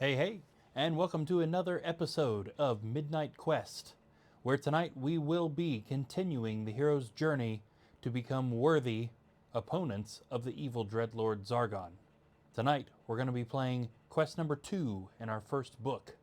Hey, hey, and welcome to another episode of Midnight Quest, where tonight we will be continuing the hero's journey to become worthy opponents of the evil Dread Lord Zargon. Tonight, we're going to be playing quest number 2 in our first book.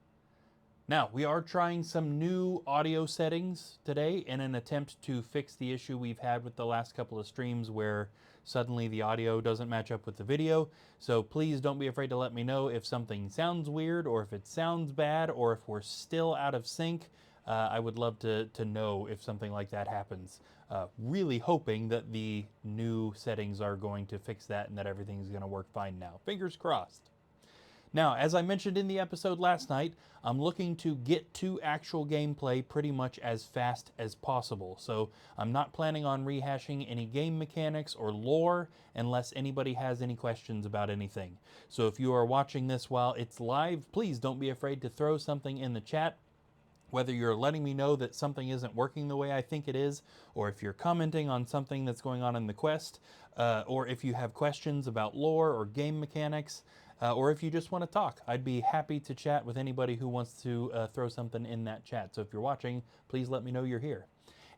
Now, we are trying some new audio settings today in an attempt to fix the issue we've had with the last couple of streams where suddenly the audio doesn't match up with the video. So please don't be afraid to let me know if something sounds weird or if it sounds bad or if we're still out of sync. I would love to know if something like that happens. Really hoping that the new settings are going to fix that and that everything's going to work fine now. Fingers crossed. Now, as I mentioned in the episode last night, I'm looking to get to actual gameplay pretty much as fast as possible. So I'm not planning on rehashing any game mechanics or lore unless anybody has any questions about anything. So if you are watching this while it's live, please don't be afraid to throw something in the chat. Whether you're letting me know that something isn't working the way I think it is, or if you're commenting on something that's going on in the quest, or if you have questions about lore or game mechanics, or if you just want to talk, I'd be happy to chat with anybody who wants to throw something in that chat. So if you're watching, please let me know you're here.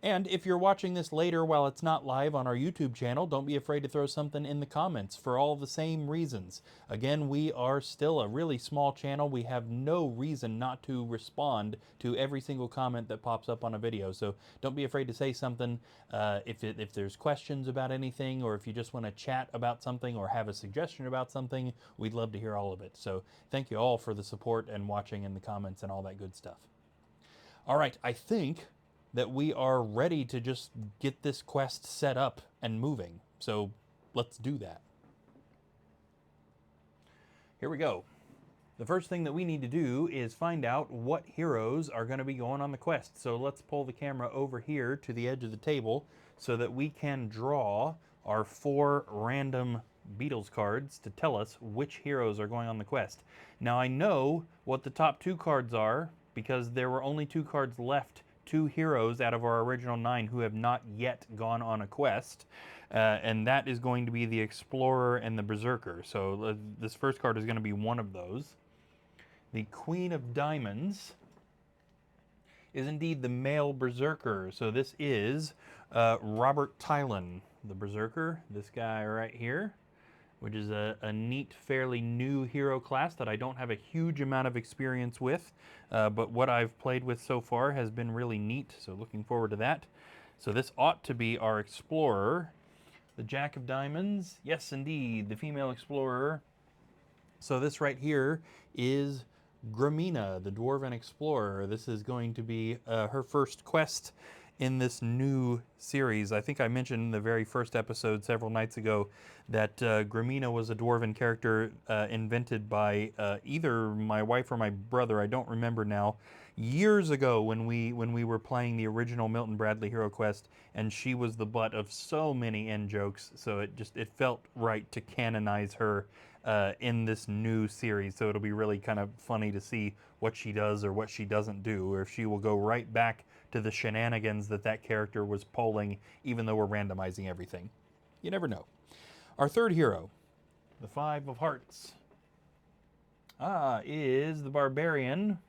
And if you're watching this later while it's not live on our YouTube channel, don't be afraid to throw something in the comments for all the same reasons. Again, we are still a really small channel. We have no reason not to respond to every single comment that pops up on a video. So don't be afraid to say something if there's questions about anything, or if you just want to chat about something or have a suggestion about something. We'd love to hear all of it. So thank you all for the support and watching in the comments and all that good stuff. All right, I think that we are ready to just get this quest set up and moving. So let's do that. Here we go. The first thing that we need to do is find out what heroes are going to be going on the quest. So let's pull the camera over here to the edge of the table so that we can draw our 4 random Beatles cards to tell us which heroes are going on the quest. Now I know what the top 2 cards are because there were only 2 cards left, 2 heroes out of our original 9 who have not yet gone on a quest, and that is going to be the Explorer and the Berserker. So this first card is going to be one of those. The Queen of Diamonds is indeed the male Berserker. So this is Robert Tylan, the Berserker, this guy right here, which is a neat, fairly new hero class that I don't have a huge amount of experience with, but what I've played with so far has been really neat, so looking forward to that. So this ought to be our Explorer. The Jack of Diamonds, yes indeed, the female Explorer. So this right here is Gramina, the Dwarven Explorer. This is going to be her first quest in this new series. I think I mentioned in the very first episode several nights ago that Gramina was a Dwarven character invented by either my wife or my brother, I don't remember now, years ago when we were playing the original Milton Bradley Hero Quest, and she was the butt of so many end jokes, so it felt right to canonize her in this new series. So it'll be really kind of funny to see what she does or what she doesn't do, or if she will go right back to the shenanigans that character was pulling, even though we're randomizing everything. You never know. Our third hero, the 5 of Hearts, is the Barbarian.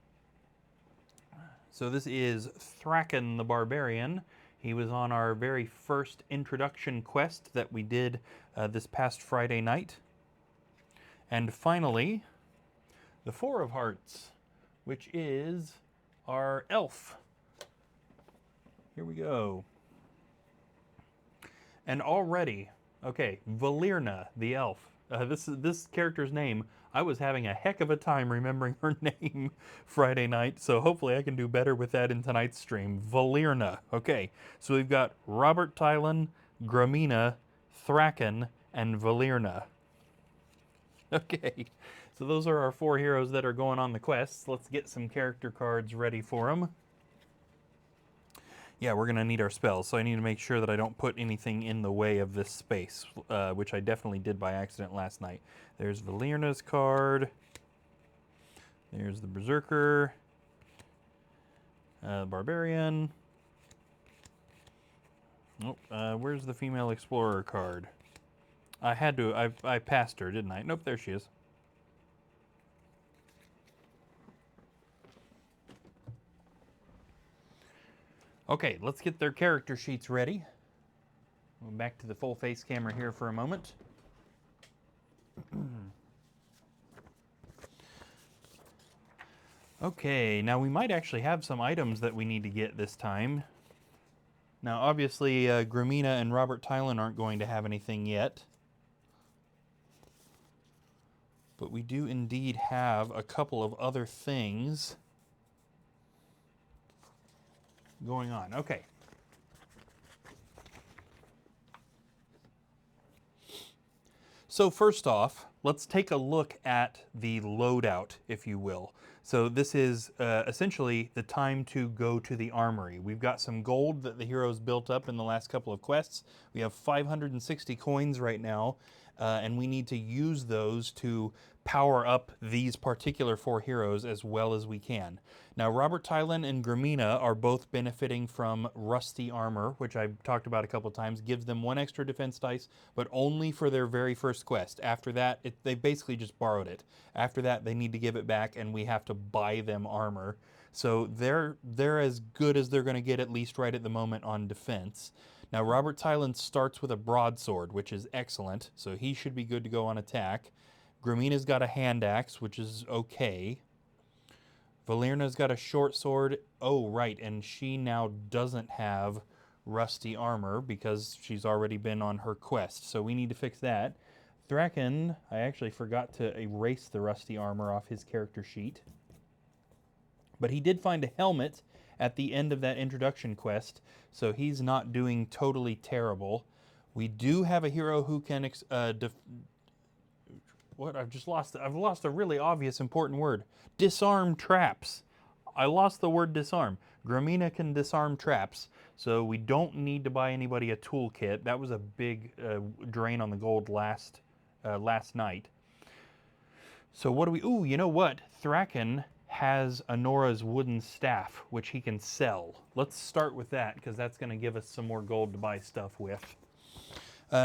So this is Thraken the Barbarian. He was on our very first introduction quest that we did this past Friday night. And finally, the 4 of Hearts, which is our elf. Here we go. And already, okay, Valirna, the elf. This character's name, I was having a heck of a time remembering her name Friday night, so hopefully I can do better with that in tonight's stream. Valirna. Okay, so we've got Robert Tylan, Gramina, Thraken, and Valirna. Okay, so those are our 4 heroes that are going on the quests. Let's get some character cards ready for them. Yeah, we're going to need our spells, so I need to make sure that I don't put anything in the way of this space, which I definitely did by accident last night. There's Valirna's card. There's the Berserker. Barbarian. Oh, where's the female Explorer card? I passed her, didn't I? Nope, there she is. Okay, let's get their character sheets ready. We'll back to the full face camera here for a moment. Okay, now we might actually have some items that we need to get this time. Now, obviously, Gramina and Robert Tylan aren't going to have anything yet. But we do indeed have a couple of other things going on. Okay. So first off, let's take a look at the loadout, if you will. So this is essentially the time to go to the armory. We've got some gold that the heroes built up in the last couple of quests. We have 560 coins right now, and we need to use those to power up these particular 4 heroes as well as we can. Now, Robert Tylan and Gramina are both benefiting from rusty armor, which I've talked about a couple of times. Gives them 1 extra defense dice, but only for their very first quest. After that, they basically just borrowed it. After that, they need to give it back, and we have to buy them armor. So they're as good as they're going to get, at least right at the moment, on defense. Now, Robert Tylan starts with a broadsword, which is excellent, so he should be good to go on attack. Gramina's got a hand axe, which is okay. Valerna's got a short sword. Oh, right, and she now doesn't have rusty armor because she's already been on her quest, so we need to fix that. Thraken, I actually forgot to erase the rusty armor off his character sheet. But he did find a helmet at the end of that introduction quest, so he's not doing totally terrible. We do have a hero who can I've lost a really obvious important word. Disarm traps. I lost the word disarm. Gramina can disarm traps, so we don't need to buy anybody a toolkit. That was a big drain on the gold last night. So what do we... Ooh, you know what? Thraken has Anora's wooden staff, which he can sell. Let's start with that, because that's going to give us some more gold to buy stuff with.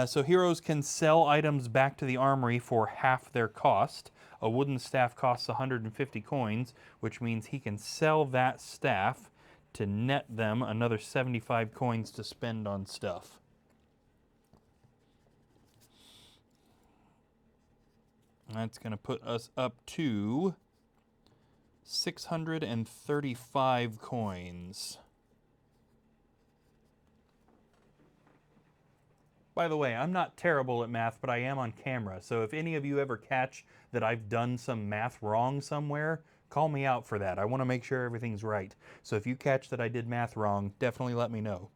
So heroes can sell items back to the armory for half their cost. A wooden staff costs 150 coins, which means he can sell that staff to net them another 75 coins to spend on stuff. That's going to put us up to 635 coins. By the way, I'm not terrible at math, but I am on camera, so if any of you ever catch that I've done some math wrong somewhere, call me out for that. I want to make sure everything's right. So if you catch that I did math wrong, definitely let me know.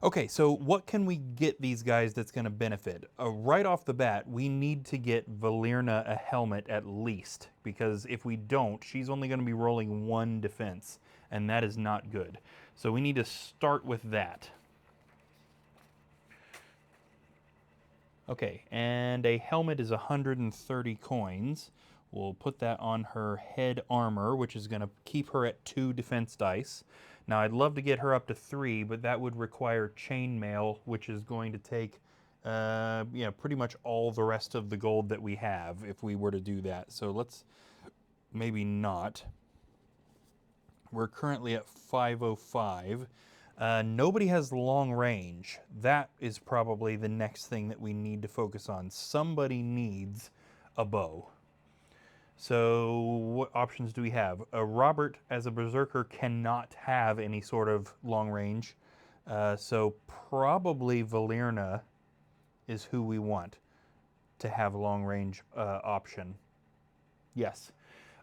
Okay, so what can we get these guys that's going to benefit? Right off the bat, we need to get Valerna a helmet at least, because if we don't, she's only going to be rolling 1 defense, and that is not good. So we need to start with that. Okay, and a helmet is 130 coins. We'll put that on her head armor, which is going to keep her at 2 defense dice. Now, I'd love to get her up to 3, but that would require chainmail, which is going to take pretty much all the rest of the gold that we have if we were to do that. So let's maybe not. We're currently at 505. Nobody has long range. That is probably the next thing that we need to focus on. Somebody needs a bow. So what options do we have? Robert, as a berserker, cannot have any sort of long range. So probably Valerna is who we want to have a long range option. Yes.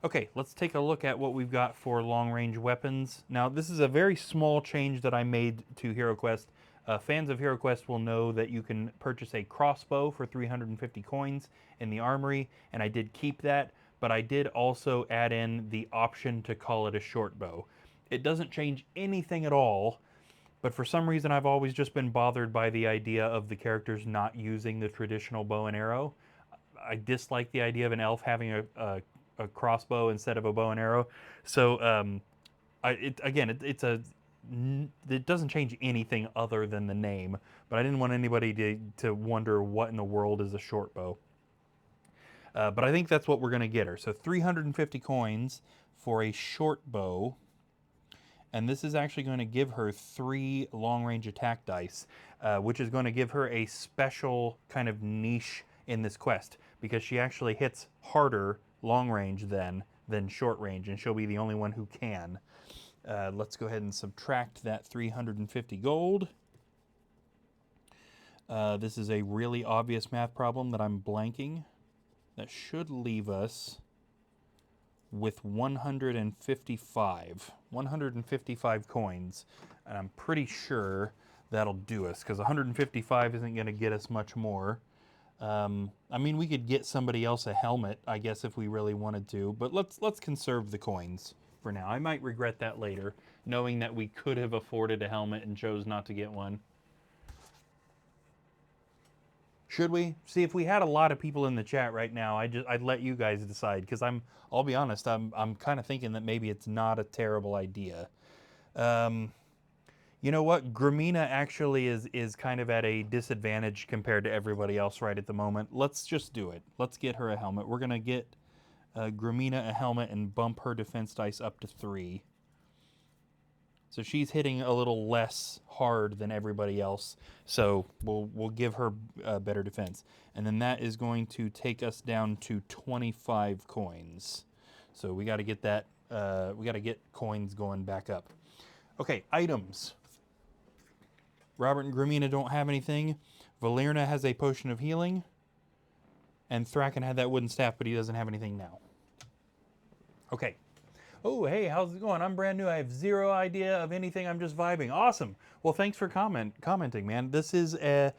Okay, let's take a look at what we've got for long-range weapons. Now, this is a very small change that I made to HeroQuest. Fans of HeroQuest will know that you can purchase a crossbow for 350 coins in the armory, and I did keep that, but I did also add in the option to call it a short bow. It doesn't change anything at all, but for some reason I've always just been bothered by the idea of the characters not using the traditional bow and arrow. I dislike the idea of an elf having a crossbow instead of a bow and arrow. So it doesn't change anything other than the name, but I didn't want anybody to wonder what in the world is a short bow. But I think that's what we're going to get her. So 350 coins for a short bow. And this is actually going to give her 3 long-range attack dice, which is going to give her a special kind of niche in this quest, because she actually hits harder long range than short range, and she'll be the only one who can. Let's go ahead and subtract that 350 gold. This is a really obvious math problem that I'm blanking. That should leave us with 155 coins, and I'm pretty sure that'll do us, because 155 isn't going to get us much more. I mean, we could get somebody else a helmet, I guess, if we really wanted to, but let's conserve the coins for now. I might regret that later, knowing that we could have afforded a helmet and chose not to get one. Should we? See, if we had a lot of people in the chat right now, I'd let you guys decide, because I'll be honest, I'm kind of thinking that maybe it's not a terrible idea. You know what? Gramina actually is kind of at a disadvantage compared to everybody else right at the moment. Let's just do it. Let's get her a helmet. We're gonna get Gramina a helmet and bump her defense dice up to 3. So she's hitting a little less hard than everybody else. So we'll give her better defense. And then that is going to take us down to 25 coins. So we got to get that, we got to get coins going back up. Okay, items. Robert and Gramina don't have anything. Valerna has a potion of healing. And Thraken had that wooden staff, but he doesn't have anything now. Okay. Oh, hey, how's it going? I'm brand new. I have 0 idea of anything. I'm just vibing. Awesome. Well, thanks for commenting, man. This is a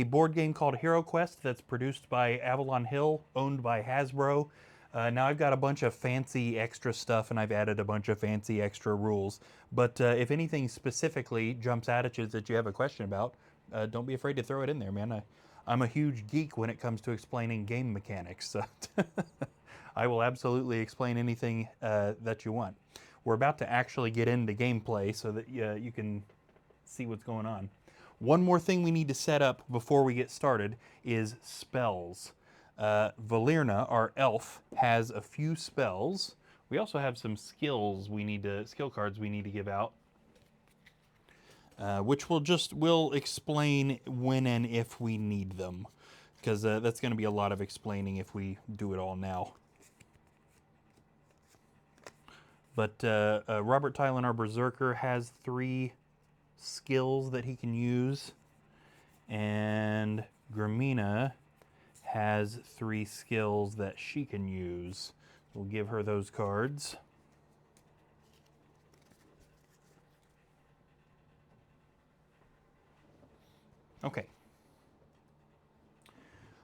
board game called Hero Quest that's produced by Avalon Hill, owned by Hasbro. Now I've got a bunch of fancy extra stuff, and I've added a bunch of fancy extra rules. But if anything specifically jumps out at you that you have a question about, don't be afraid to throw it in there, man. I'm a huge geek when it comes to explaining game mechanics. So I will absolutely explain anything that you want. We're about to actually get into gameplay so that you can see what's going on. One more thing we need to set up before we get started is spells. Valerna, our elf, has a few spells. We also have some skill cards we need to give out, which we'll explain when and if we need them, because that's going to be a lot of explaining if we do it all now. But Robert Tylen, our Berserker, has 3 skills that he can use, and Gramina has 3 skills that she can use. We'll give her those cards. Okay.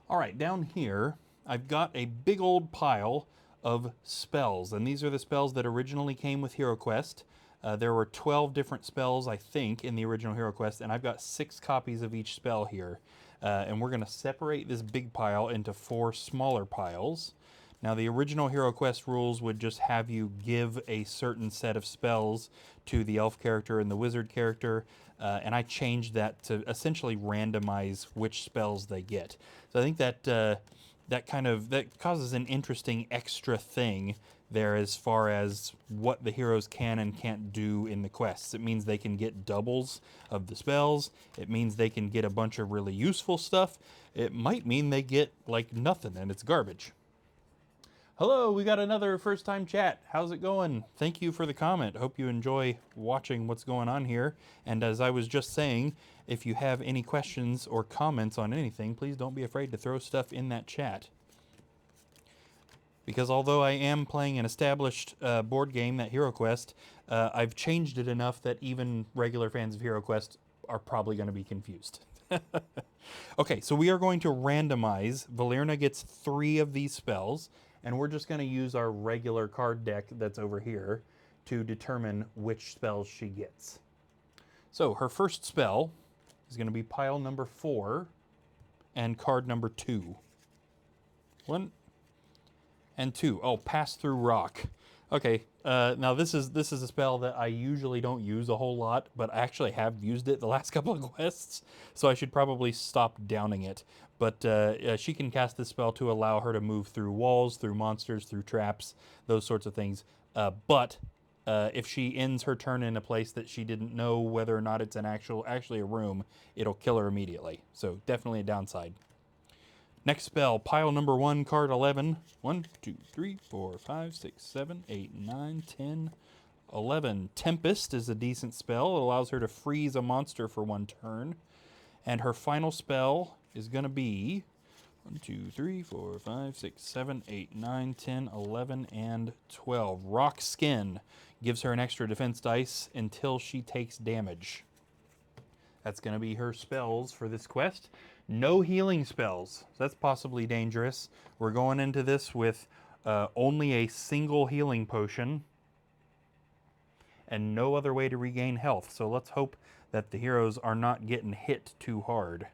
All right, down here, I've got a big old pile of spells, and these are the spells that originally came with Hero Quest. There were 12 different spells, I think, in the original Hero Quest, and I've got 6 copies of each spell here. And we're going to separate this big pile into 4 smaller piles. Now, the original Hero Quest rules would just have you give a certain set of spells to the elf character and the wizard character, and I changed that to essentially randomize which spells they get. So I think that that causes an interesting extra thing there as far as what the heroes can and can't do in the quests. It means they can get doubles of the spells. It means they can get a bunch of really useful stuff. It might mean they get like nothing and it's garbage. Hello, we got another first time chat. How's it going? Thank you for the comment. Hope you enjoy watching what's going on here. And as I was just saying, if you have any questions or comments on anything, please don't be afraid to throw stuff in that chat. Because although I am playing an established board game, that Hero Quest, I've changed it enough that even regular fans of Hero Quest are probably going to be confused. Okay, so we are going to randomize. Valerna gets 3 of these spells, and we're just going to use our regular card deck that's over here to determine which spells she gets. So her first spell is going to be pile number 4 and card number 2. 1 and 2. Oh, Pass Through Rock. Okay, now this is a spell that I usually don't use a whole lot, but I actually have used it the last couple of quests, so I should probably stop downing it. But she can cast this spell to allow her to move through walls, through monsters, through traps, those sorts of things. But if she ends her turn in a place that she didn't know whether or not it's an actually a room, it'll kill her immediately. So definitely a downside. Next spell, pile number 1, card 11. 1, 2, 3, 4, 5, 6, 7, 8, 9, 10, 11. Tempest is a decent spell. It allows her to freeze a monster for 1 turn. And her final spell is going to be 1, 2, 3, 4, 5, 6, 7, 8, 9, 10, 11, and 12. Rock Skin gives her an extra defense dice until she takes damage. That's going to be her spells for this quest. No healing spells. So that's possibly dangerous. We're going into this with only a single healing potion and no other way to regain health. So let's hope that the heroes are not getting hit too hard.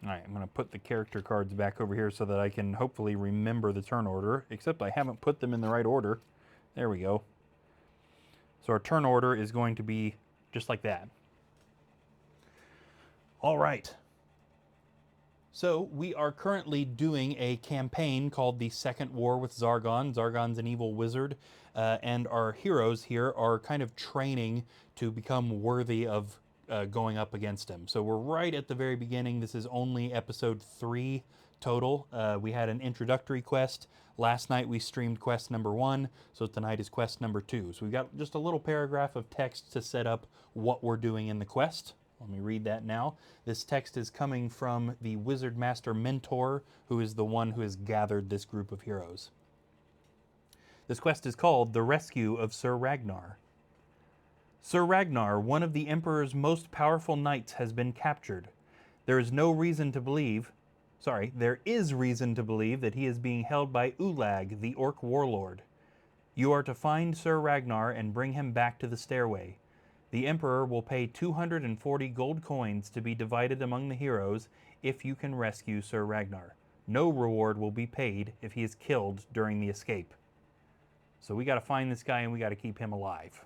Alright, I'm going to put the character cards back over here so that I can hopefully remember the turn order, except I haven't put them in the right order. There we go. So our turn order is going to be just like that. Alright. So we are currently doing a campaign called the Second War with Zargon. Zargon's an evil wizard, and our heroes here are kind of training to become worthy of going up against him. So we're right at the very beginning. This is only episode 3 total. We had an introductory quest. Last night we streamed quest number 1, so tonight is quest number 2. So we've got just a little paragraph of text to set up what we're doing in the quest. Let me read that now. This text is coming from the Wizard Master Mentor, who is the one who has gathered this group of heroes. This quest is called The Rescue of Sir Ragnar. Sir Ragnar, one of the Emperor's most powerful knights, has been captured. There is reason to believe that he is being held by Ulag the Orc Warlord. You are to find Sir Ragnar and bring him back to the stairway. The Emperor will pay 240 gold coins to be divided among the heroes if you can rescue Sir Ragnar. No reward will be paid if he is killed during the escape. So we got to find this guy and we got to keep him alive.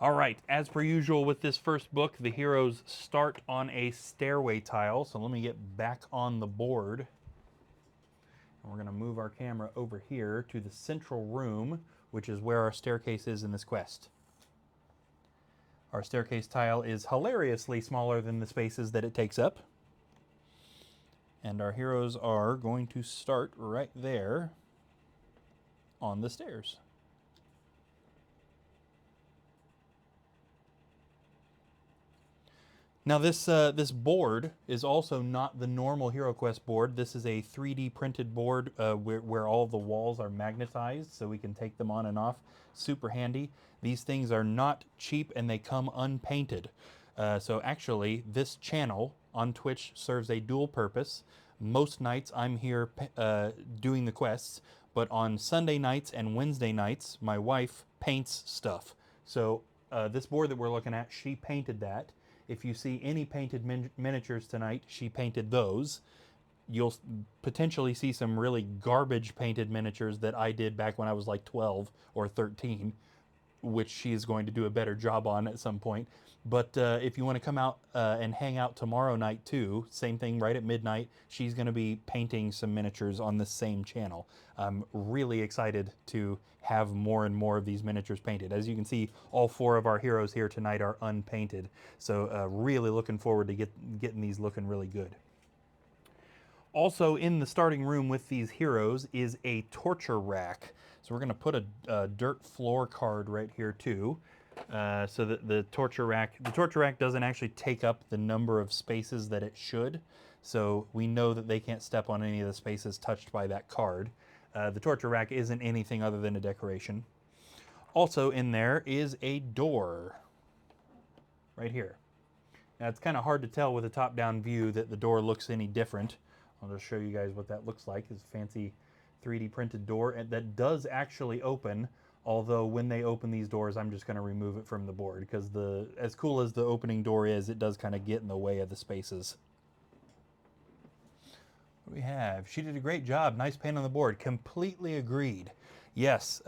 Alright, as per usual with this first book, the heroes start on a stairway tile. So let me get back on the board. And we're going to move our camera over here to the central room, which is where our staircase is in this quest. Our staircase tile is hilariously smaller than the spaces that it takes up. And our heroes are going to start right there on the stairs. Now this board is also not the normal HeroQuest board. This is a 3D printed board where all the walls are magnetized, so we can take them on and off. Super handy. These things are not cheap and they come unpainted. So actually, this channel on Twitch serves a dual purpose. Most nights I'm here doing the quests, but on Sunday nights and Wednesday nights, my wife paints stuff. So this board that we're looking at, she painted that. If you see any painted miniatures tonight, she painted those. You'll potentially see some really garbage painted miniatures that I did back when I was like 12 or 13, which she is going to do a better job on at some point. But if you want to come out and hang out tomorrow night too, same thing right at midnight, she's going to be painting some miniatures on the same channel. I'm really excited to have more and more of these miniatures painted. As you can see, all 4 of our heroes here tonight are unpainted. So really looking forward to getting these looking really good. Also in the starting room with these heroes is a torture rack. So we're going to put a dirt floor card right here too. So that the torture rack doesn't actually take up the number of spaces that it should. So we know that they can't step on any of the spaces touched by that card. The torture rack isn't anything other than a decoration. Also in there is a door right here. Now it's kind of hard to tell with a top-down view that the door looks any different. I'll just show you guys what that looks like. It's a fancy 3D printed door and that does actually open, although when they open these doors I'm just going to remove it from the board because as cool as the opening door is, it does kind of get in the way of the spaces. What do we have? She did a great job. Nice paint on the board. Completely agreed. Yes,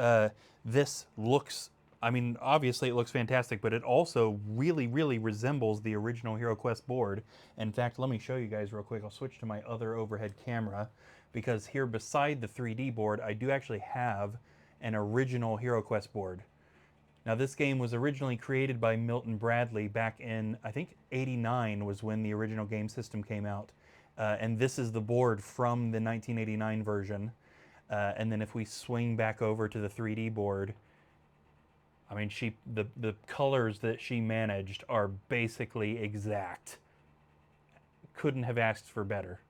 this looks, I mean, obviously it looks fantastic, but it also really, really resembles the original HeroQuest board. In fact, let me show you guys real quick. I'll switch to my other overhead camera because here beside the 3D board, I do actually have an original HeroQuest board. Now, this game was originally created by Milton Bradley back in, I think, '89 was when the original game system came out. And this is the board from the 1989 version. And then if we swing back over to the 3D board, I mean, the colors that she managed are basically exact. Couldn't have asked for better.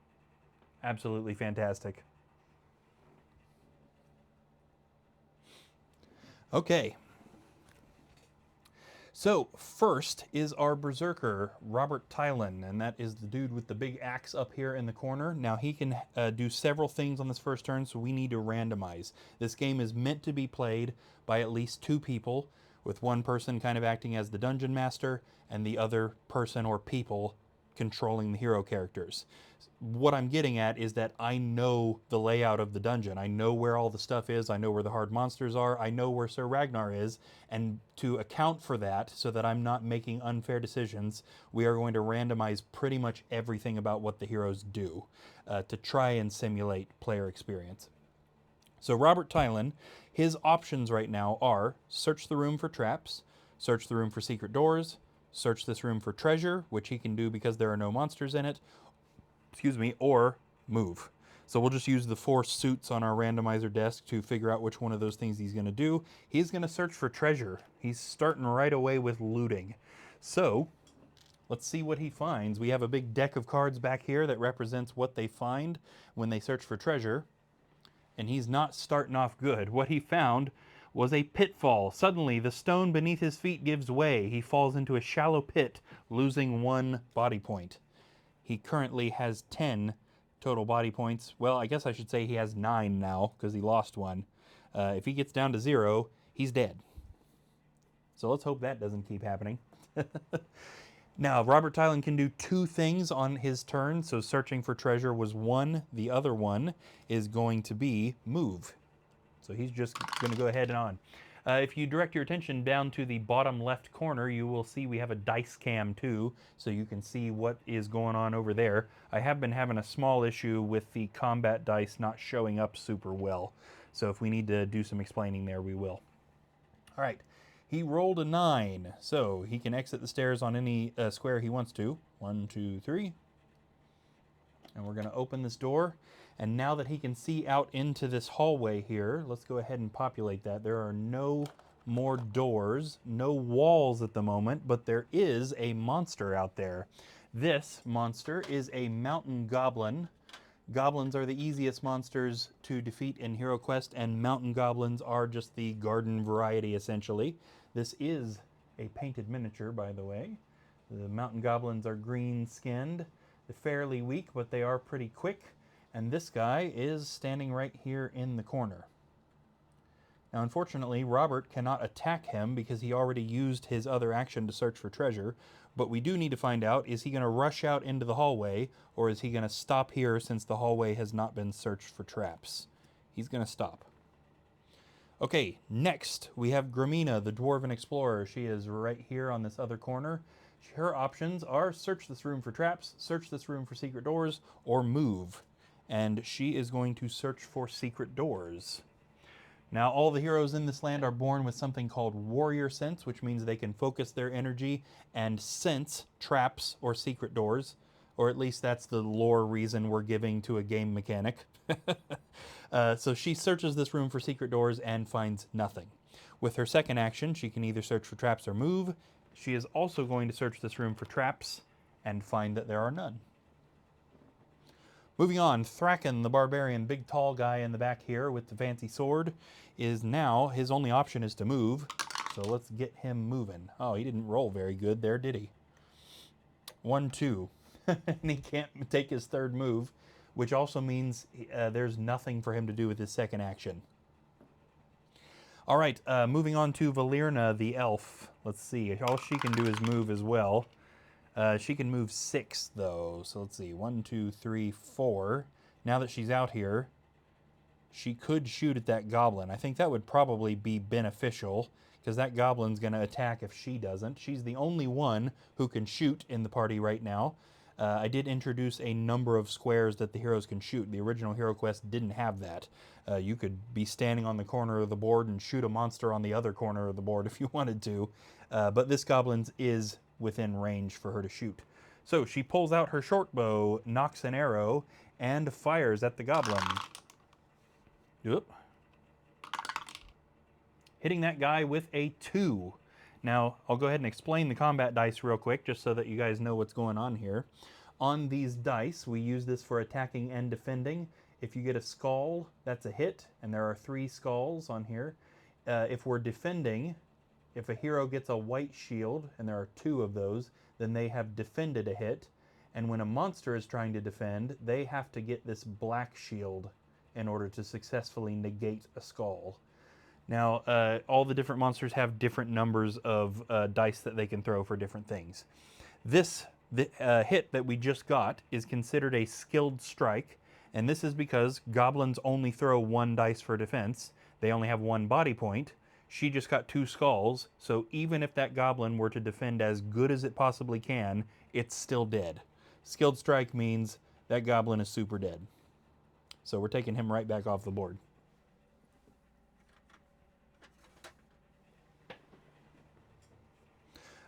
Absolutely fantastic. Okay. So, first is our Berserker, Robert Tylan, and that is the dude with the big axe up here in the corner. Now, he can do several things on this first turn, so we need to randomize. This game is meant to be played by at least 2 people, with one person kind of acting as the dungeon master, and the other person or people controlling the hero characters. What I'm getting at is that I know the layout of the dungeon. I know where all the stuff is. I know where the hard monsters are. I know where Sir Ragnar is. And to account for that, so that I'm not making unfair decisions, we are going to randomize pretty much everything about what the heroes do to try and simulate player experience. So Robert Tylan, his options right now are search the room for traps, search the room for secret doors, search this room for treasure, which he can do because there are no monsters in it, or move. So we'll just use the 4 suits on our randomizer desk to figure out which one of those things he's going to do. He's going to search for treasure. He's starting right away with looting. So let's see what he finds. We have a big deck of cards back here that represents what they find when they search for treasure. And he's not starting off good. What he found was a pitfall. Suddenly, the stone beneath his feet gives way. He falls into a shallow pit, losing 1 body point. He currently has 10 total body points. Well, I guess I should say he has 9 now, because he lost 1. If he gets down to 0, he's dead. So let's hope that doesn't keep happening. Now, Robert Tylan can do 2 things on his turn. So searching for treasure was 1. The other one is going to be move. So he's just going to go ahead and on. If you direct your attention down to the bottom left corner, you will see we have a dice cam too, so you can see what is going on over there. I have been having a small issue with the combat dice not showing up super well. So if we need to do some explaining there, we will. All right. He rolled a 9, so he can exit the stairs on any square he wants to. 1, 2, 3. And we're going to open this door. And now that he can see out into this hallway here, let's go ahead and populate that. There are no more doors, no walls at the moment, but there is a monster out there. This monster is a mountain goblin. Goblins are the easiest monsters to defeat in HeroQuest, and mountain goblins are just the garden variety, essentially. This is a painted miniature, by the way. The mountain goblins are green-skinned. They're fairly weak, but they are pretty quick. And this guy is standing right here in the corner. Now, unfortunately, Robert cannot attack him because he already used his other action to search for treasure. But we do need to find out, is he going to rush out into the hallway, or is he going to stop here since the hallway has not been searched for traps? He's going to stop. Okay, next we have Gramina, the Dwarven Explorer. She is right here on this other corner. Her options are search this room for traps, search this room for secret doors, or move. And she is going to search for secret doors. Now, all the heroes in this land are born with something called warrior sense, which means they can focus their energy and sense traps or secret doors, or at least that's the lore reason we're giving to a game mechanic. So she searches this room for secret doors and finds nothing. With her second action, she can either search for traps or move. She is also going to search this room for traps and find that there are none. Moving on, Thraken, the barbarian, big tall guy in the back here with the fancy sword, is now, his only option is to move. So let's get him moving. Oh, he didn't roll very good there, did he? 1, 2. And he can't take his third move, which also means there's nothing for him to do with his second action. All right, moving on to Valerna, the elf. Let's see, all she can do is move as well. She can move 6, though. So let's see. 1, 2, 3, 4. Now that she's out here, she could shoot at that goblin. I think that would probably be beneficial, because that goblin's going to attack if she doesn't. She's the only one who can shoot in the party right now. I did introduce a number of squares that the heroes can shoot. The original Hero Quest didn't have that. You could be standing on the corner of the board and shoot a monster on the other corner of the board if you wanted to. But this goblin is within range for her to shoot. So she pulls out her short bow, nocks an arrow, and fires at the goblin. Oop. Hitting that guy with a 2. Now, I'll go ahead and explain the combat dice real quick, just so that you guys know what's going on here. On these dice, we use this for attacking and defending. If you get a skull, that's a hit, and there are 3 skulls on here. If we're defending, if a hero gets a white shield, and there are 2 of those, then they have defended a hit. And when a monster is trying to defend, they have to get this black shield in order to successfully negate a skull. Now, all the different monsters have different numbers of dice that they can throw for different things. This hit that we just got is considered a skilled strike, and this is because goblins only throw 1 dice for defense. They only have 1 body point. She just got 2 skulls, so even if that goblin were to defend as good as it possibly can, it's still dead. Skilled strike means that goblin is super dead. So we're taking him right back off the board.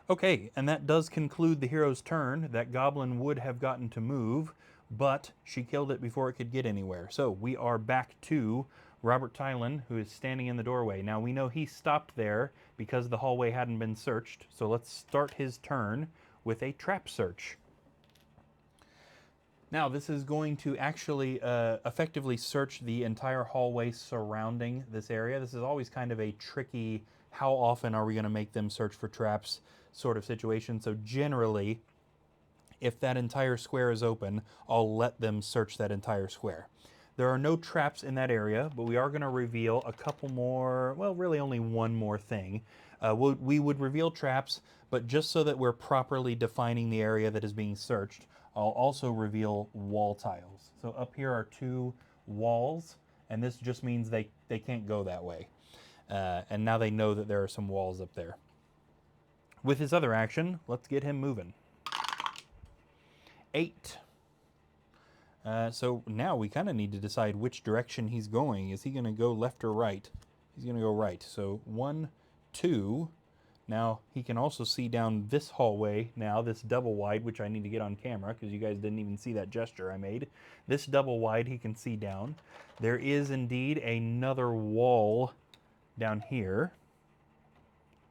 Okay, and that does conclude the hero's turn. That goblin would have gotten to move, but she killed it before it could get anywhere. So we are back to Robert Tylan, who is standing in the doorway. Now we know he stopped there because the hallway hadn't been searched, so let's start his turn with a trap search. Now this is going to actually effectively search the entire hallway surrounding this area. This is always kind of a tricky, how often are we going to make them search for traps sort of situation. So generally, if that entire square is open, I'll let them search that entire square. There are no traps in that area, but we are going to reveal a couple more, well, really only one more thing. We would reveal traps, but just so that we're properly defining the area that is being searched, I'll also reveal wall tiles. So up here are 2 walls, and this just means they can't go that way. And now they know that there are some walls up there. With his other action, let's get him moving. 8. So now we kind of need to decide which direction he's going. Is he going to go left or right? He's going to go right. So 1, 2. Now he can also see down this hallway now, this double wide, which I need to get on camera because you guys didn't even see that gesture I made. This double wide he can see down. There is indeed another wall down here.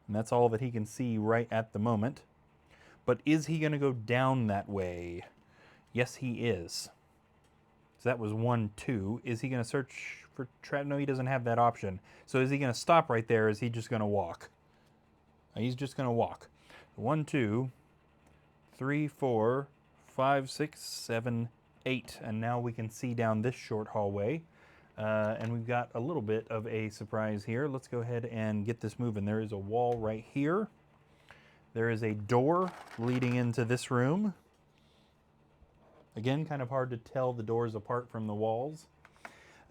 And that's all that he can see right at the moment. But is he going to go down that way? Yes, he is. So that was 1, 2. Is he going to search for trap? No, he doesn't have that option. So is he going to stop right there? Or is he just going to walk? He's just going to walk. 1, 2, 3, 4, 5, 6, 7, 8. And now we can see down this short hallway. And we've got a little bit of a surprise here. Let's go ahead and get this moving. There is a wall right here. There is a door leading into this room. Again, kind of hard to tell the doors apart from the walls.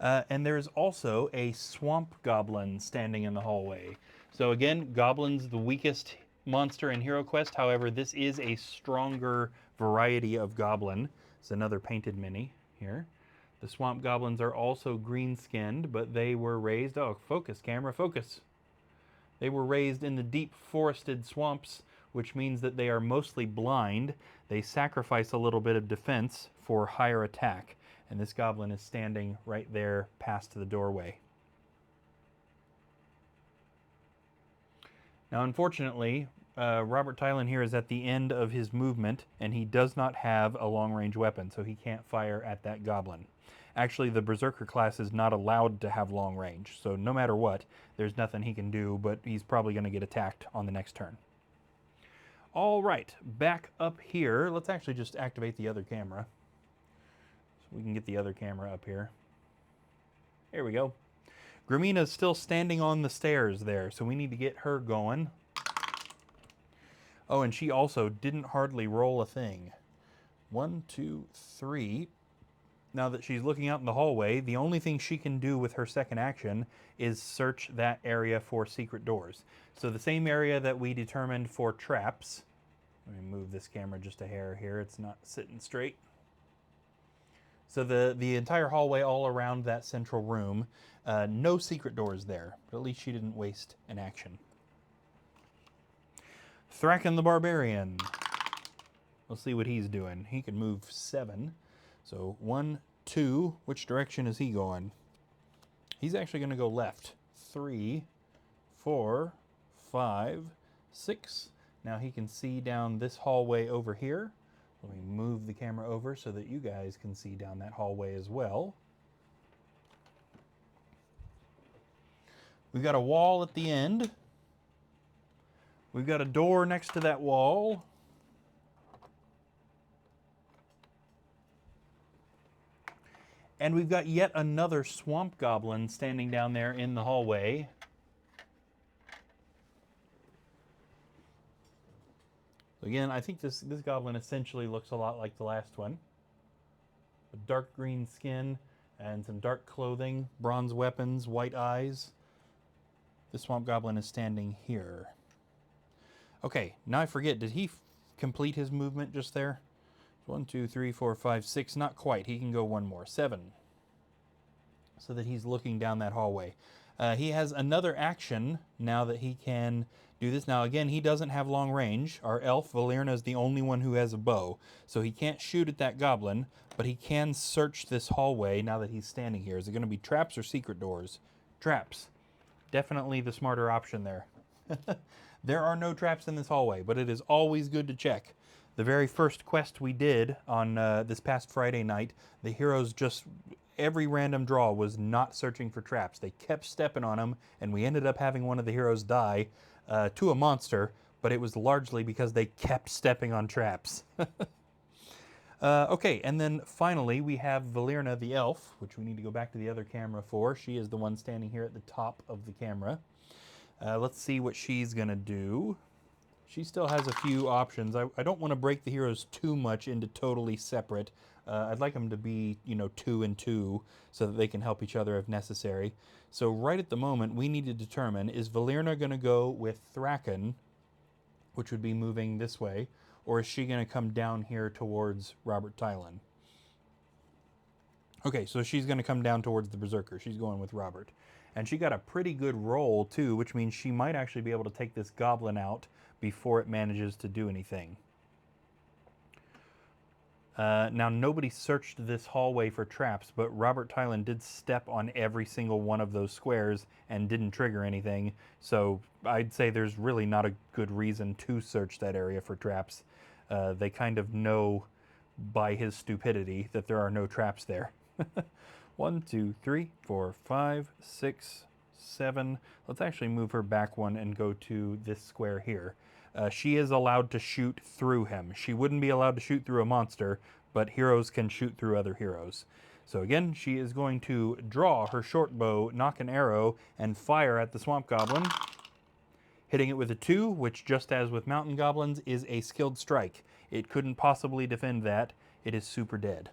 And there's also a swamp goblin standing in the hallway. So again, goblin's the weakest monster in Hero Quest. However, this is a stronger variety of goblin. It's another painted mini here. The swamp goblins are also green-skinned, but they were raised... Oh, focus, camera, focus. They were raised in the deep forested swamps, which means that they are mostly blind. They sacrifice a little bit of defense for higher attack. And this goblin is standing right there past the doorway. Now, unfortunately, Robert Tylan here is at the end of his movement, and he does not have a long-range weapon, so he can't fire at that goblin. Actually, the Berserker class is not allowed to have long range, so no matter what, there's nothing he can do, but he's probably going to get attacked on the next turn. All right, back up here. Let's actually just activate the other camera, so we can get the other camera up here. There we go. Gramina's still standing on the stairs there, so we need to get her going. Oh, and she also didn't hardly roll a thing. 1, 2, 3. Now that she's looking out in the hallway, the only thing she can do with her second action is search that area for secret doors. So the same area that we determined for traps, Let me move this camera just a hair here. It's not sitting straight. So the entire hallway all around that central room, no secret doors there, but at least she didn't waste an action. Thraken the Barbarian. Let's see what he's doing. He can move 7. So 1, 2. Which direction is he going? He's actually going to go left. 3, 4, 5, 6. Now he can see down this hallway over here. Let me move the camera over so that you guys can see down that hallway as well. We've got a wall at the end. We've got a door next to that wall. And we've got yet another swamp goblin standing down there in the hallway. Again, I think this goblin essentially looks a lot like the last one. A dark green skin and some dark clothing, bronze weapons, white eyes. The swamp goblin is standing here. Okay, now I forget, did he complete his movement just there? 1, 2, 3, 4, 5, 6, not quite. He can go one more. 7. So that he's looking down that hallway. He has another action now that he can do this. Now, again, he doesn't have long range. Our elf, Valerna, is the only one who has a bow. So he can't shoot at that goblin, but he can search this hallway now that he's standing here. Is it going to be traps or secret doors? Traps. Definitely the smarter option there. There are no traps in this hallway, but it is always good to check. The very first quest we did on this past Friday night, the heroes just... every random draw was not searching for traps. They kept stepping on them, and we ended up having one of the heroes die to a monster, but it was largely because they kept stepping on traps. Okay, and then finally we have Valerna the elf, which we need to go back to the other camera for. She is the one standing here at the top of the camera. Let's see what she's going to do. She still has a few options. I don't want to break the heroes too much into totally separate. I'd like them to be, 2 and 2 so that they can help each other if necessary. So right at the moment, we need to determine, is Valerna going to go with Thraken, which would be moving this way, or is she going to come down here towards Robert Tylan? Okay, so she's going to come down towards the Berserker. She's going with Robert. And she got a pretty good roll, too, which means she might actually be able to take this goblin out before it manages to do anything. Now, nobody searched this hallway for traps, but Robert Tylan did step on every single one of those squares and didn't trigger anything. So I'd say there's really not a good reason to search that area for traps. They kind of know by his stupidity that there are no traps there. 1, 2, 3, 4, 5, 6, 7. Let's actually move her back one and go to this square here. She is allowed to shoot through him. She wouldn't be allowed to shoot through a monster, but heroes can shoot through other heroes. So again, she is going to draw her short bow, knock an arrow, and fire at the swamp goblin, hitting it with a 2, which, just as with mountain goblins, is a skilled strike. It couldn't possibly defend that. It is super dead.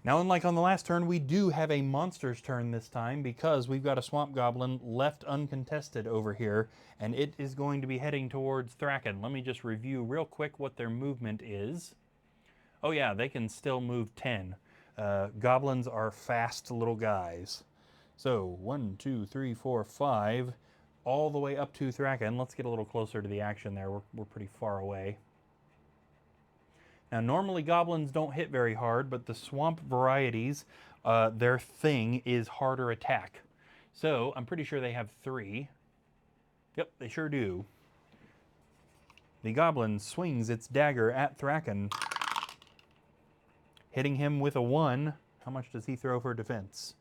Now, unlike on the last turn, we do have a monster's turn this time because we've got a swamp goblin left uncontested over here, and it is going to be heading towards Thraken. Let me just review real quick what their movement is. Oh yeah, they can still move 10. Goblins are fast little guys. So 1, 2, 3, 4, 5, all the way up to Thraken. Let's get a little closer to the action there. We're pretty far away. Now, normally goblins don't hit very hard, but the swamp varieties, their thing is harder attack. So I'm pretty sure they have 3. Yep, they sure do. The goblin swings its dagger at Thraken, hitting him with a 1. How much does he throw for defense?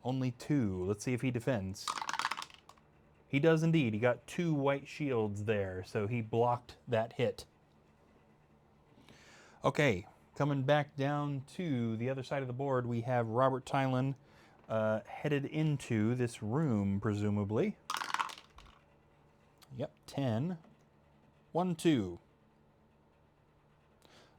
Only 2. Let's see if he defends. He does indeed. He got 2 white shields there, so he blocked that hit. Okay, coming back down to the other side of the board, we have Robert Tylan headed into this room, presumably. Yep, 10. 1, 2.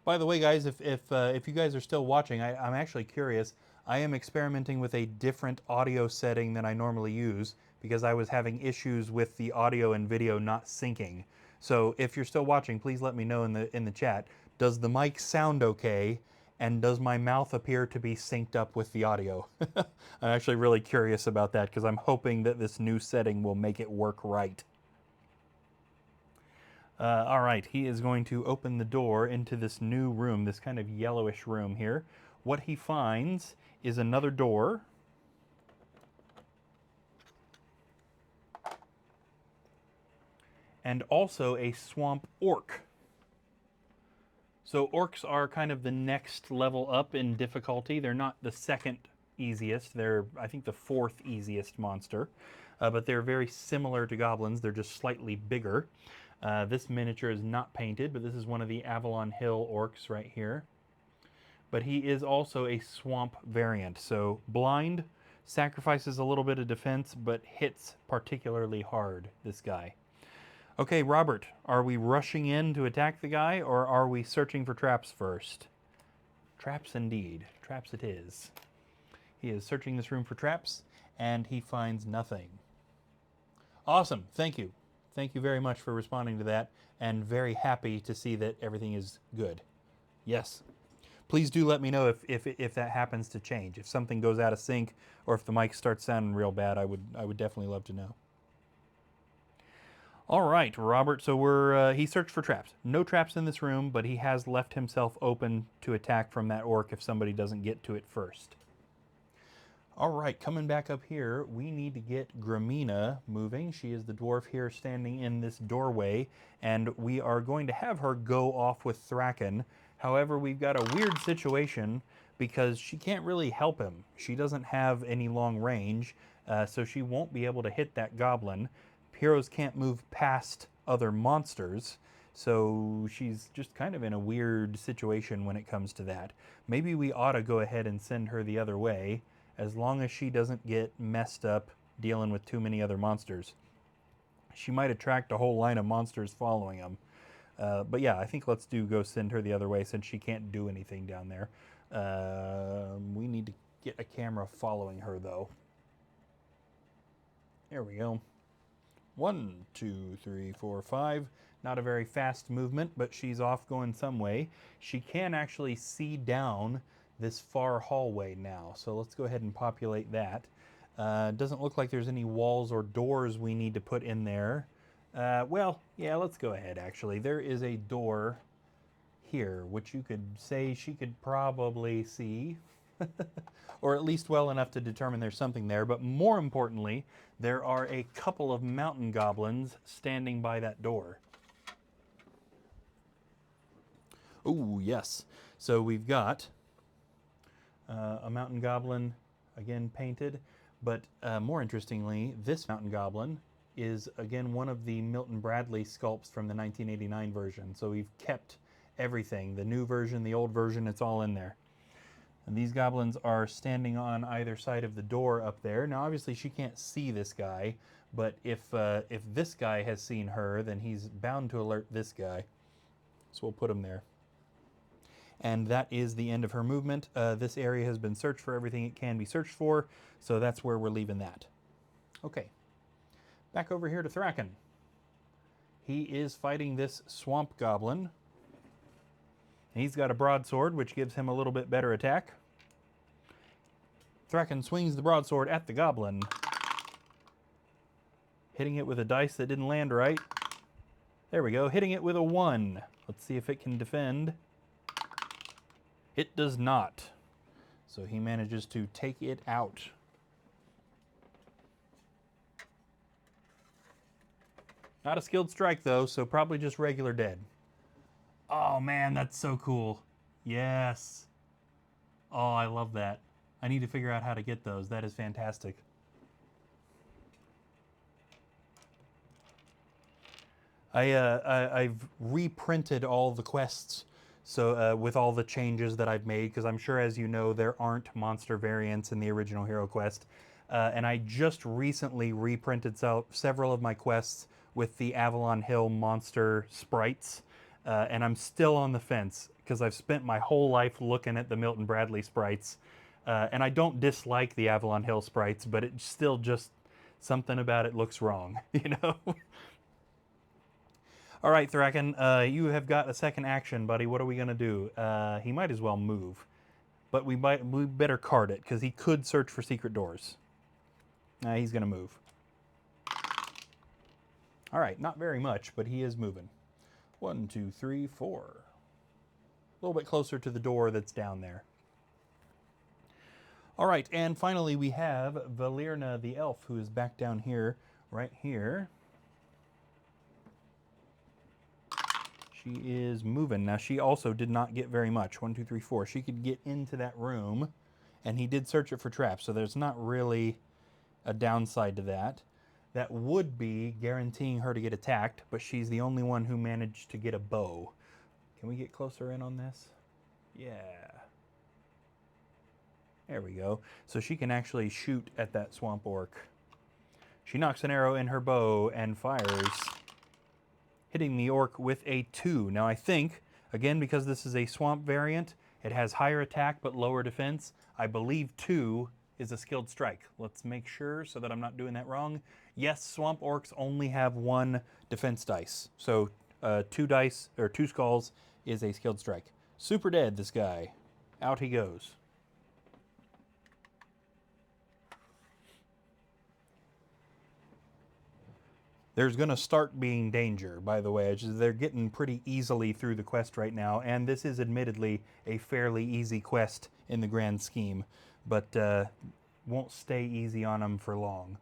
By the way, guys, if you guys are still watching, I'm actually curious. I am experimenting with a different audio setting than I normally use because I was having issues with the audio and video not syncing. So if you're still watching, please let me know in the chat. Does the mic sound okay? And does my mouth appear to be synced up with the audio? I'm actually really curious about that because I'm hoping that this new setting will make it work right. All right, he is going to open the door into this new room, this kind of yellowish room here. What he finds is another door. And also a swamp orc. So orcs are kind of the next level up in difficulty. They're not the second easiest. They're, I think, the fourth easiest monster. But they're very similar to goblins. They're just slightly bigger. This miniature is not painted, but this is one of the Avalon Hill orcs right here. But he is also a swamp variant. So blind, sacrifices a little bit of defense, but hits particularly hard, this guy. Okay, Robert, are we rushing in to attack the guy, or are we searching for traps first? Traps indeed. Traps it is. He is searching this room for traps, and he finds nothing. Awesome. Thank you. Thank you very much for responding to that, and very happy to see that everything is good. Yes. Please do let me know if that happens to change. If something goes out of sync, or if the mic starts sounding real bad, I would definitely love to know. All right, Robert, so he searched for traps. No traps in this room, but he has left himself open to attack from that orc if somebody doesn't get to it first. All right, coming back up here, we need to get Gramina moving. She is the dwarf here standing in this doorway, and we are going to have her go off with Thraken. However, we've got a weird situation because she can't really help him. She doesn't have any long range, so she won't be able to hit that goblin. Heroes can't move past other monsters, so she's just kind of in a weird situation when it comes to that. Maybe we ought to go ahead and send her the other way, as long as she doesn't get messed up dealing with too many other monsters. She might attract a whole line of monsters following them. But yeah, I think let's go send her the other way since she can't do anything down there. We need to get a camera following her, though. There we go. 1, 2, 3, 4, 5. Not a very fast movement, but she's off going some way. She can actually see down this far hallway now, so let's go ahead and populate that. Doesn't look like there's any walls or doors we need to put in there. Well, yeah, let's go ahead, actually. There is a door here, which you could say she could probably see. Or at least well enough to determine there's something there. But more importantly, there are a couple of mountain goblins standing by that door. Oh, yes. So we've got a mountain goblin, again painted. But more interestingly, this mountain goblin is, again, one of the Milton Bradley sculpts from the 1989 version. So we've kept everything. The new version, the old version, it's all in there. And these goblins are standing on either side of the door up there. Now, obviously, she can't see this guy, but if this guy has seen her, then he's bound to alert this guy. So we'll put him there. And that is the end of her movement. This area has been searched for everything it can be searched for, so that's where we're leaving that. Okay, back over here to Thraken. He is fighting this swamp goblin. He's got a broadsword, which gives him a little bit better attack. Thraken swings the broadsword at the goblin, hitting it with a dice that didn't land right. There we go, hitting it with a 1. Let's see if it can defend. It does not. So he manages to take it out. Not a skilled strike, though, so probably just regular dead. Oh, man, that's so cool. Yes. Oh, I love that. I need to figure out how to get those. That is fantastic. I've reprinted all the quests, so with all the changes that I've made, because I'm sure, as you know, there aren't monster variants in the original Hero Quest. And I just recently reprinted several of my quests with the Avalon Hill monster sprites. And I'm still on the fence, because I've spent my whole life looking at the Milton Bradley sprites. And I don't dislike the Avalon Hill sprites, but it's still just something about it looks wrong, you know? All right, Thraken, you have got a second action, buddy. What are we going to do? He might as well move, but we better card it, because he could search for secret doors. He's going to move. All right, not very much, but he is moving. 1, 2, 3, 4. A little bit closer to the door that's down there. All right, and finally we have Valerna the elf, who is back down here, right here. She is moving. Now, she also did not get very much. 1, 2, 3, 4. She could get into that room, and he did search it for traps, so there's not really a downside to that. That would be guaranteeing her to get attacked, but she's the only one who managed to get a bow. Can we get closer in on this? Yeah. There we go. So she can actually shoot at that swamp orc. She knocks an arrow in her bow and fires, hitting the orc with a 2. Now I think, again, because this is a swamp variant, it has higher attack but lower defense. I believe 2 is a skilled strike. Let's make sure so that I'm not doing that wrong. Yes, swamp orcs only have 1 defense dice. So 2 dice, or 2 skulls, is a skilled strike. Super dead, this guy. Out he goes. There's going to start being danger, by the way. They're getting pretty easily through the quest right now, and this is admittedly a fairly easy quest in the grand scheme, but won't stay easy on them for long.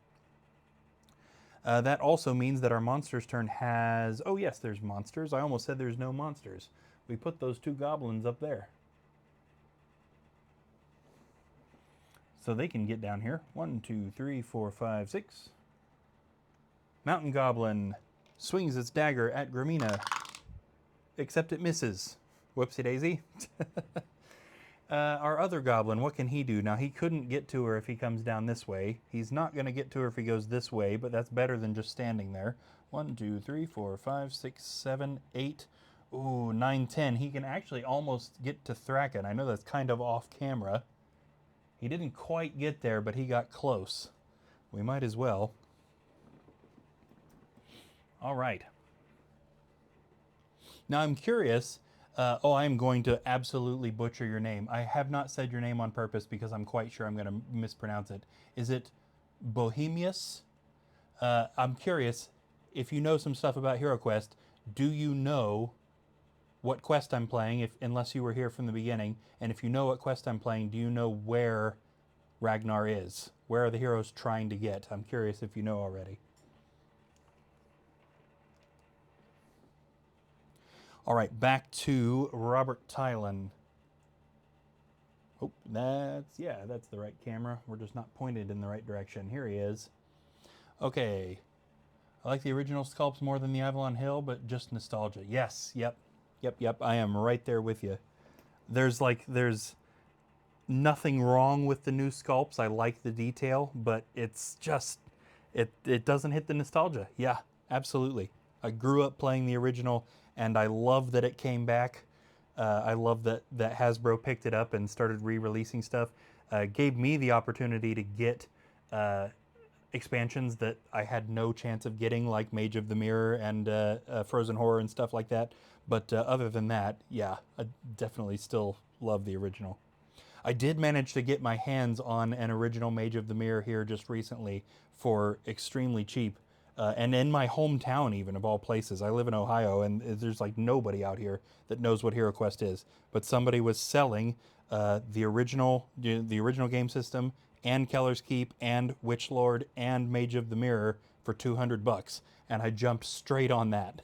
That also means that our monster's turn has... Oh yes, there's monsters. I almost said there's no monsters. We put those 2 goblins up there. So they can get down here. 1, 2, 3, 4, 5, 6... Mountain Goblin swings its dagger at Gramina, except it misses. Whoopsie daisy. Our other goblin, what can he do? Now, he couldn't get to her if he comes down this way. He's not going to get to her if he goes this way, but that's better than just standing there. 1, 2, 3, 4, 5, 6, 7, 8. Ooh, 9, 10. He can actually almost get to Thraken. I know that's kind of off camera. He didn't quite get there, but he got close. We might as well. All right. Now I'm curious. I'm going to absolutely butcher your name. I have not said your name on purpose because I'm quite sure I'm going to mispronounce it. Is it Bohemius? I'm curious, if you know some stuff about HeroQuest, do you know what quest I'm playing, unless you were here from the beginning? And if you know what quest I'm playing, do you know where Ragnar is? Where are the heroes trying to get? I'm curious if you know already. All right, back to Robert Tylan. Oh, that's the right camera. We're just not pointed in the right direction. Here he is. Okay. I like the original sculpts more than the Avalon Hill, but just nostalgia. Yes, yep. I am right there with you. There's nothing wrong with the new sculpts. I like the detail, but it's just, it doesn't hit the nostalgia. Yeah, absolutely. I grew up playing the original, and I love that it came back. I love that Hasbro picked it up and started re-releasing stuff. Gave me the opportunity to get expansions that I had no chance of getting, like Mage of the Mirror and Frozen Horror and stuff like that. But other than that, yeah, I definitely still love the original. I did manage to get my hands on an original Mage of the Mirror here just recently for extremely cheap. And in my hometown, even, of all places. I live in Ohio, and there's like nobody out here that knows what HeroQuest is. But somebody was selling the original game system, and Keller's Keep, and Witch Lord, and Mage of the Mirror for $200, and I jumped straight on that.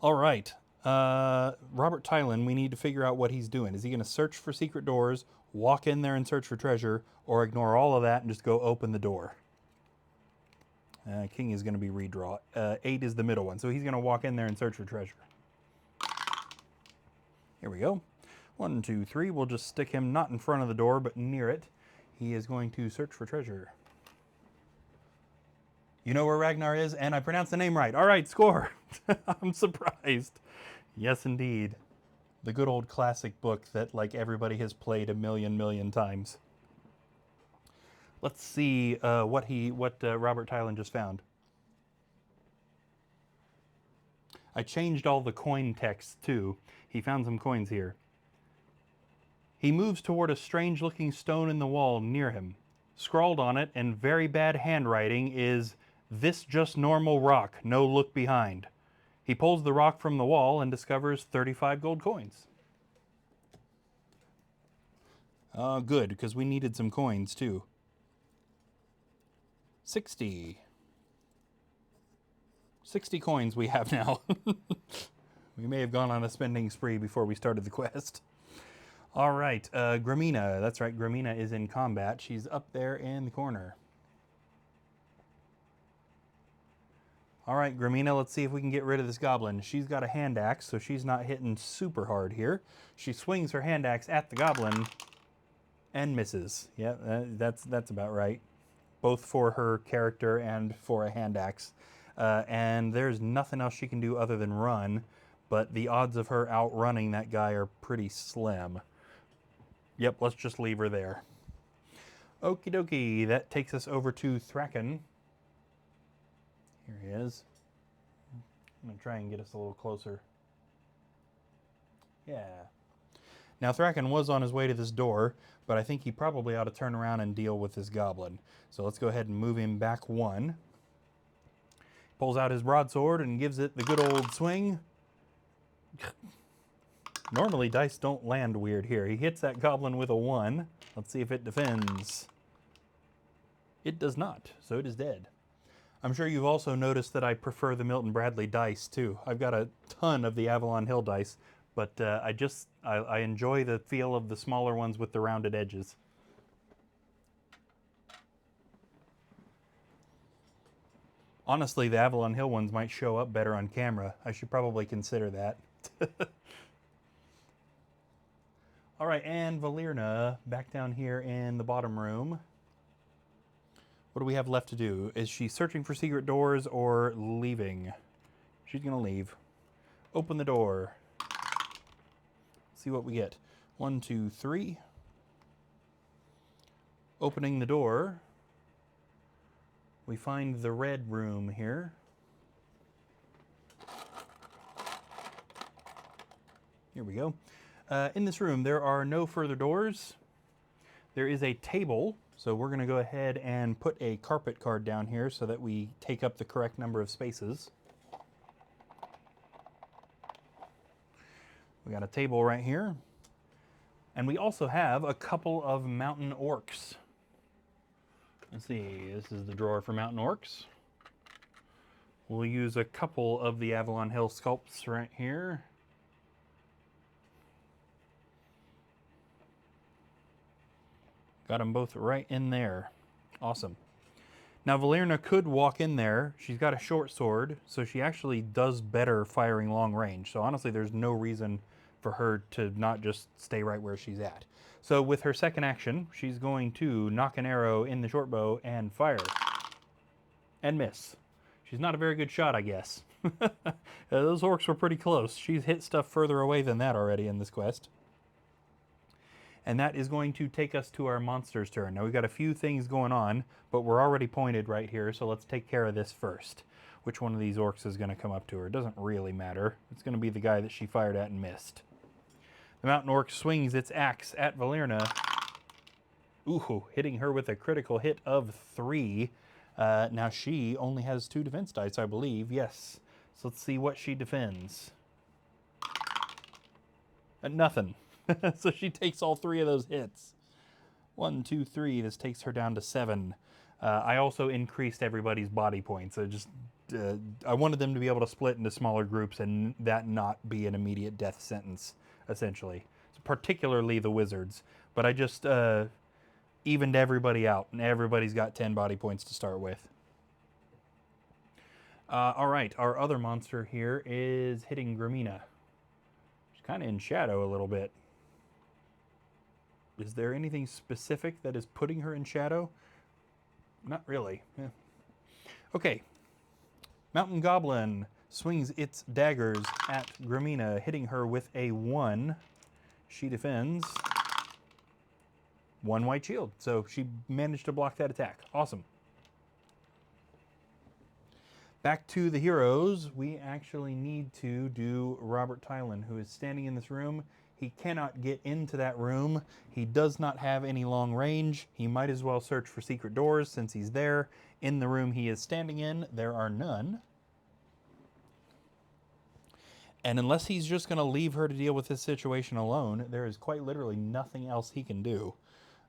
All right, Robert Tylan, we need to figure out what he's doing. Is he going to search for secret doors, walk in there and search for treasure, or ignore all of that and just go open the door? King is going to be redraw. 8 is the middle one, so he's going to walk in there and search for treasure. Here we go. 1, 2, 3. We'll just stick him not in front of the door, but near it. He is going to search for treasure. You know where Ragnar is, and I pronounced the name right. All right, score. I'm surprised. Yes, indeed. The good old classic book that, like, everybody has played a million times. Let's see what Robert Tylan just found. I changed all the coin text, too. He found some coins here. He moves toward a strange-looking stone in the wall near him. Scrawled on it in very bad handwriting is, "This just normal rock, no look behind." He pulls the rock from the wall and discovers 35 gold coins. Good, because we needed some coins, too. 60 coins we have now. We may have gone on a spending spree before we started the quest. All right, Gramina. That's right, Gramina is in combat. She's up there in the corner. All right, Gramina, let's see if we can get rid of this goblin. She's got a hand axe, so she's not hitting super hard here. She swings her hand axe at the goblin and misses. Yeah, that's about right. Both for her character and for a hand axe. And there's nothing else she can do other than run, but the odds of her outrunning that guy are pretty slim. Yep, let's just leave her there. Okie dokie, that takes us over to Thraken. Here he is. I'm going to try and get us a little closer. Yeah. Now, Thraken was on his way to this door, but I think he probably ought to turn around and deal with this goblin. So let's go ahead and move him back one. Pulls out his broadsword and gives it the good old swing. Normally, dice don't land weird here. He hits that goblin with a 1. Let's see if it defends. It does not, so it is dead. I'm sure you've also noticed that I prefer the Milton Bradley dice, too. I've got a ton of the Avalon Hill dice, but I enjoy the feel of the smaller ones with the rounded edges. Honestly, the Avalon Hill ones might show up better on camera. I should probably consider that. All right, and Valerna back down here in the bottom room. What do we have left to do? Is she searching for secret doors or leaving? She's going to leave. Open the door. See what we get. 1, 2, 3. Opening the door. We find the red room here. Here we go. In this room, there are no further doors. There is a table, so we're going to go ahead and put a carpet card down here so that we take up the correct number of spaces. We got a table right here. And we also have a couple of mountain orcs. Let's see, this is the drawer for mountain orcs. We'll use a couple of the Avalon Hill sculpts right here. Got them both right in there. Awesome. Now, Valerna could walk in there. She's got a short sword, so she actually does better firing long range. So honestly, there's no reason for her to not just stay right where she's at. So with her second action, she's going to knock an arrow in the short bow and fire. And miss. She's not a very good shot, I guess. Those orcs were pretty close. She's hit stuff further away than that already in this quest. And that is going to take us to our monster's turn. Now, we've got a few things going on, but we're already pointed right here, so let's take care of this first. Which one of these orcs is going to come up to her? It doesn't really matter. It's going to be the guy that she fired at and missed. The mountain orc swings its axe at Valerna. Ooh, hitting her with a critical hit of 3. Now, she only has 2 defense dice, I believe. Yes. So let's see what she defends. Nothing. So she takes all 3 of those hits. 1, 2, 3. This takes her down to 7. I also increased everybody's body points. I wanted them to be able to split into smaller groups and that not be an immediate death sentence, essentially. So particularly the wizards. But I just evened everybody out, and everybody's got 10 body points to start with. All right, our other monster here is hitting Gramina. She's kind of in shadow a little bit. Is there anything specific that is putting her in shadow? Not really. Okay. Mountain Goblin swings its daggers at Gramina, hitting her with a 1. She defends 1 white shield. So she managed to block that attack. Awesome. Back to the heroes. We actually need to do Robert Tylan, who is standing in this room. He cannot get into that room. He does not have any long range. He might as well search for secret doors since he's there. In the room he is standing in, there are none. And unless he's just going to leave her to deal with this situation alone, there is quite literally nothing else he can do.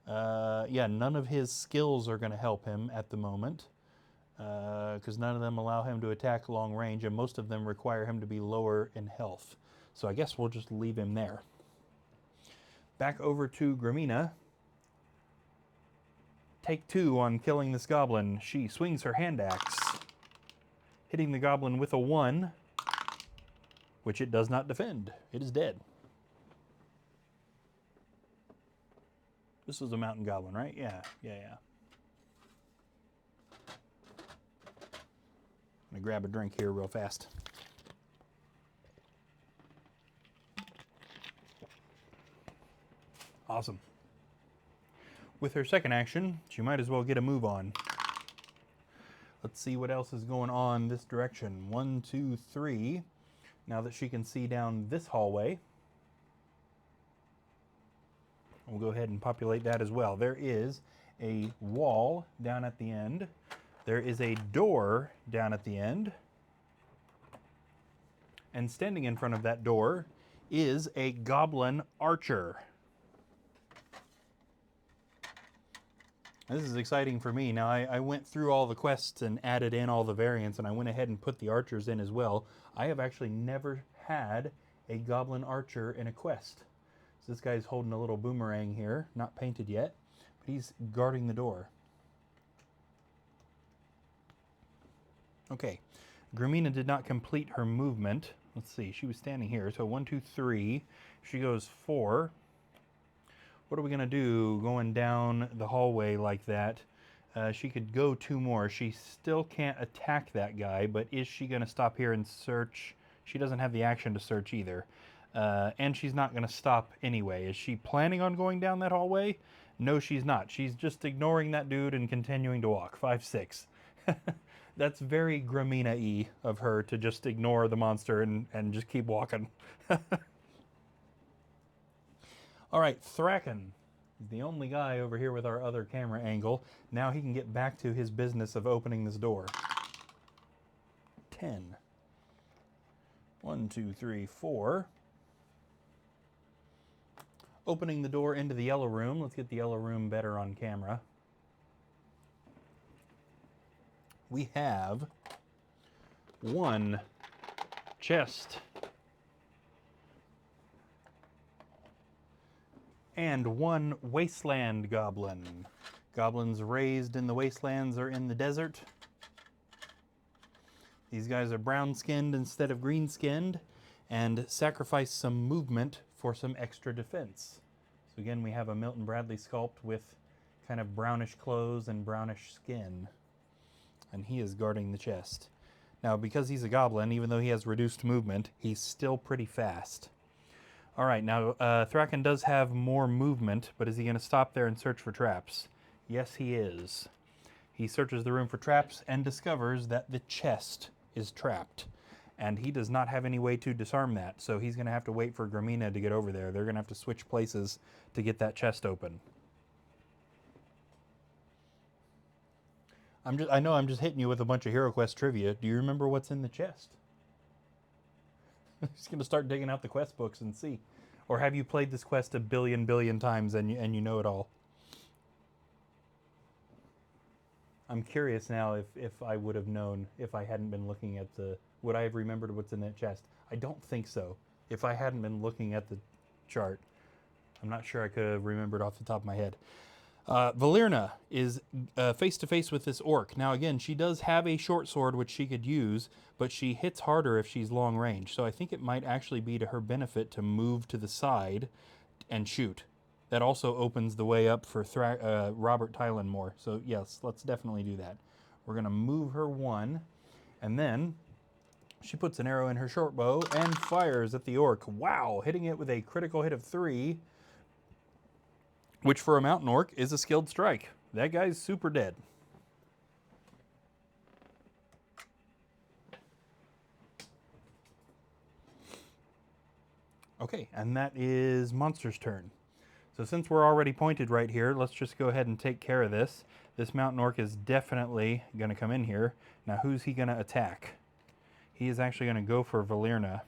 Yeah, none of his skills are going to help him at the moment, because none of them allow him to attack long range, and most of them require him to be lower in health. So I guess we'll just leave him there. Back over to Gramina. Take 2 on killing this goblin. She swings her hand axe, hitting the goblin with a 1, which it does not defend. It is dead. This was a mountain goblin, right? Yeah. I'm gonna grab a drink here real fast. Awesome. With her second action, she might as well get a move on. Let's see what else is going on this direction. 1, 2, 3. Now that she can see down this hallway, we'll go ahead and populate that as well. There is a wall down at the end. There is a door down at the end. And standing in front of that door is a goblin archer. This is exciting for me. Now, I went through all the quests and added in all the variants, and I went ahead and put the archers in as well. I have actually never had a goblin archer in a quest. So this guy's holding a little boomerang here, not painted yet, but he's guarding the door. Okay, Gramina did not complete her movement. Let's see, she was standing here, so 1, 2, 3. She goes 4. What are we gonna do going down the hallway like that? She could go 2 more. She still can't attack that guy, but is she gonna stop here and search? She doesn't have the action to search either. And she's not gonna stop anyway. Is she planning on going down that hallway? No, she's not. She's just ignoring that dude and continuing to walk. 5, 6. That's very Gramina-y of her to just ignore the monster and just keep walking. All right, Thraken is the only guy over here with our other camera angle. Now he can get back to his business of opening this door. 10. 1, 2, 3, 4. Opening the door into the yellow room. Let's get the yellow room better on camera. We have 1 chest and 1 wasteland goblin. Goblins raised in the wastelands or in the desert. These guys are brown-skinned instead of green-skinned, and sacrifice some movement for some extra defense. So again, we have a Milton Bradley sculpt with kind of brownish clothes and brownish skin, and he is guarding the chest. Now, because he's a goblin, even though he has reduced movement, he's still pretty fast. All right, now Thraken does have more movement, but is he going to stop there and search for traps? Yes, he is. He searches the room for traps and discovers that the chest is trapped. And he does not have any way to disarm that, so he's going to have to wait for Gramina to get over there. They're going to have to switch places to get that chest open. I know I'm just hitting you with a bunch of HeroQuest trivia. Do you remember what's in the chest? Just going to start digging out the quest books and see. Or have you played this quest a billion times and you know it all? I'm curious now if I would have known if I hadn't been looking at the... Would I have remembered what's in that chest? I don't think so. If I hadn't been looking at the chart, I'm not sure I could have remembered off the top of my head. Valerna is face-to-face with this orc. Now again, she does have a short sword which she could use, but she hits harder if she's long range. So I think it might actually be to her benefit to move to the side and shoot. That also opens the way up for Robert Tylan more. So yes, let's definitely do that. We're going to move her 1. And then she puts an arrow in her short bow and fires at the orc. Wow, hitting it with a critical hit of 3, which for a mountain orc is a skilled strike. That guy's super dead. Okay, and that is Monster's turn. So since we're already pointed right here, let's just go ahead and take care of this. This mountain orc is definitely going to come in here. Now who's he going to attack? He is actually going to go for Valerna.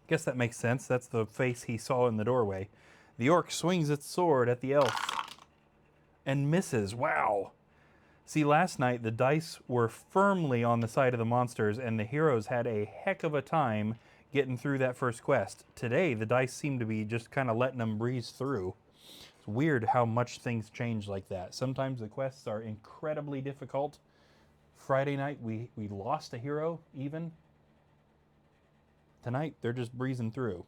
Guess that makes sense. That's the face he saw in the doorway. The orc swings its sword at the elf and misses. Wow. See, last night the dice were firmly on the side of the monsters and the heroes had a heck of a time getting through that first quest. Today, the dice seem to be just kind of letting them breeze through. It's weird how much things change like that. Sometimes the quests are incredibly difficult. Friday night, we lost a hero, even. Tonight, they're just breezing through.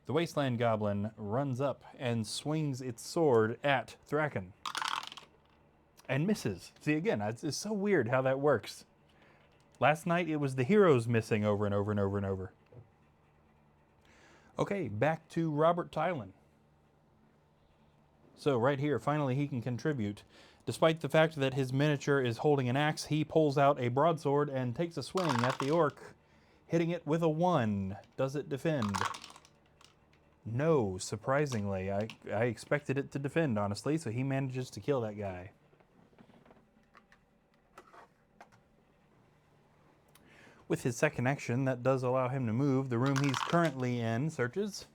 The Wasteland Goblin runs up and swings its sword at Thraken. And misses. See, again, it's so weird how that works. Last night, it was the heroes missing over and over and over and over. Okay, back to Robert Tylan. So right here, finally he can contribute. Despite the fact that his miniature is holding an axe, he pulls out a broadsword and takes a swing at the orc, hitting it with a 1. Does it defend? No, surprisingly. I expected it to defend, honestly, so he manages to kill that guy. With his second action, that does allow him to move. The room he's currently in searches.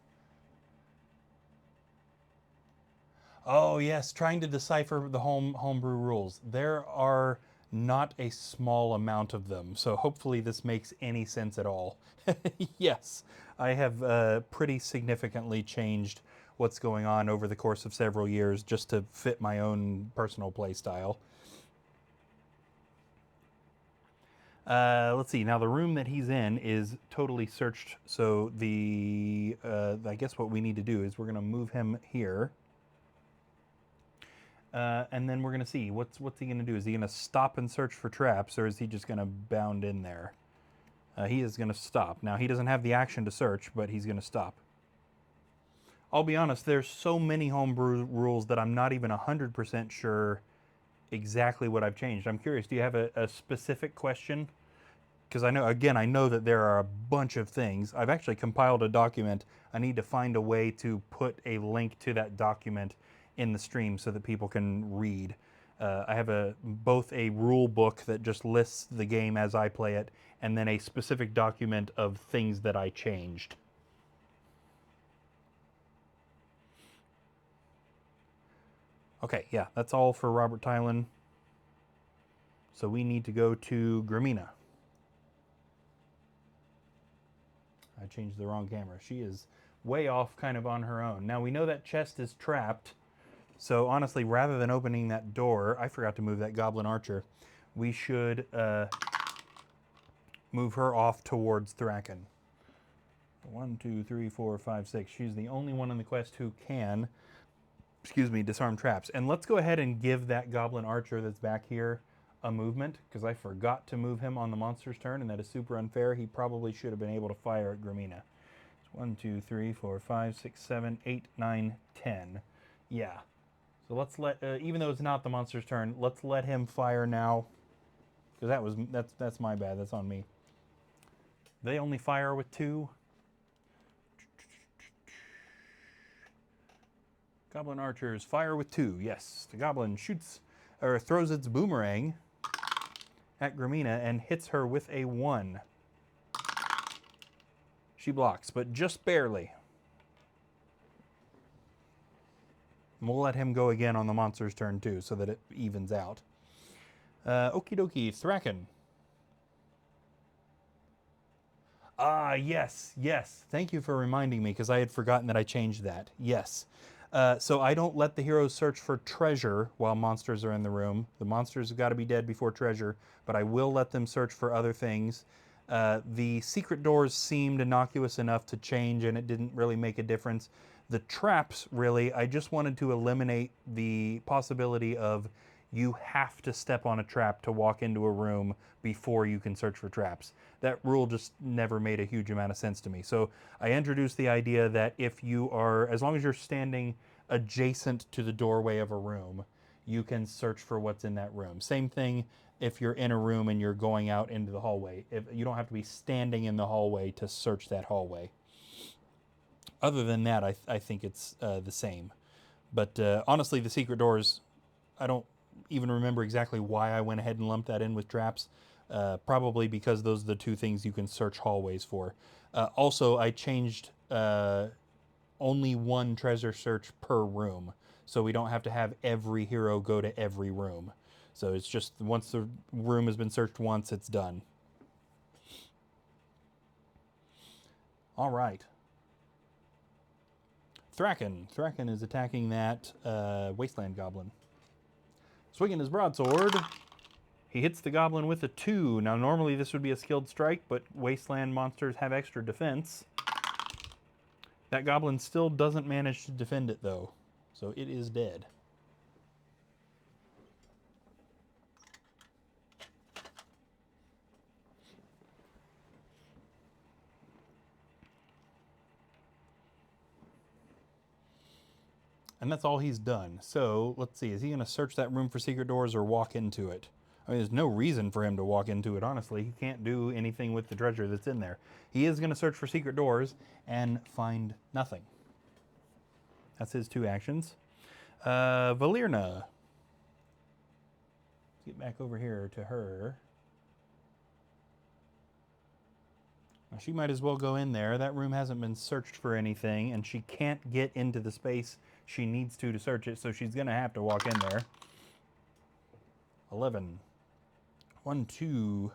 Oh yes, trying to decipher the homebrew rules. There are not a small amount of them, so hopefully this makes any sense at all. Yes, I have pretty significantly changed what's going on over the course of several years just to fit my own personal play style. Let's see, now the room that he's in is totally searched, so I guess what we need to do is we're going to move him here. And then we're going to see, what's he going to do? Is he going to stop and search for traps, or is he just going to bound in there? He is going to stop. Now, he doesn't have the action to search, but he's going to stop. I'll be honest, there's so many homebrew rules that I'm not even 100% sure exactly what I've changed. I'm curious, do you have a specific question? Because I know that there are a bunch of things. I've actually compiled a document. I need to find a way to put a link to that document in the stream so that people can read. I have both a rule book that just lists the game as I play it, and then a specific document of things that I changed. Okay, yeah, that's all for Robert Tylan. So we need to go to Grimina. I changed the wrong camera. She is way off kind of on her own. Now we know that chest is trapped. So honestly, rather than opening that door, I forgot to move that Goblin Archer. We should move her off towards Thraken. 1, 2, 3, 4, 5, 6. She's the only one in the quest who can, disarm traps. And let's go ahead and give that Goblin Archer that's back here a movement, because I forgot to move him on the monster's turn, and that is super unfair. He probably should have been able to fire at Grimina. 1, 2, 3, 4, 5, 6, 7, 8, 9, 10. Yeah. So let's let, even though it's not the monster's turn, let's let him fire now. Because that's my bad. That's on me. They only fire with 2. Goblin archers fire with 2. Yes, the goblin shoots or throws its boomerang at Grimina and hits her with a 1. She blocks, but just barely. And we'll let him go again on the monster's turn too, so that it evens out. Okie dokie, Thraken. Ah, yes. Thank you for reminding me, because I had forgotten that I changed that. Yes. So I don't let the heroes search for treasure while monsters are in the room. The monsters have got to be dead before treasure, but I will let them search for other things. The secret doors seemed innocuous enough to change, and it didn't really make a difference. The traps, really, I just wanted to eliminate the possibility of you have to step on a trap to walk into a room before you can search for traps. That rule just never made a huge amount of sense to me. So I introduced the idea that if you are, as long as you're standing adjacent to the doorway of a room, you can search for what's in that room. Same thing if you're in a room and you're going out into the hallway. If you don't have to be standing in the hallway to search that hallway. Other than that, I think it's the same. But honestly, the secret doors, I don't even remember exactly why I went ahead and lumped that in with traps. Probably because those are the two things you can search hallways for. Also, I changed only one treasure search per room, so we don't have to have every hero go to every room. So it's just once the room has been searched once, it's done. All right. Thraken is attacking that wasteland goblin. Swinging his broadsword, he hits the goblin with a 2. Now normally this would be a skilled strike, but wasteland monsters have extra defense. That goblin still doesn't manage to defend it though, so it is dead. And that's all he's done. So let's see, is he going to search that room for secret doors or walk into it? I mean, there's no reason for him to walk into it, honestly. He can't do anything with the treasure that's in there. He is going to search for secret doors and find nothing. That's his 2 actions. Valerna. Let's get back over here to her. Now, she might as well go in there. That room hasn't been searched for anything, and she can't get into the space she needs to search it, so she's going to have to walk in there. 11. 1, 2.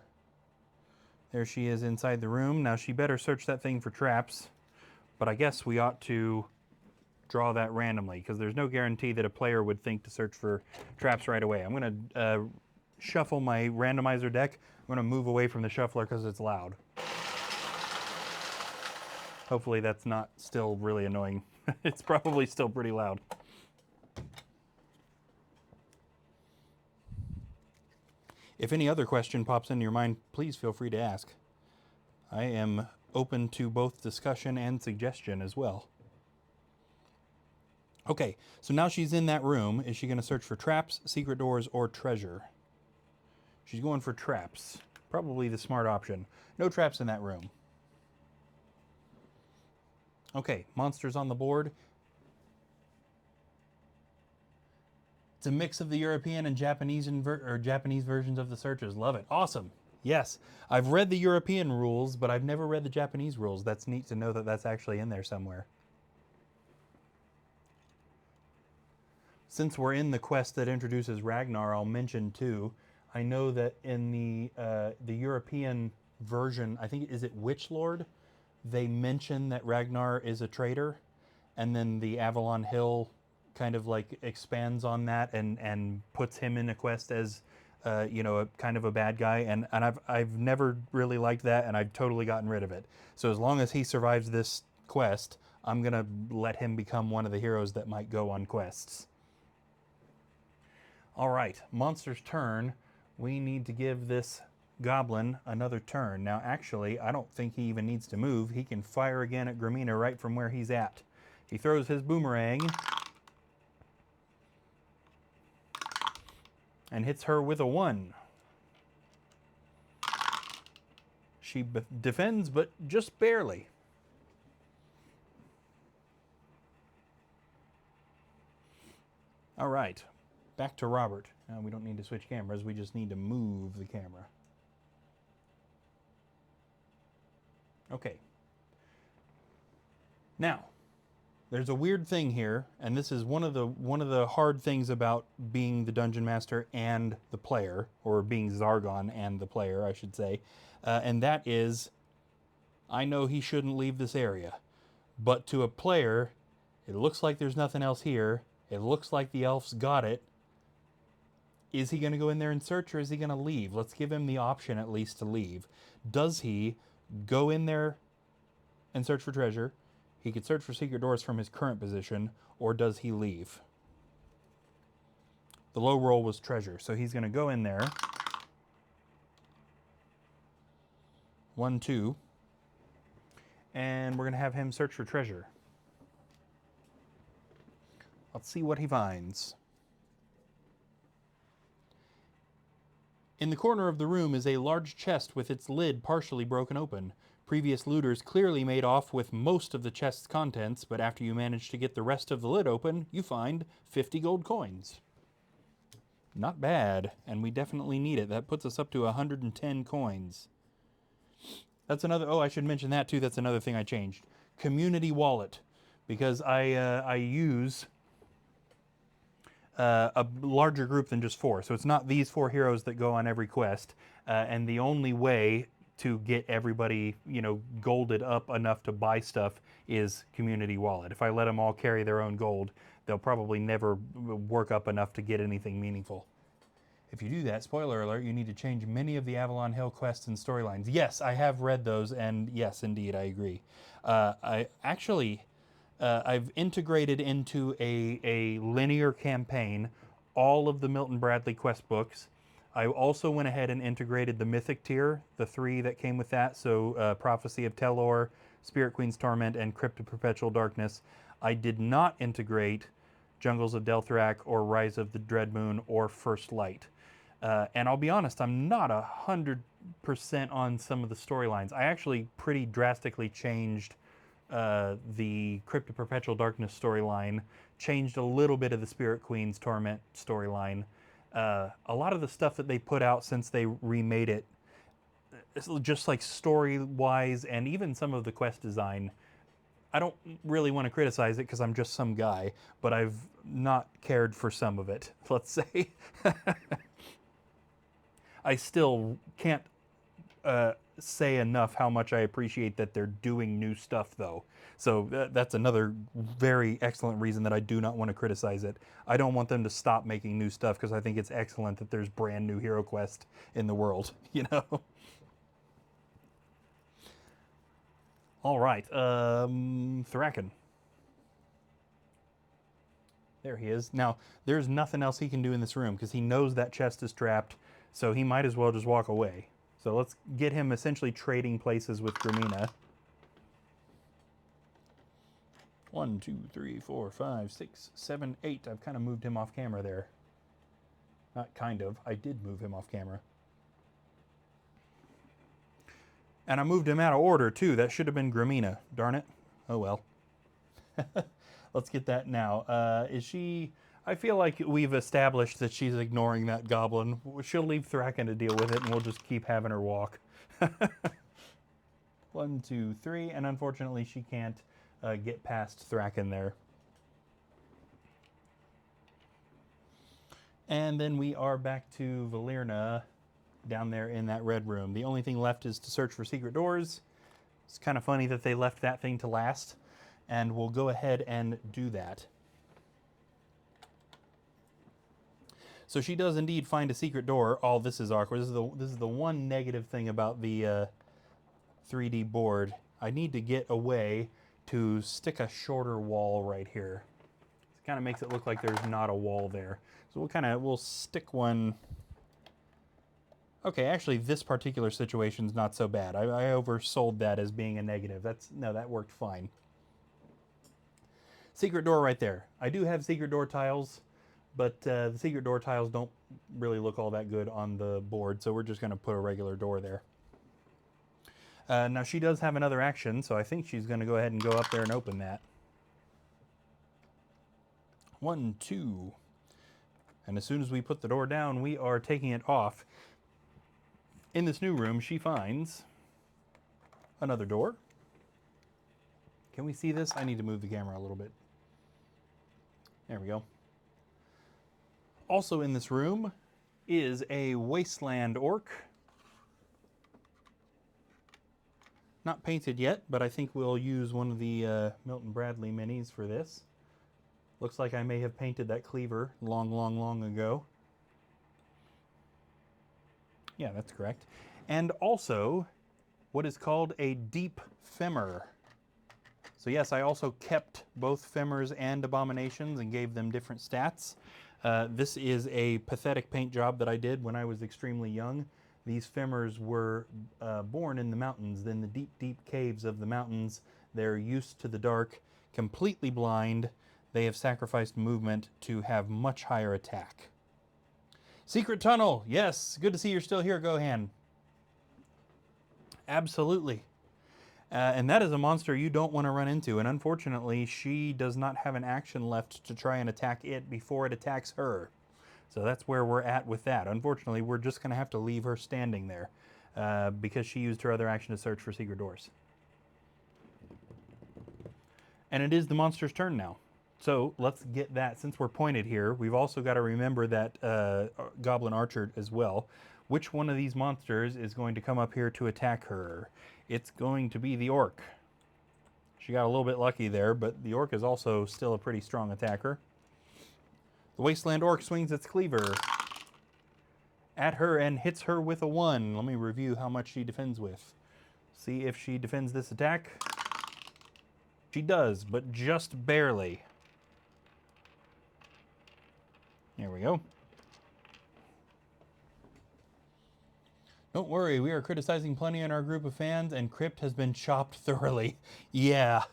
There she is inside the room. Now, she better search that thing for traps, but I guess we ought to draw that randomly, because there's no guarantee that a player would think to search for traps right away. I'm going to shuffle my randomizer deck. I'm going to move away from the shuffler because it's loud. Hopefully that's not still really annoying. It's probably still pretty loud. If any other question pops into your mind, please feel free to ask. I am open to both discussion and suggestion as well. Okay, so now she's in that room. Is she going to search for traps, secret doors, or treasure? She's going for traps. Probably the smart option. No traps in that room. Okay, monsters on the board. It's a mix of the European and Japanese Japanese versions of the searches. Love it. Awesome. Yes, I've read the European rules, but I've never read the Japanese rules. That's neat to know that that's actually in there somewhere. Since we're in the quest that introduces Ragnar, I'll mention too. I know that in the European version, I think, is it Witch Lord? They mention that Ragnar is a traitor, and then the Avalon Hill kind of like expands on that and puts him in a quest as a kind of a bad guy, and I've never really liked that, and I've totally gotten rid of it. So as long as he survives this quest, I'm gonna let him become one of the heroes that might go on quests. All right, monster's turn. We need to give this goblin another turn. Now, actually, I don't think he even needs to move. He can fire again at Gramina right from where he's at. He throws his boomerang and hits her with a 1. She defends, but just barely. All right, back to Robert. We don't need to switch cameras. We just need to move the camera. Okay. Now, there's a weird thing here, and this is one of the hard things about being the dungeon master and the player, or being Zargon and the player, I should say, and that is, I know he shouldn't leave this area, but to a player, it looks like there's nothing else here. It looks like the elves got it. Is he going to go in there and search, or is he going to leave? Let's give him the option at least to leave. Does he go in there and search for treasure? He could search for secret doors from his current position, or does he leave? The low roll was treasure. So he's going to go in there. 1, 2. And we're going to have him search for treasure. Let's see what he finds. In the corner of the room is a large chest with its lid partially broken open. Previous looters clearly made off with most of the chest's contents, but after you manage to get the rest of the lid open, you find 50 gold coins. Not bad, and we definitely need it. That puts us up to 110 coins. That's another, oh, I should mention that too. That's another thing I changed. Community wallet, because I use a larger group than just 4. So it's not these 4 heroes that go on every quest, and the only way to get everybody, golded up enough to buy stuff is community wallet. If I let them all carry their own gold, they'll probably never work up enough to get anything meaningful. If you do that, spoiler alert, you need to change many of the Avalon Hill quests and storylines. Yes, I have read those, and yes, indeed, I agree. I've integrated into a linear campaign all of the Milton Bradley quest books. I also went ahead and integrated the Mythic tier, the 3 that came with that, so Prophecy of Telor, Spirit Queen's Torment, and Crypt of Perpetual Darkness. I did not integrate Jungles of Delthrak or Rise of the Dread Moon or First Light. And I'll be honest, I'm not 100% on some of the storylines. I actually pretty drastically changed the Crypt of Perpetual Darkness storyline, changed a little bit of the Spirit Queen's Torment storyline. A lot of the stuff that they put out since they remade it, just like story-wise and even some of the quest design, I don't really want to criticize it because I'm just some guy, but I've not cared for some of it, let's say. I still can't say enough how much I appreciate that they're doing new stuff, though. So that's another very excellent reason that I do not want to criticize it. I don't want them to stop making new stuff because I think it's excellent that there's brand new Hero Quest in the world, All right, Thraken. There he is. Now, there's nothing else he can do in this room because he knows that chest is trapped, so he might as well just walk away. So let's get him essentially trading places with Grimina. 1, 2, 3, 4, 5, 6, 7, 8. I've kind of moved him off camera there. Not kind of. I did move him off camera. And I moved him out of order, too. That should have been Grimina. Darn it. Oh, well. Let's get that now. Is she... I feel like we've established that she's ignoring that goblin. She'll leave Thraken to deal with it, and we'll just keep having her walk. 1, 2, 3. And unfortunately, she can't get past Thraken there. And then we are back to Valerna down there in that red room. The only thing left is to search for secret doors. It's kind of funny that they left that thing to last. And we'll go ahead and do that. So she does indeed find a secret door. Oh, this is awkward. This is the one negative thing about the 3D board. I need to get a way to stick a shorter wall right here. It kind of makes it look like there's not a wall there. So we'll stick one. Okay, actually this particular situation's not so bad. I oversold that as being a negative. That worked fine. Secret door right there. I do have secret door tiles, but the secret door tiles don't really look all that good on the board, so we're just going to put a regular door there. Now she does have another action, so I think she's going to go ahead and go up there and open that. 1, 2. And as soon as we put the door down, we are taking it off. In this new room, she finds another door. Can we see this? I need to move the camera a little bit. There we go. Also in this room is a wasteland orc. Not painted yet, but I think we'll use one of the Milton Bradley minis for this. Looks like I may have painted that cleaver long ago. Yeah, that's correct. And also what is called a deep femur. So yes, I also kept both femurs and abominations and gave them different stats. This is a pathetic paint job that I did when I was extremely young. These Femmers were born in the mountains, in the deep, deep caves of the mountains. They're used to the dark, completely blind. They have sacrificed movement to have much higher attack. Secret tunnel! Yes, good to see you're still here, Gohan. Absolutely. And that is a monster you don't want to run into, and unfortunately, she does not have an action left to try and attack it before it attacks her. So that's where we're at with that. Unfortunately, we're just going to have to leave her standing there because she used her other action to search for secret doors. And it is the monster's turn now. So let's get that. Since we're pointed here, we've also got to remember that Goblin Archer as well. Which one of these monsters is going to come up here to attack her? It's going to be the Orc. She got a little bit lucky there, but the Orc is also still a pretty strong attacker. The Wasteland Orc swings its cleaver at her and hits her with a 1. Let me review how much she defends with. See if she defends this attack. She does, but just barely. There we go. Don't worry, we are criticizing plenty in our group of fans, and Crypt has been chopped thoroughly. Yeah,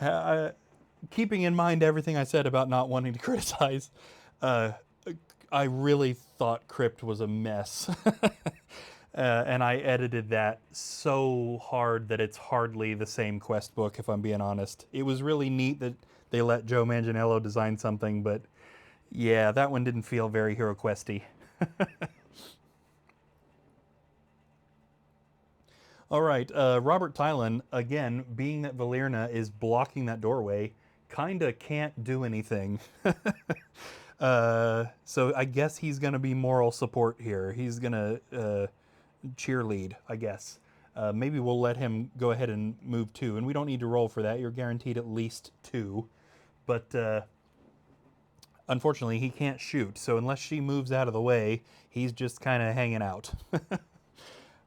yeah. Keeping in mind everything I said about not wanting to criticize, I really thought Crypt was a mess. And I edited that so hard that it's hardly the same quest book, if I'm being honest. It was really neat that they let Joe Manganiello design something, but yeah, that one didn't feel very Hero Questy. All right, Robert Tylan, again, being that Valerna is blocking that doorway, kinda can't do anything. So I guess he's gonna be moral support here. He's gonna cheerlead, I guess. Maybe we'll let him go ahead and move 2, and we don't need to roll for that. You're guaranteed at least 2. But unfortunately, he can't shoot, so unless she moves out of the way, he's just kind of hanging out.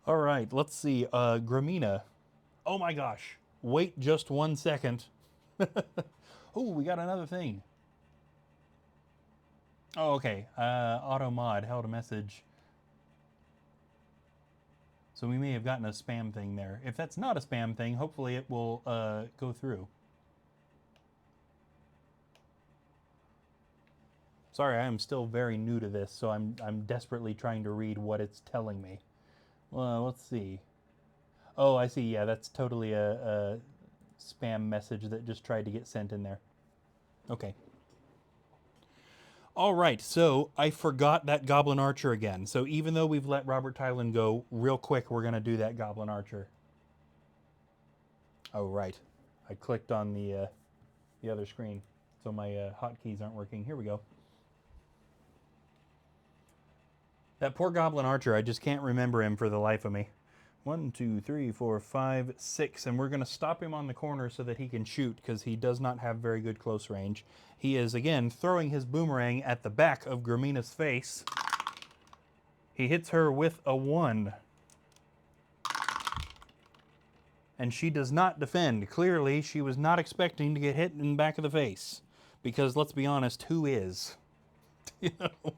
All right, let's see. Gramina. Oh my gosh. Wait just 1 second. Oh, we got another thing. Oh, okay. Auto mod held a message. So we may have gotten a spam thing there. If that's not a spam thing, hopefully it will go through. Sorry, I am still very new to this, so I'm desperately trying to read what it's telling me. Well, let's see. Oh, I see. Yeah, that's totally a spam message that just tried to get sent in there. Okay. All right, so I forgot that Goblin Archer again. So even though we've let Robert Tylan go real quick, we're going to do that Goblin Archer. Oh, right. I clicked on the other screen, so my hotkeys aren't working. Here we go. That poor Goblin Archer, I just can't remember him for the life of me. 1, 2, 3, 4, 5, 6, and we're going to stop him on the corner so that he can shoot, because he does not have very good close range. He is, again, throwing his boomerang at the back of Gramina's face. He hits her with a 1. And she does not defend. Clearly, she was not expecting to get hit in the back of the face. Because, let's be honest, who is? You know?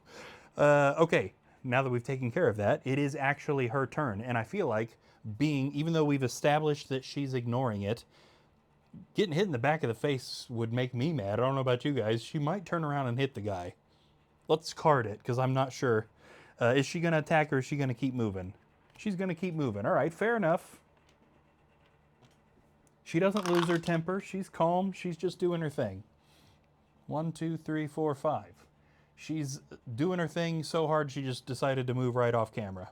Okay. Now that we've taken care of that, it is actually her turn. And I feel like even though we've established that she's ignoring it, getting hit in the back of the face would make me mad. I don't know about you guys. She might turn around and hit the guy. Let's card it, because I'm not sure. Is she going to attack, or is she going to keep moving? She's going to keep moving. All right, fair enough. She doesn't lose her temper. She's calm. She's just doing her thing. 1, 2, 3, 4, 5. She's doing her thing so hard she just decided to move right off camera.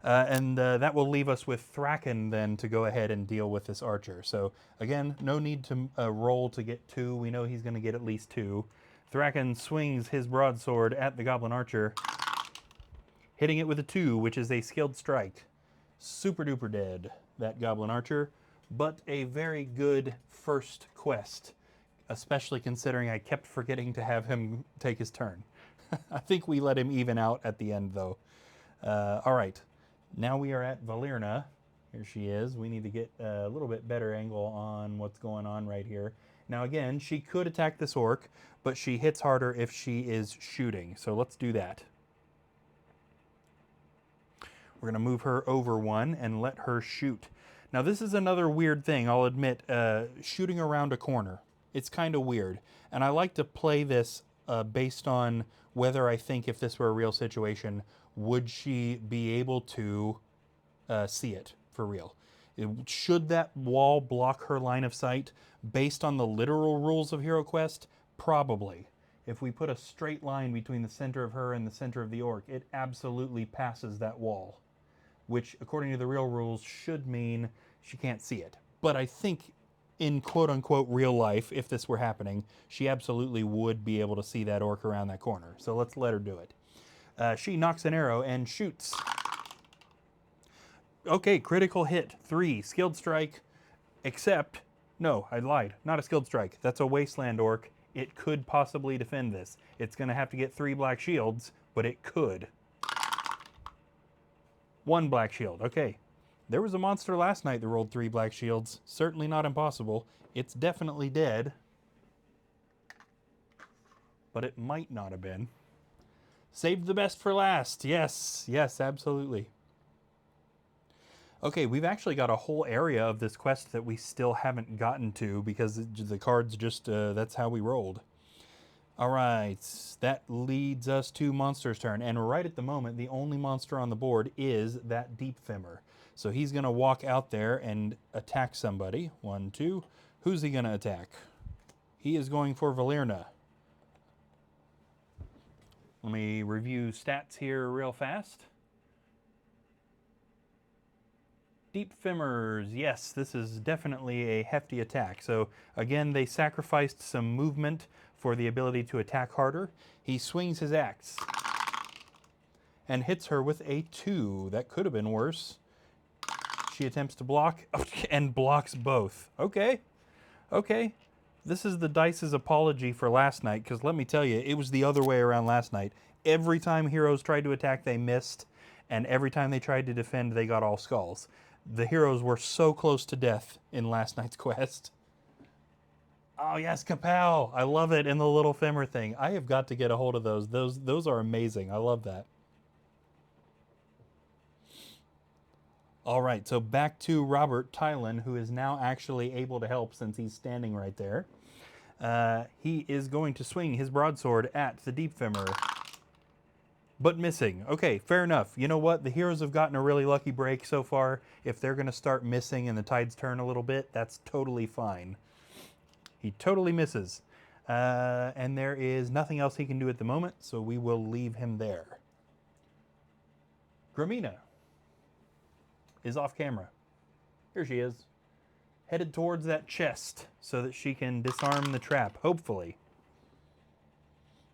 And that will leave us with Thraken then to go ahead and deal with this archer. So again, no need to roll to get 2. We know he's going to get at least 2. Thraken swings his broadsword at the Goblin Archer, hitting it with a 2, which is a skilled strike. Super duper dead, that Goblin Archer, but a very good first quest. Especially considering I kept forgetting to have him take his turn. I think we let him even out at the end, though. All right. Now we are at Valerna. Here she is. We need to get a little bit better angle on what's going on right here. Now again, she could attack this orc, but she hits harder if she is shooting. So let's do that. We're going to move her over one and let her shoot. Now this is another weird thing, I'll admit, shooting around a corner. It's kind of weird. And I like to play this based on whether I think if this were a real situation, would she be able to see it for real? Should that wall block her line of sight? Based on the literal rules of Hero Quest, probably. If we put a straight line between the center of her and the center of the orc, it absolutely passes that wall, which according to the real rules should mean she can't see it. But I think in quote-unquote real life, if this were happening, she absolutely would be able to see that orc around that corner. So let's let her do it. She knocks an arrow and shoots. Okay, critical hit, 3, skilled strike, except, no, I lied, not a skilled strike. That's a wasteland orc. It could possibly defend this. It's going to have to get 3 black shields, but it could. 1 black shield, okay. There was a monster last night that rolled 3 black shields. Certainly not impossible. It's definitely dead. But it might not have been. Saved the best for last. Yes, yes, absolutely. Okay, we've actually got a whole area of this quest that we still haven't gotten to because the cards just, that's how we rolled. All right, that leads us to Monster's turn. And right at the moment, the only monster on the board is that Deep Femmer. So he's going to walk out there and attack somebody. 1, 2. Who's he going to attack? He is going for Valerna. Let me review stats here real fast. Deep Femmers, yes, this is definitely a hefty attack. So again, they sacrificed some movement for the ability to attack harder. He swings his axe and hits her with a 2. That could have been worse. She attempts to block and blocks both. Okay, okay. This is the dice's apology for last night, because let me tell you, it was the other way around last night. Every time heroes tried to attack, they missed, and every time they tried to defend, they got all skulls. The heroes were so close to death in last night's quest. Oh yes, Kapow! I love it in the little femmer thing. I have got to get a hold of those. Those are amazing. I love that. All right, so back to Robert Tylan, who is now actually able to help since he's standing right there. He is going to swing his broadsword at the Deep Femmer, but missing. Okay, fair enough. You know what? The heroes have gotten a really lucky break so far. If they're going to start missing and the tides turn a little bit, that's totally fine. He totally misses. And there is nothing else he can do at the moment, so we will leave him there. Gramina is off camera. Here she is. Headed towards that chest so that she can disarm the trap, hopefully.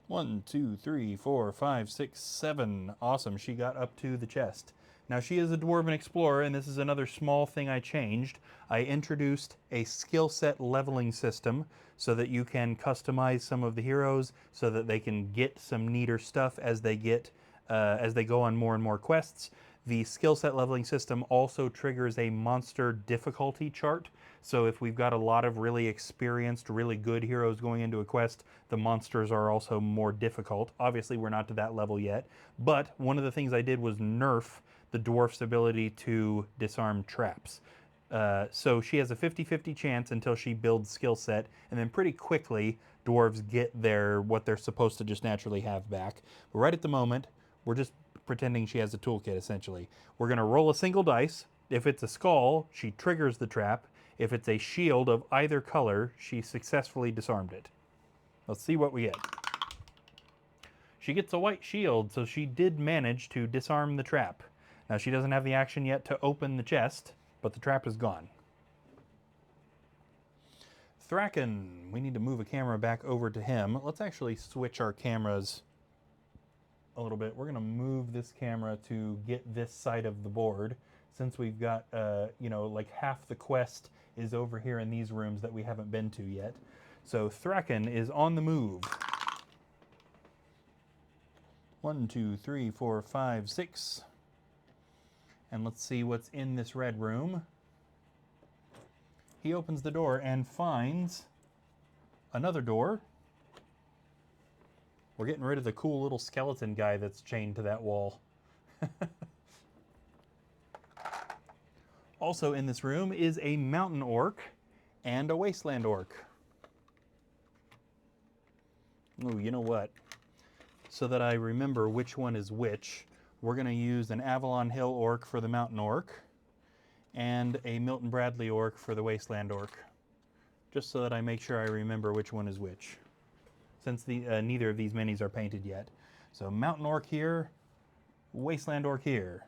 1, 2, 3, 4, 5, 6, 7. Awesome, she got up to the chest. Now she is a Dwarven Explorer, and this is another small thing I changed. I introduced a skill set leveling system so that you can customize some of the heroes so that they can get some neater stuff as they go on more and more quests. The skill set leveling system also triggers a monster difficulty chart. So if we've got a lot of really experienced, really good heroes going into a quest, the monsters are also more difficult. Obviously, we're not to that level yet. But one of the things I did was nerf the dwarf's ability to disarm traps. So she has a 50-50 chance until she builds skill set, and then pretty quickly, dwarves get what they're supposed to just naturally have back. But right at the moment, we're just pretending she has a toolkit, essentially. We're going to roll a single dice. If it's a skull, she triggers the trap. If it's a shield of either color, she successfully disarmed it. Let's see what we get. She gets a white shield, so she did manage to disarm the trap. Now, she doesn't have the action yet to open the chest, but the trap is gone. Thraken, we need to move a camera back over to him. Let's actually switch our cameras a little bit. We're going to move this camera to get this side of the board, since we've got, like half the quest is over here in these rooms that we haven't been to yet. So Thraken is on the move. 1, 2, 3, 4, 5, 6. And let's see what's in this red room. He opens the door and finds another door. We're getting rid of the cool little skeleton guy that's chained to that wall. Also in this room is a mountain orc and a wasteland orc. Ooh, you know what? So that I remember which one is which, we're going to use an Avalon Hill orc for the mountain orc and a Milton Bradley orc for the wasteland orc. Just so that I make sure I remember which one is which, since neither of these minis are painted yet. So mountain orc here, wasteland orc here.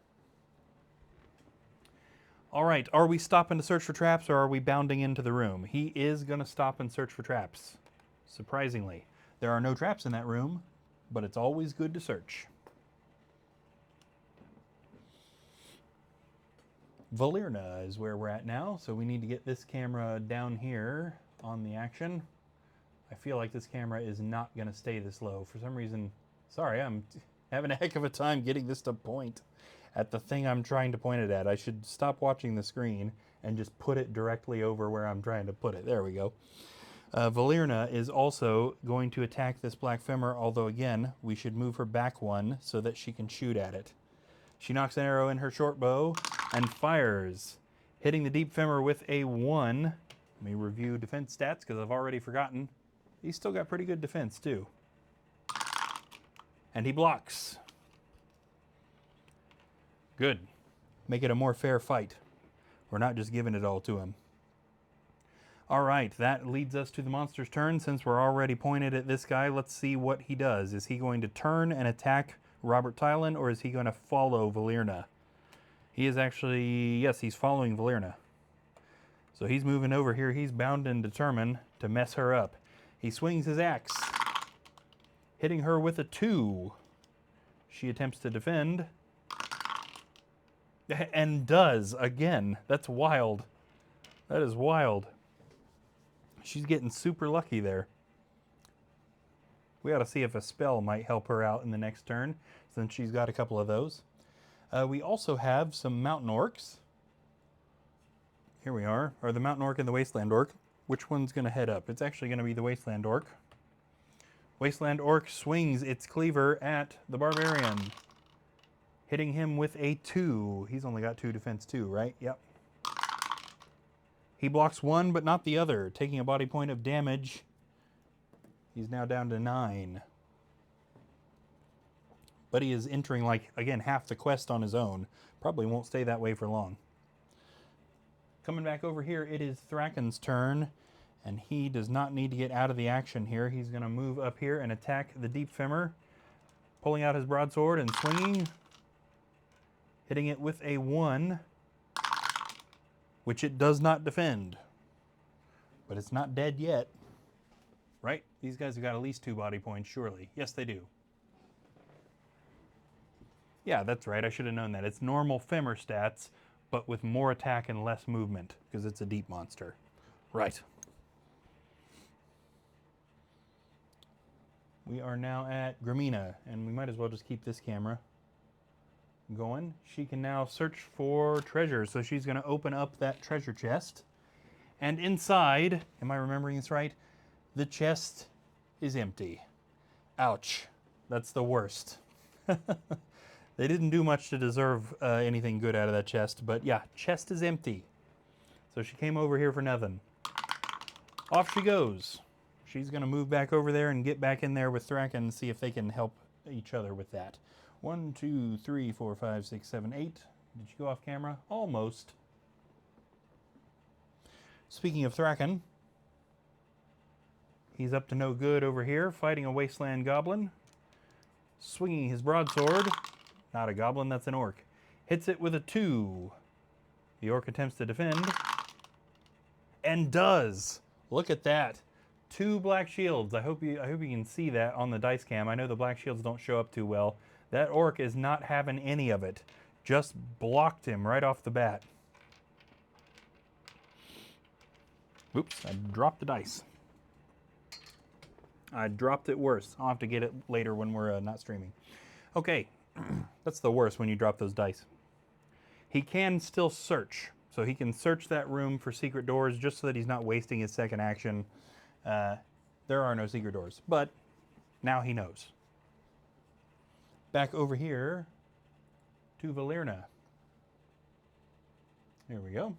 All right, are we stopping to search for traps or are we bounding into the room? He is going to stop and search for traps. Surprisingly, there are no traps in that room, but it's always good to search. Valerna is where we're at now, so we need to get this camera down here on the action. I feel like this camera is not going to stay this low. For some reason, sorry, I'm having a heck of a time getting this to point at the thing I'm trying to point it at. I should stop watching the screen and just put it directly over where I'm trying to put it. There we go. Valerna is also going to attack this black femur, although again, we should move her back one so that she can shoot at it. She knocks an arrow in her short bow and fires, hitting the deep femur with a 1. Let me review defense stats because I've already forgotten. He's still got pretty good defense too. And he blocks. Good. Make it a more fair fight. We're not just giving it all to him. All right, that leads us to the monster's turn. Since we're already pointed at this guy, let's see what he does. Is he going to turn and attack Robert Tylan, or is he going to follow Valerna? He is actually, yes, he's following Valerna. So he's moving over here. He's bound and determined to mess her up. He swings his axe, hitting her with a 2. She attempts to defend. And does, again. That's wild. That is wild. She's getting super lucky there. We ought to see if a spell might help her out in the next turn, since she's got a couple of those. We also have some mountain orcs. Here we are, or the mountain orc and the wasteland orc. Which one's going to head up? It's actually going to be the wasteland orc. Wasteland orc swings its cleaver at the barbarian, hitting him with a 2. He's only got 2 defense too, right? Yep. He blocks 1, but not the other, taking a body point of damage. He's now down to 9. But he is entering, like, again, half the quest on his own. Probably won't stay that way for long. Coming back over here, it is Thraken's turn, and he does not need to get out of the action here. He's going to move up here and attack the deep femur, pulling out his broadsword and swinging, hitting it with a 1. Which it does not defend. But it's not dead yet. Right? These guys have got at least 2 body points, surely. Yes, they do. Yeah, that's right. I should have known that. It's normal femur stats, but with more attack and less movement, because it's a deep monster. Right. We are now at Grimina, and we might as well just keep this camera going. She can now search for treasure, so she's going to open up that treasure chest, and inside, am I remembering this right, the chest is empty. Ouch. That's the worst. They didn't do much to deserve anything good out of that chest, but yeah, chest is empty. So she came over here for nothing. Off she goes. She's going to move back over there and get back in there with Thraken and see if they can help each other with that. 1, 2, 3, 4, 5, 6, 7, 8. Did you go off camera? Almost. Speaking of Thraken, he's up to no good over here, fighting a wasteland goblin. Swinging his broadsword. Not a goblin, that's an orc. Hits it with a 2. The orc attempts to defend. And does. Look at that. 2 black shields. I hope you can see that on the dice cam. I know the black shields don't show up too well. That orc is not having any of it. Just blocked him right off the bat. Oops, I dropped the dice. I dropped it worse. I'll have to get it later when we're not streaming. Okay, that's the worst when you drop those dice. He can still search. So he can search that room for secret doors just so that he's not wasting his second action. There are no secret doors, but now he knows. Back over here to Valerna. There we go.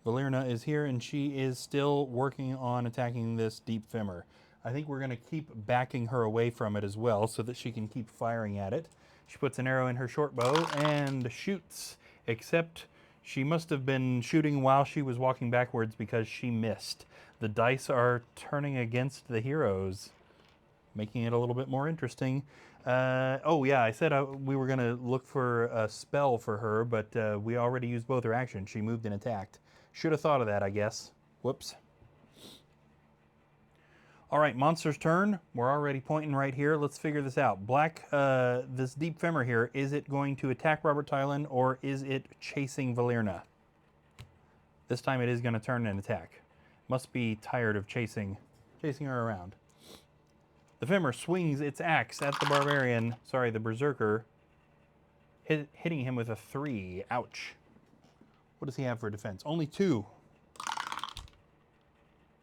Valerna is here, and she is still working on attacking this deep femur. I think we're going to keep backing her away from it as well so that she can keep firing at it. She puts an arrow in her short bow and shoots, except she must have been shooting while she was walking backwards because she missed. The dice are turning against the heroes, making it a little bit more interesting. Oh yeah, I said we were going to look for a spell for her, but we already used both her actions. She moved and attacked. Should have thought of that, I guess. Whoops. All right, monster's turn. We're already pointing right here. Let's figure this out. Black, this deep femur here, is it going to attack Robert Tylan or is it chasing Valerna? This time it is going to turn and attack. Must be tired of chasing her around. The femur swings its axe at the barbarian, the berserker, hitting him with a 3. Ouch. What does he have for defense? Only 2.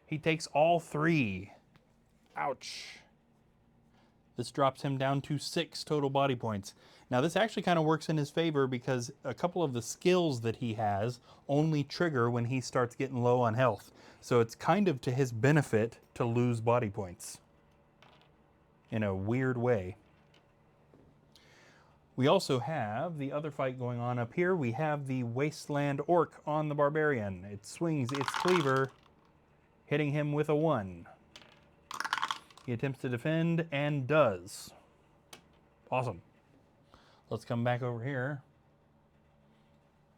He takes all 3. Ouch. This drops him down to 6 total body points. Now this actually kind of works in his favor because a couple of the skills that he has only trigger when he starts getting low on health. So it's kind of to his benefit to lose body points in a weird way. We also have the other fight going on up here. We have the Wasteland Orc on the Barbarian. It swings its cleaver, hitting him with a 1. He attempts to defend and does. Awesome. Let's come back over here.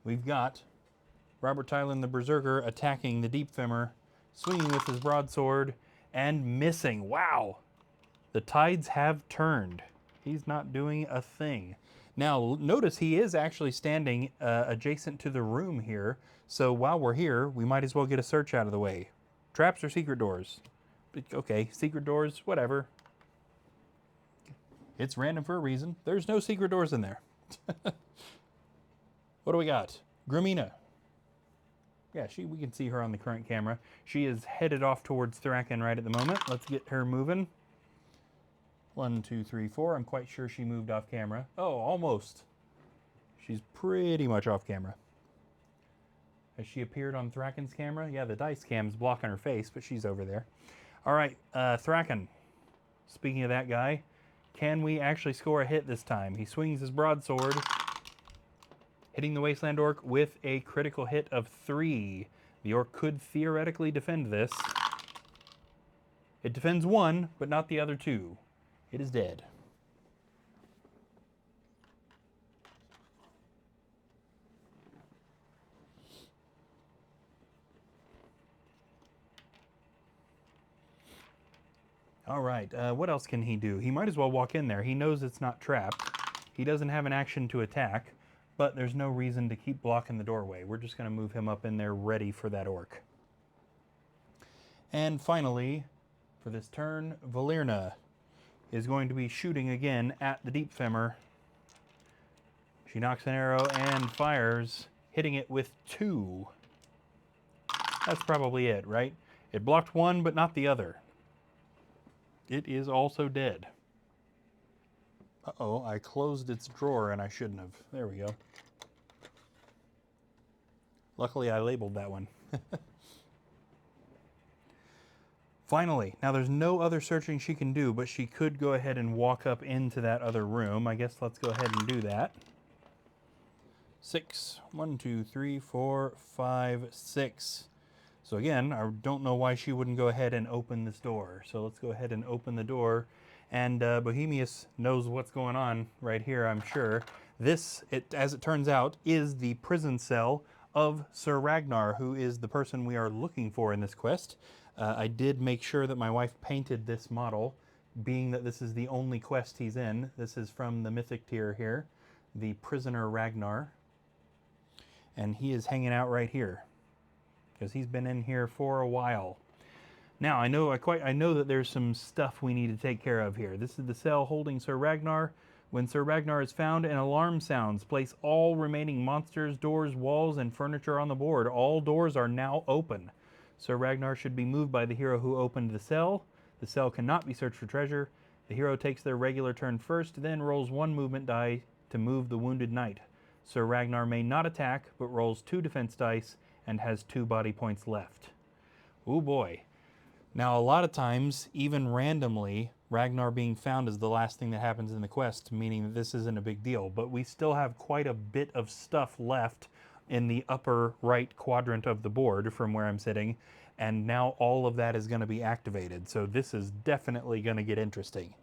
We've got Robert Tylan the Berserker attacking the Deep Femur, swinging with his broadsword and missing. Wow! The tides have turned. He's not doing a thing. Now, notice he is actually standing adjacent to the room here. So while we're here, we might as well get a search out of the way. Traps or secret doors? Okay, secret doors, whatever. It's random for a reason. There's no secret doors in there. What do we got? Grimina. Yeah, we can see her on the current camera. She is headed off towards Thraken right at the moment. Let's get her moving. 1, 2, 3, 4. I'm quite sure she moved off camera. Oh, almost. She's pretty much off camera. Has she appeared on Thraken's camera? Yeah, the dice cam's blocking her face, but she's over there. All right, Thraken. Speaking of that guy, can we actually score a hit this time? He swings his broadsword, hitting the Wasteland Orc with a critical hit of 3. The Orc could theoretically defend this. It defends 1, but not the other 2. It is dead. All right, what else can he do? He might as well walk in there. He knows it's not trapped. He doesn't have an action to attack, but there's no reason to keep blocking the doorway. We're just going to move him up in there ready for that orc. And finally, for this turn, Valerna is going to be shooting again at the Deep Femur. She knocks an arrow and fires, hitting it with 2. That's probably it, right? It blocked 1, but not the other. It is also dead. Uh-oh, I closed its drawer and I shouldn't have. There we go. Luckily, I labeled that one. Finally, now there's no other searching she can do, but she could go ahead and walk up into that other room. I guess let's go ahead and do that. 6. 1, 2, 3, 4, 5, 6. So again, I don't know why she wouldn't go ahead and open this door. So let's go ahead and open the door. And Bohemius knows what's going on right here, I'm sure. This, as it turns out, is the prison cell of Sir Ragnar, who is the person we are looking for in this quest. I did make sure that my wife painted this model, being that this is the only quest he's in. This is from the Mythic tier here, the prisoner Ragnar. And he is hanging out right here, because he's been in here for a while. Now, I know that there's some stuff we need to take care of here. This is the cell holding Sir Ragnar. When Sir Ragnar is found, an alarm sounds. Place all remaining monsters, doors, walls, and furniture on the board. All doors are now open. Sir Ragnar should be moved by the hero who opened the cell. The cell cannot be searched for treasure. The hero takes their regular turn first, then rolls 1 movement die to move the wounded knight. Sir Ragnar may not attack, but rolls 2 defense dice and has 2 body points left. Oh boy. Now, a lot of times, even randomly, Ragnar being found is the last thing that happens in the quest, meaning that this isn't a big deal. But we still have quite a bit of stuff left in the upper right quadrant of the board from where I'm sitting, and now all of that is going to be activated. So this is definitely going to get interesting.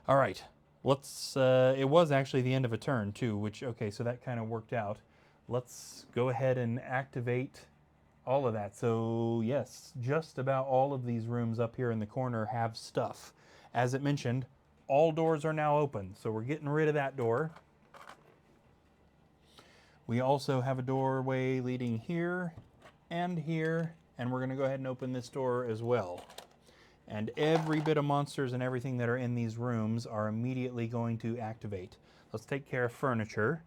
All right, let's, it was actually the end of a turn too, which, okay, so that kind of worked out. Let's go ahead and activate all of that. So yes, just about all of these rooms up here in the corner have stuff. As it mentioned, all doors are now open, so we're getting rid of that door. We also have a doorway leading here, and we're going to go ahead and open this door as well. And every bit of monsters and everything that are in these rooms are immediately going to activate. Let's take care of furniture.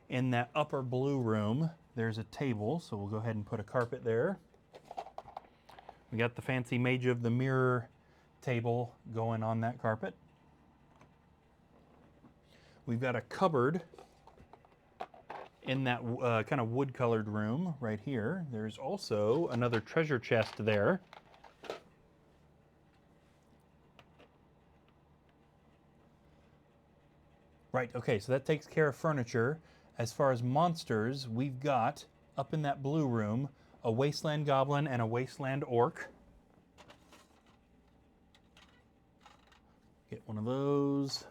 In that upper blue room, there's a table, so we'll go ahead and put a carpet there. We got the fancy Mage of the Mirror table going on that carpet. We've got a cupboard in that kind of wood-colored room right here. There's also another treasure chest there. Right, okay, so that takes care of furniture. As far as monsters, we've got, up in that blue room, a wasteland goblin and a wasteland orc. Get one of those.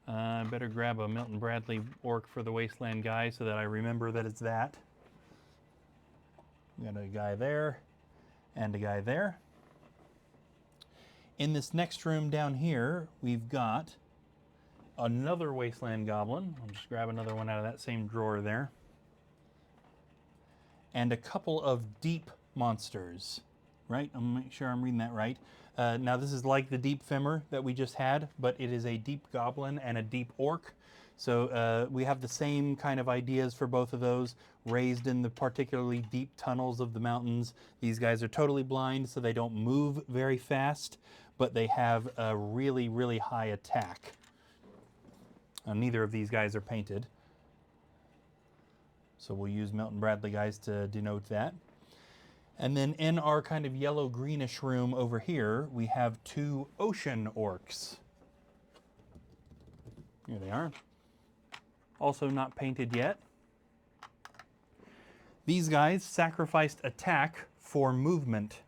I better grab a Milton Bradley orc for the wasteland guy so that I remember that it's that. We got a guy there and a guy there. In this next room down here, we've got another wasteland goblin. I'll just grab another one out of that same drawer there. And a couple of deep monsters, right? I'm gonna make sure I'm reading that right. Now this is like the deep femur that we just had, but it is a deep goblin and a deep orc. So we have the same kind of ideas for both of those, raised in the particularly deep tunnels of the mountains. These guys are totally blind, so they don't move very fast, but they have a really, really high attack. Neither of these guys are painted, so we'll use Milton Bradley guys to denote that. And then in our kind of yellow-greenish room over here, we have 2 ocean orcs. Here they are. Also not painted yet. These guys sacrificed attack for movement.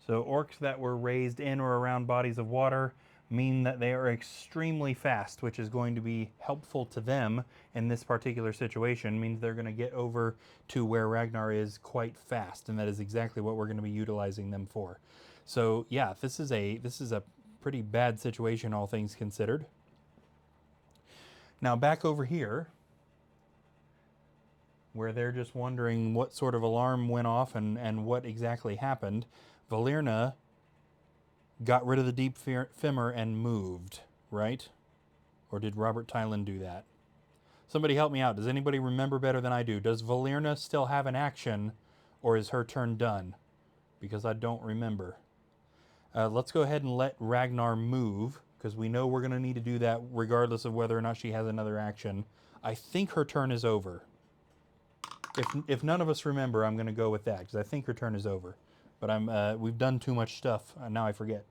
So orcs that were raised in or around bodies of water mean that they are extremely fast, which is going to be helpful to them in this particular situation. Means they're going to get over to where Ragnar is quite fast, and that is exactly what we're going to be utilizing them for. So yeah, this is a pretty bad situation, all things considered. Now back over here, where they're just wondering what sort of alarm went off and what exactly happened, Valerna got rid of the deep femur and moved, right? Or did Robert Tylan do that? Somebody help me out. Does anybody remember better than I do? Does Valerna still have an action, or is her turn done? Because I don't remember. Let's go ahead and let Ragnar move, because we know we're going to need to do that regardless of whether or not she has another action. I think her turn is over. If none of us remember, I'm going to go with that, because I think her turn is over. But we've done too much stuff. Now I forget.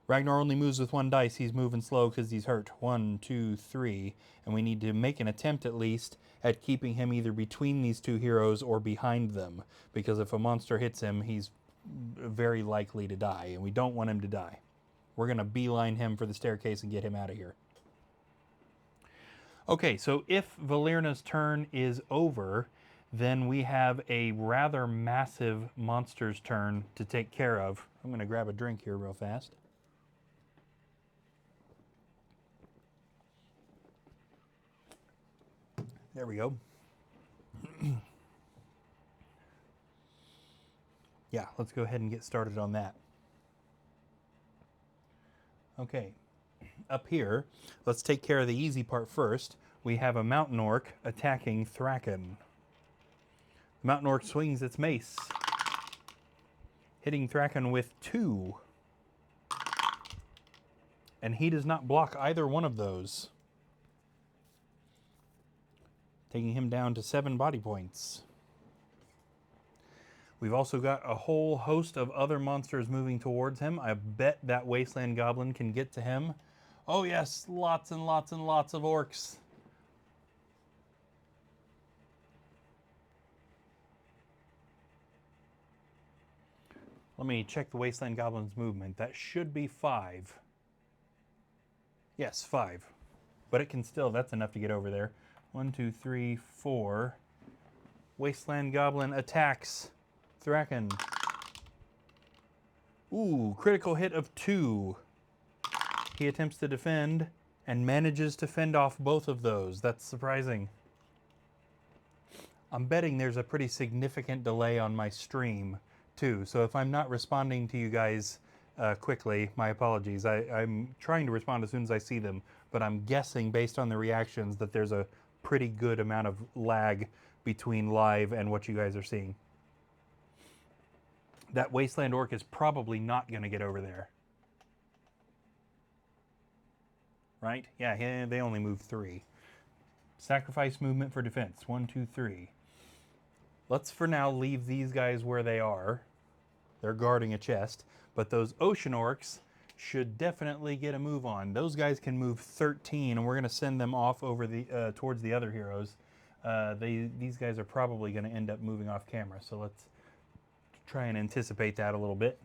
Ragnar only moves with 1 dice. He's moving slow because he's hurt. 1, 2, 3. And we need to make an attempt at least at keeping him either between these 2 heroes or behind them. Because if a monster hits him, he's very likely to die. And we don't want him to die. We're going to beeline him for the staircase and get him out of here. Okay, so if Valerna's turn is over, then we have a rather massive monster's turn to take care of. I'm going to grab a drink here real fast. There we go. Yeah, let's go ahead and get started on that. Okay. up here. Let's take care of the easy part first. We have a mountain orc attacking Thraken. The mountain orc swings its mace, hitting Thraken with 2. And he does not block either one of those, taking him down to 7 body points. We've also got a whole host of other monsters moving towards him. I bet that wasteland goblin can get to him. Oh yes, lots and lots and lots of orcs. Let me check the wasteland goblin's movement. That should be 5. Yes, 5. But it can still, that's enough to get over there. 1, 2, 3, 4. Wasteland goblin attacks Thraken. Ooh, critical hit of 2. He attempts to defend and manages to fend off both of those. That's surprising. I'm betting there's a pretty significant delay on my stream too. So if I'm not responding to you guys quickly, my apologies. I'm trying to respond as soon as I see them, but I'm guessing based on the reactions that there's a pretty good amount of lag between live and what you guys are seeing. That wasteland orc is probably not going to get over there. Right? Yeah, they only move 3. Sacrifice movement for defense. 1, 2, 3. Let's for now leave these guys where they are. They're guarding a chest. But those ocean orcs should definitely get a move on. Those guys can move 13, and we're going to send them off over the towards the other heroes. These guys are probably going to end up moving off camera. So let's try and anticipate that a little bit.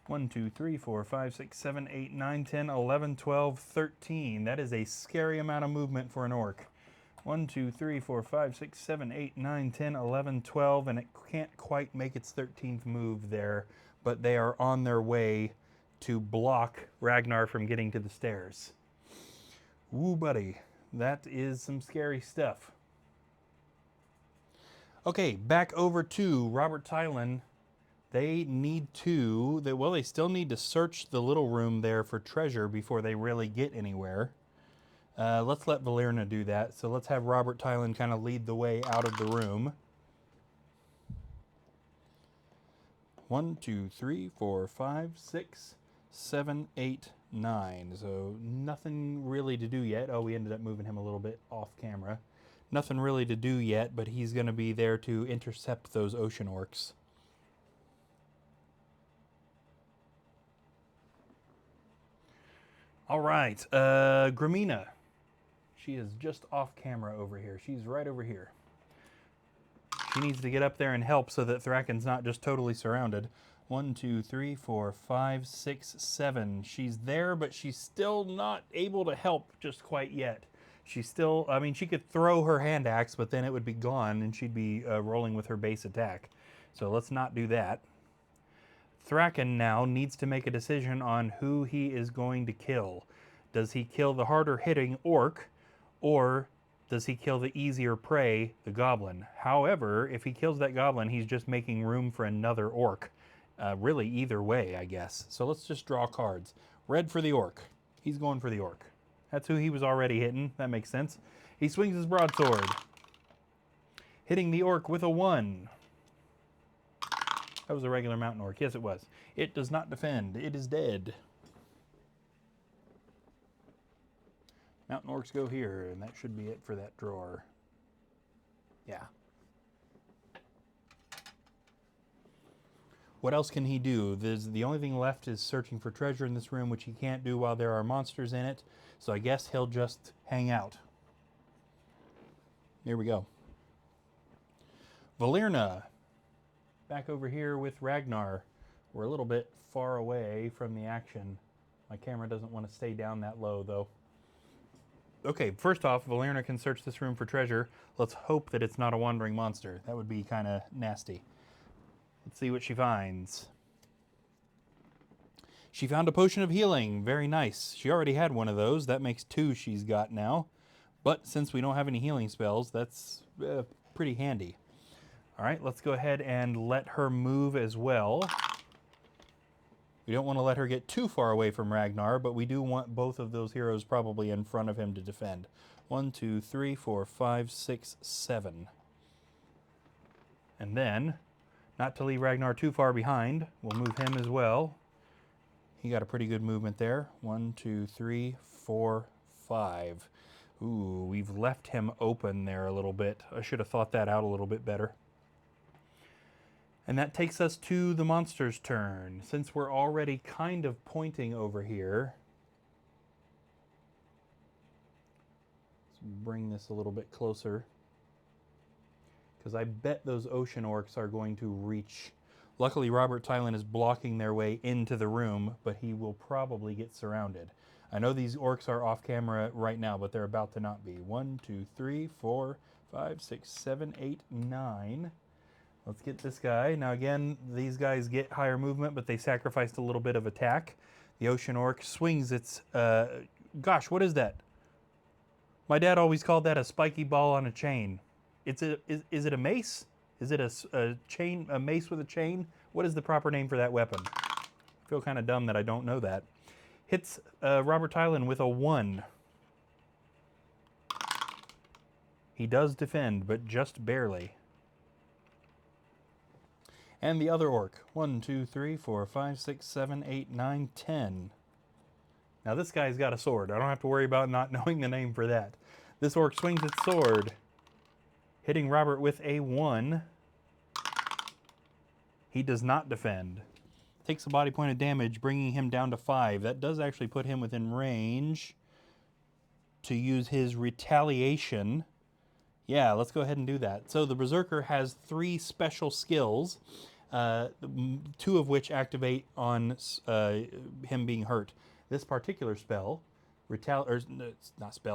1, 2, 3, 4, 5, 6, 7, 8, 9, 10, 11, 12, 13. That is a scary amount of movement for an orc. 1, 2, 3, 4, 5, 6, 7, 8, 9, 10, 11, 12, and it can't quite make its 13th move there, but they are on their way to block Ragnar from getting to the stairs. Woo, buddy. That is some scary stuff. Okay, back over to Robert Tylan. They need to, they still need to search the little room there for treasure before they really get anywhere. Let's let Valerna do that. So let's have Robert Tylan kind of lead the way out of the room. 1, 2, 3, 4, 5, 6, 7, 8, 9. So nothing really to do yet. Oh, we ended up moving him a little bit off camera. Nothing really to do yet, but he's going to be there to intercept those ocean orcs. All right, Gramina. She is just off camera over here. She's right over here. She needs to get up there and help so that Thraken's not just totally surrounded. 1, 2, 3, 4, 5, 6, 7. She's there, but she's still not able to help just quite yet. She's still, I mean, she could throw her hand axe, but then it would be gone and she'd be rolling with her base attack. So let's not do that. Thraken now needs to make a decision on who he is going to kill. Does he kill the harder hitting orc, or does he kill the easier prey, the goblin? However, if he kills that goblin, he's just making room for another orc. Really, either way, I guess. So let's just draw cards. Red for the orc. He's going for the orc. That's who he was already hitting. That makes sense. He swings his broadsword, hitting the orc with a 1. That was a regular mountain orc. Yes, it was. It does not defend. It is dead. Mountain orcs go here, and that should be it for that drawer. Yeah. What else can he do? The only thing left is searching for treasure in this room, which he can't do while there are monsters in it. So I guess he'll just hang out. Here we go. Valerna. Back over here with Ragnar. We're a little bit far away from the action. My camera doesn't want to stay down that low, though. Okay, first off, Valerna can search this room for treasure. Let's hope that it's not a wandering monster. That would be kind of nasty. Let's see what she finds. She found a potion of healing. Very nice. She already had one of those. That makes 2 she's got now. But since we don't have any healing spells, that's pretty handy. All right, let's go ahead and let her move as well. We don't want to let her get too far away from Ragnar, but we do want both of those heroes probably in front of him to defend. 1, 2, 3, 4, 5, 6, 7. And then, not to leave Ragnar too far behind, we'll move him as well. He got a pretty good movement there. 1, 2, 3, 4, 5. Ooh, we've left him open there a little bit. I should have thought that out a little bit better. And that takes us to the monster's turn. Since we're already kind of pointing over here, let's bring this a little bit closer, because I bet those ocean orcs are going to reach. Luckily, Robert Tylan is blocking their way into the room, but he will probably get surrounded. I know these orcs are off camera right now, but they're about to not be. 1, 2, 3, 4, 5, 6, 7, 8, 9. Let's get this guy. Now again, these guys get higher movement, but they sacrificed a little bit of attack. The ocean orc swings its... gosh, what is that? My dad always called that a spiky ball on a chain. Is it a mace? Is it a chain, a mace with a chain? What is the proper name for that weapon? I feel kind of dumb that I don't know that. Hits Robert Tylan with a 1. He does defend, but just barely. And the other orc. 1, 2, 3, 4, 5, 6, 7, 8, 9, 10. Now this guy's got a sword. I don't have to worry about not knowing the name for that. This orc swings its sword, hitting Robert with a 1. He does not defend. Takes a body point of damage, bringing him down to 5. That does actually put him within range to use his retaliation. Yeah, let's go ahead and do that. So the Berserker has 3 special skills, 2 of which activate on him being hurt. This particular spell,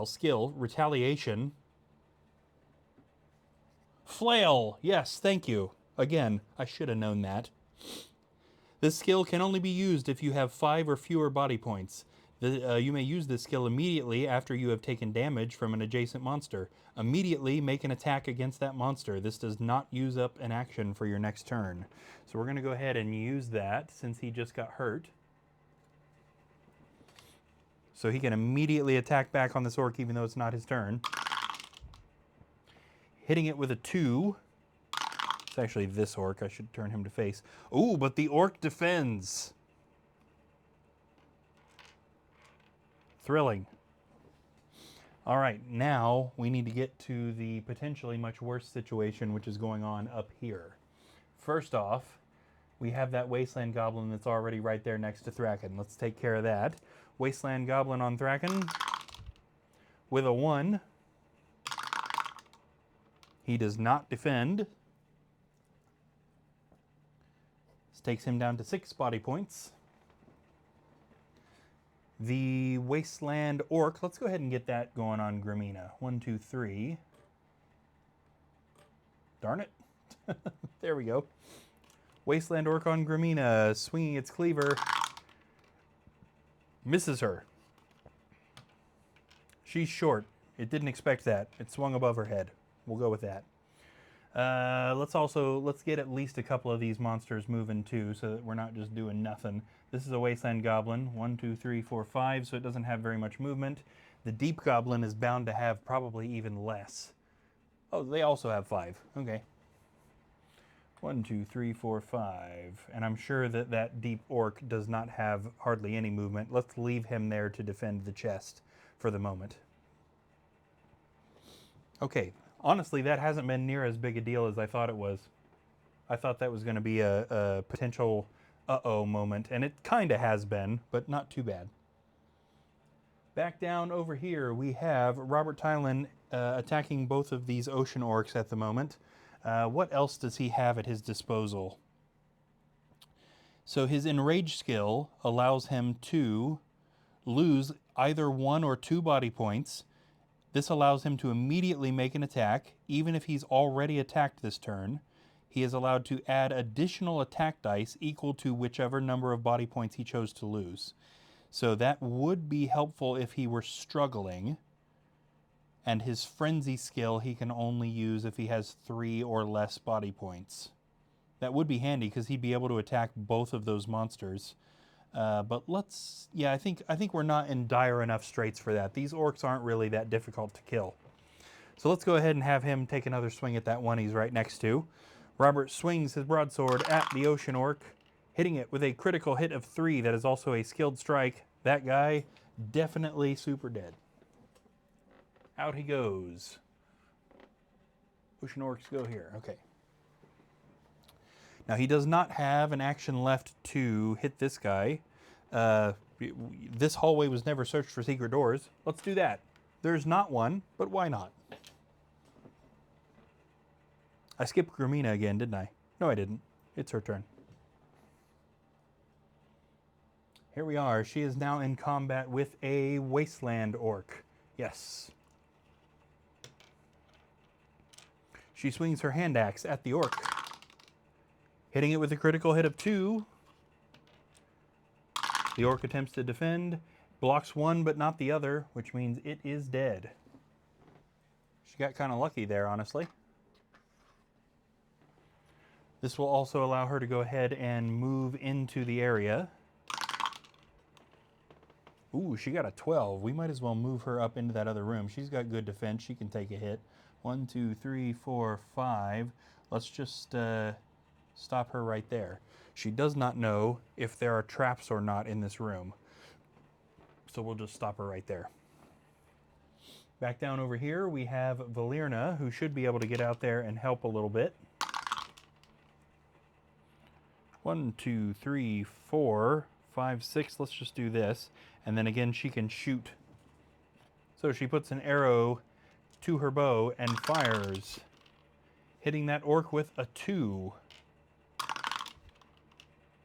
skill, retaliation. Flail! Yes, thank you. Again, I should have known that. This skill can only be used if you have 5 or fewer body points. You may use this skill immediately after you have taken damage from an adjacent monster. Immediately make an attack against that monster. This does not use up an action for your next turn. So we're going to go ahead and use that since he just got hurt. So he can immediately attack back on this orc even though it's not his turn. Hitting it with a 2. It's actually this orc. I should turn him to face. Ooh, but the orc defends. Thrilling. All right, now we need to get to the potentially much worse situation which is going on up here. First off, we have that Wasteland Goblin that's already right there next to Thraken. Let's take care of that. Wasteland Goblin on Thraken with a 1. He does not defend. This takes him down to 6 body points. The Wasteland Orc, let's go ahead and get that going on Grimina. 1, 2, 3. Darn it. There we go. Wasteland Orc on Grimina, swinging its cleaver. Misses her. She's short. It didn't expect that. It swung above her head. We'll go with that. Let's get at least a couple of these monsters moving too, so that we're not just doing nothing. This is a Wasteland Goblin. 1, 2, 3, 4, 5, so it doesn't have very much movement. The Deep Goblin is bound to have probably even less. Oh, they also have 5. Okay. 1, 2, 3, 4, 5. And I'm sure that that Deep Orc does not have hardly any movement. Let's leave him there to defend the chest for the moment. Okay. Honestly, that hasn't been near as big a deal as I thought it was. I thought that was going to be a potential uh-oh moment, and it kind of has been, but not too bad. Back down over here, we have Robert Tylan attacking both of these ocean orcs at the moment. What else does he have at his disposal? So his Enrage skill allows him to lose either 1 or 2 body points. This allows him to immediately make an attack, even if he's already attacked this turn. He is allowed to add additional attack dice equal to whichever number of body points he chose to lose. So that would be helpful if he were struggling. And his Frenzy skill he can only use if he has 3 or less body points. That would be handy because he'd be able to attack both of those monsters. But let's, yeah, I think we're not in dire enough straits for that. These orcs aren't really that difficult to kill. So let's go ahead and have him take another swing at that one he's right next to. Robert swings his broadsword at the ocean orc, hitting it with a critical hit of 3 that is also a skilled strike. That guy definitely super dead. Out he goes. Ocean orcs go here. Okay. Now he does not have an action left to hit this guy. This hallway was never searched for secret doors. Let's do that. There's not one, but why not? I skipped Gramina again, didn't I? No, I didn't. It's her turn. Here we are. She is now in combat with a wasteland orc. Yes. She swings her hand axe at the orc, hitting it with a critical hit of 2. The orc attempts to defend, blocks one but not the other, which means it is dead. She got kind of lucky there, honestly. This will also allow her to go ahead and move into the area. Ooh, she got a 12. We might as well move her up into that other room. She's got good defense. She can take a hit. 1, 2, 3, 4, 5. Let's just stop her right there. She does not know if there are traps or not in this room. So we'll just stop her right there. Back down over here, we have Valerna, who should be able to get out there and help a little bit. 1, 2, 3, 4, 5, 6. Let's just do this. And then again, she can shoot. So she puts an arrow to her bow and fires, hitting that orc with a 2.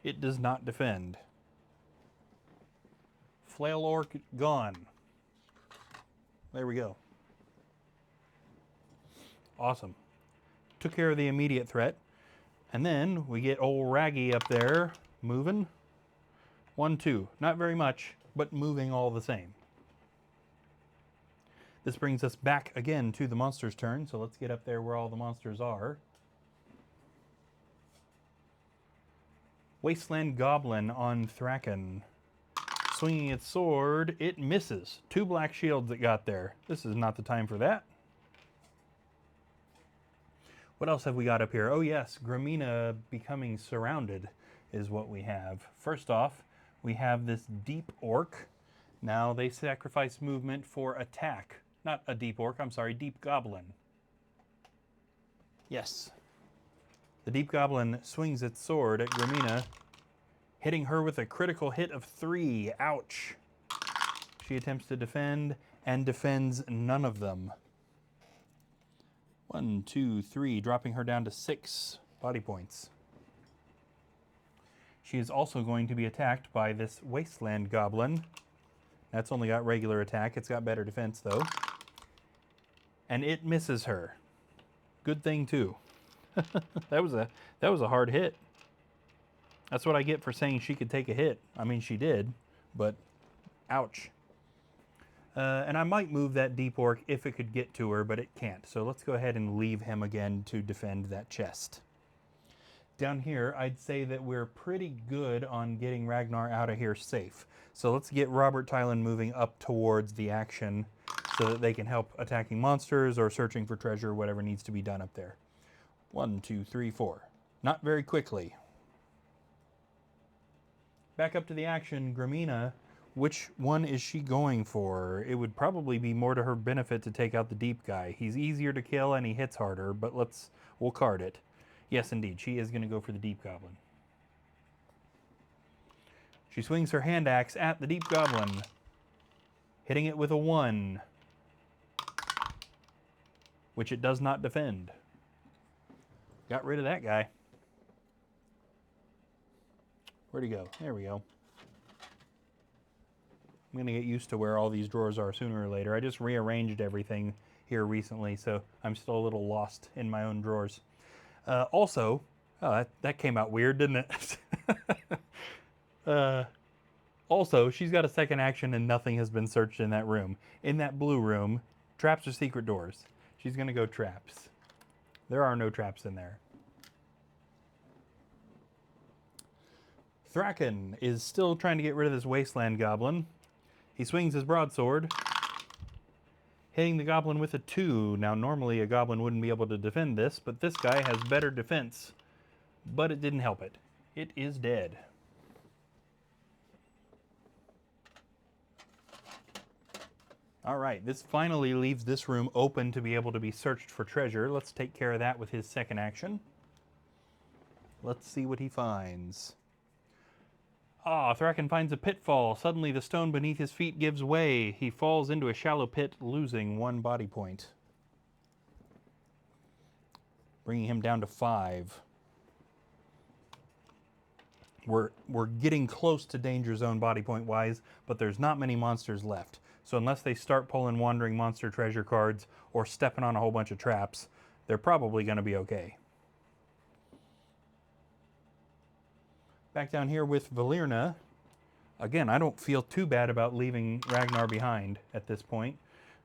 It does not defend. Flail orc gone. There we go. Awesome. Took care of the immediate threat. And then we get old Raggy up there moving. 1, 2. Not very much, but moving all the same. This brings us back again to the monster's turn. So let's get up there where all the monsters are. Wasteland Goblin on Thraken. Swinging its sword, it misses. 2 black shields it got there. This is not the time for that. What else have we got up here? Oh yes, Gramina becoming surrounded is what we have. First off, we have this deep orc. Now they sacrifice movement for attack. Not a deep orc, I'm sorry, deep goblin. Yes. The deep goblin swings its sword at Gramina, hitting her with a critical hit of 3. Ouch. She attempts to defend and defends none of them. 1, 2, 3, dropping her down to 6 body points. She is also going to be attacked by this wasteland goblin. That's only got regular attack. It's got better defense though. And it misses her. Good thing too. That was a hard hit. That's what I get for saying she could take a hit. I mean, she did, but ouch. And I might move that deep orc if it could get to her, but it can't. So let's go ahead and leave him again to defend that chest. Down here, I'd say that we're pretty good on getting Ragnar out of here safe. So let's get Robert Tylan moving up towards the action so that they can help attacking monsters or searching for treasure, whatever needs to be done up there. 1, 2, 3, 4. Not very quickly. Back up to the action, Gramina. Which one is she going for? It would probably be more to her benefit to take out the deep guy. He's easier to kill and he hits harder, but we'll card it. Yes, indeed, she is going to go for the deep goblin. She swings her hand axe at the deep goblin, hitting it with a 1, which it does not defend. Got rid of that guy. Where'd he go? There we go. I'm going to get used to where all these drawers are sooner or later. I just rearranged everything here recently, so I'm still a little lost in my own drawers. Also, that came out weird, didn't it? Also, she's got a second action and nothing has been searched in that room. In that blue room, traps or secret doors. She's going to go traps. There are no traps in there. Thraken is still trying to get rid of this wasteland goblin. He swings his broadsword, hitting the goblin with a 2. Now, normally a goblin wouldn't be able to defend this, but this guy has better defense. But it didn't help it. It is dead. All right, this finally leaves this room open to be able to be searched for treasure. Let's take care of that with his second action. Let's see what he finds. Ah, Thraken finds a pitfall. Suddenly the stone beneath his feet gives way. He falls into a shallow pit, losing 1 body point. Bringing him down to 5. We're getting close to danger zone body point wise, but there's not many monsters left. So unless they start pulling wandering monster treasure cards or stepping on a whole bunch of traps, they're probably going to be okay. Back down here with Valerna. Again, I don't feel too bad about leaving Ragnar behind at this point.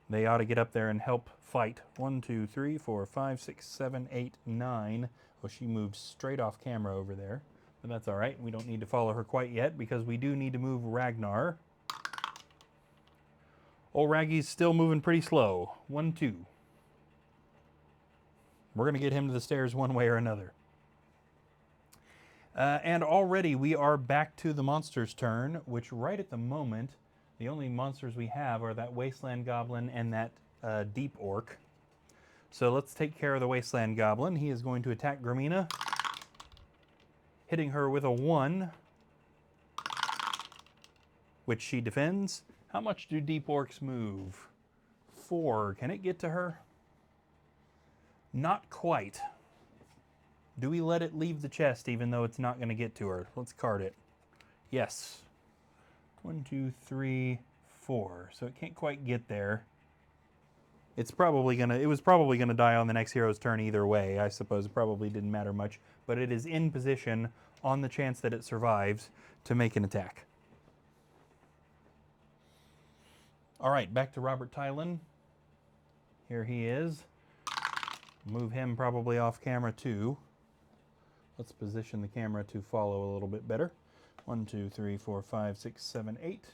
They ought to get up there and help fight. 1, 2, 3, 4, 5, 6, 7, 8, 9. Oh, she moved straight off camera over there. But that's all right. We don't need to follow her quite yet because we do need to move Ragnar. Old Raggy's still moving pretty slow. 1, 2. We're going to get him to the stairs one way or another. And already we are back to the monster's turn, which right at the moment, the only monsters we have are that Wasteland Goblin and that Deep Orc. So let's take care of the Wasteland Goblin. He is going to attack Gramina, hitting her with a 1, which she defends. How much do Deep Orcs move? 4. Can it get to her? Not quite. Do we let it leave the chest even though it's not going to get to her? Let's card it. Yes. 1, 2, 3, 4. So it can't quite get there. It was probably gonna die on the next hero's turn either way. I suppose it probably didn't matter much, but it is in position on the chance that it survives to make an attack. All right, back to Robert Tylan. Here he is. Move him probably off camera too. Let's position the camera to follow a little bit better. 1, 2, 3, 4, 5, 6, 7, 8.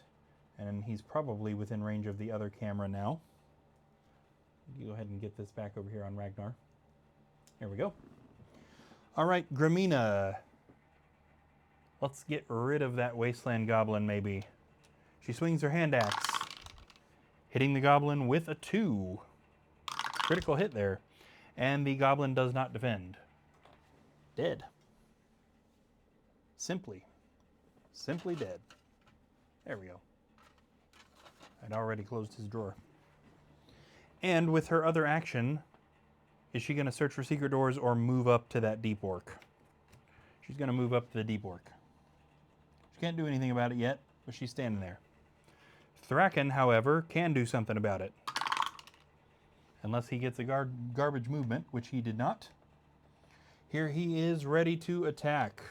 And he's probably within range of the other camera now. Go ahead and get this back over here on Ragnar. There we go. All right, Gramina. Let's get rid of that Wasteland Goblin maybe. She swings her hand axe, hitting the Goblin with a 2. Critical hit there. And the Goblin does not defend. Dead. Simply dead. There we go. I'd already closed his drawer. And with her other action, is she going to search for secret doors or move up to that Deep Orc? She's going to move up to the Deep Orc. She can't do anything about it yet, but she's standing there. Thraken, however, can do something about it. Unless he gets a garbage movement, which he did not. Here he is ready to attack.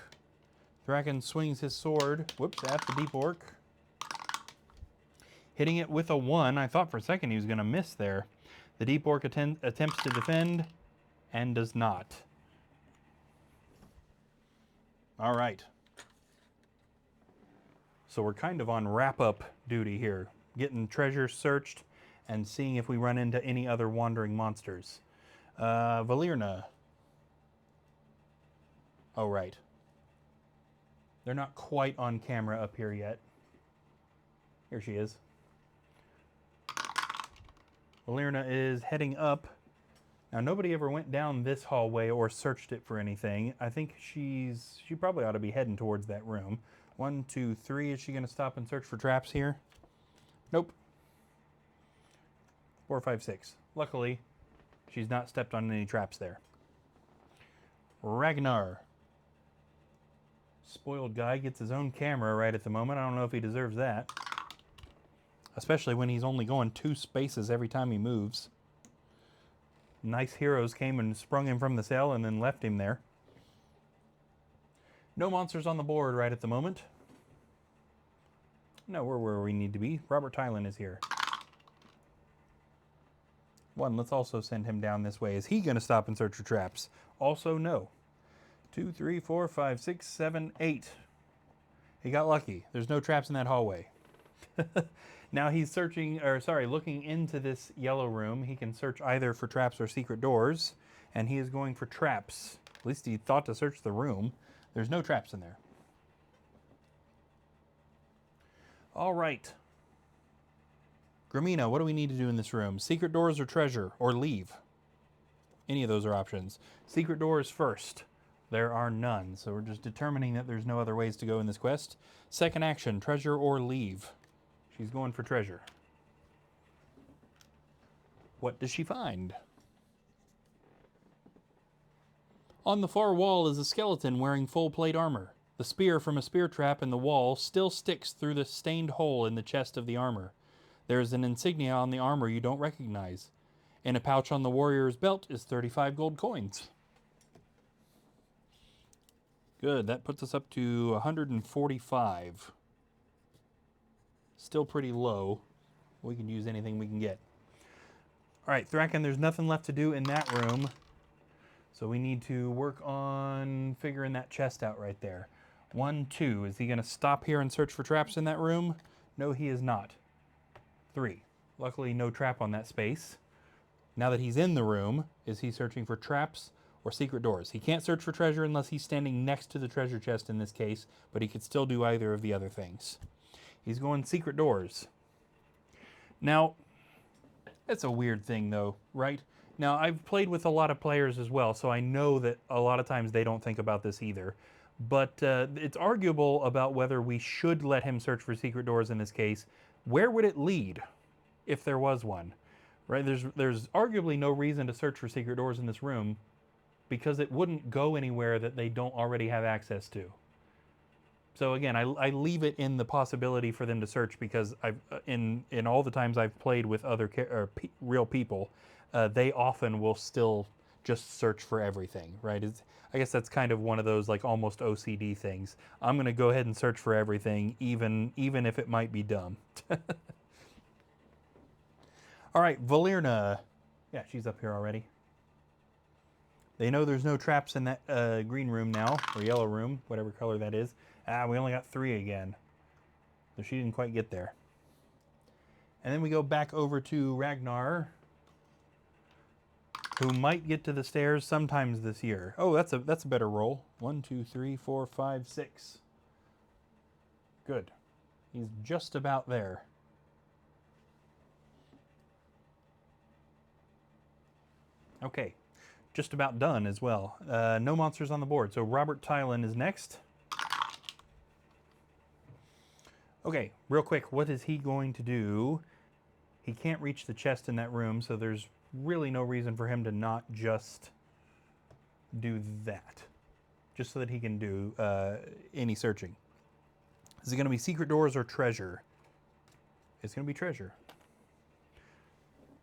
Thraken swings his sword, at the Deep Orc. Hitting it with a 1. I thought for a second he was going to miss there. The Deep Orc attempts to defend and does not. All right. So we're kind of on wrap-up duty here. Getting treasure searched and seeing if we run into any other wandering monsters. Valerna. Oh, right. They're not quite on camera up here yet. Here she is. Valerna is heading up. Now, nobody ever went down this hallway or searched it for anything. I think she probably ought to be heading towards that room. 1, 2, 3. Is she going to stop and search for traps here? Nope. 4, 5, 6. Luckily, she's not stepped on any traps there. Ragnar. Spoiled guy gets his own camera right at the moment. I don't know if he deserves that. Especially when he's only going 2 spaces every time he moves. Nice heroes came and sprung him from the cell and then left him there. No monsters on the board right at the moment. No, we're where we need to be. Robert Tylan is here. 1, let's also send him down this way. Is he going to stop and search for traps? Also, no. 2, 3, 4, 5, 6, 7, 8. He got lucky. There's no traps in that hallway. Now he's searching, or sorry, looking into this yellow room. He can search either for traps or secret doors, and he is going for traps. At least he thought to search the room. There's no traps in there. All right. Gramina, what do we need to do in this room? Secret doors or treasure, or leave? Any of those are options. Secret doors first. There are none, so we're just determining that there's no other ways to go in this quest. Second action, treasure or leave. She's going for treasure. What does she find? On the far wall is a skeleton wearing full plate armor. The spear from a spear trap in the wall still sticks through the stained hole in the chest of the armor. There is an insignia on the armor you don't recognize. In a pouch on the warrior's belt is 35 gold coins. Good, that puts us up to 145. Still pretty low. We can use anything we can get. All right, Thraken, there's nothing left to do in that room. So we need to work on figuring that chest out right there. 1, 2, is he gonna stop here and search for traps in that room? No, he is not. 3, luckily no trap on that space. Now that he's in the room, is he searching for traps or secret doors? He can't search for treasure unless he's standing next to the treasure chest in this case, but he could still do either of the other things. He's going secret doors. Now, it's a weird thing though, right? Now, I've played with a lot of players as well, so I know that a lot of times they don't think about this either. But it's arguable about whether we should let him search for secret doors in this case. Where would it lead if there was one? Right? There's arguably no reason to search for secret doors in this room because it wouldn't go anywhere that they don't already have access to. So again, I leave it in the possibility for them to search because I've in all the times I've played with other real people, they often will still just search for everything, right? I guess that's kind of one of those like almost OCD things. I'm going to go ahead and search for everything, even if it might be dumb. All right, Valerna. Yeah, she's up here already. They know there's no traps in that green room now, or yellow room, whatever color that is. Ah, we only got 3 again. So she didn't quite get there. And then we go back over to Ragnar, who might get to the stairs sometimes this year. Oh, that's a better roll. 1, 2, 3, 4, 5, 6. Good. He's just about there. Okay. Just about done as well. No monsters on the board. So Robert Tylen is next. Okay, real quick, what is he going to do? He can't reach the chest in that room, so there's really no reason for him to not just do that. Just so that he can do any searching. Is it going to be secret doors or treasure? It's going to be treasure.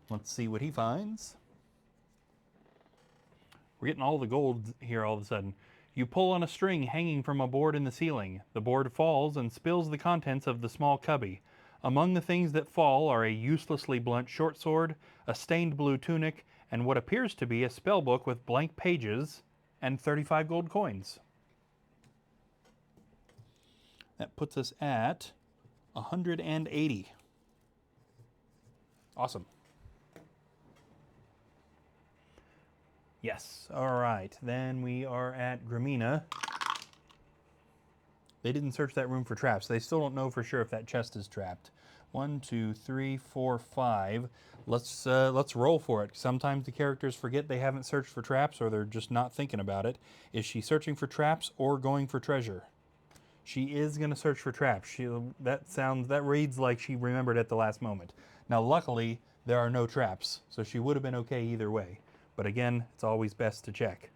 Let's see what he finds. We're getting all the gold here all of a sudden. You pull on a string hanging from a board in the ceiling. The board falls and spills the contents of the small cubby. Among the things that fall are a uselessly blunt short sword, a stained blue tunic, and what appears to be a spell book with blank pages and 35 gold coins. That puts us at 180. Awesome. Yes, all right. Then we are at Gramina. They didn't search that room for traps. They still don't know for sure if that chest is trapped. 1, 2, 3, 4, 5. Let's roll for it. Sometimes the characters forget they haven't searched for traps or they're just not thinking about it. Is she searching for traps or going for treasure? She is going to search for traps. That reads like she remembered at the last moment. Now, luckily, there are no traps, so she would have been okay either way. But again, it's always best to check.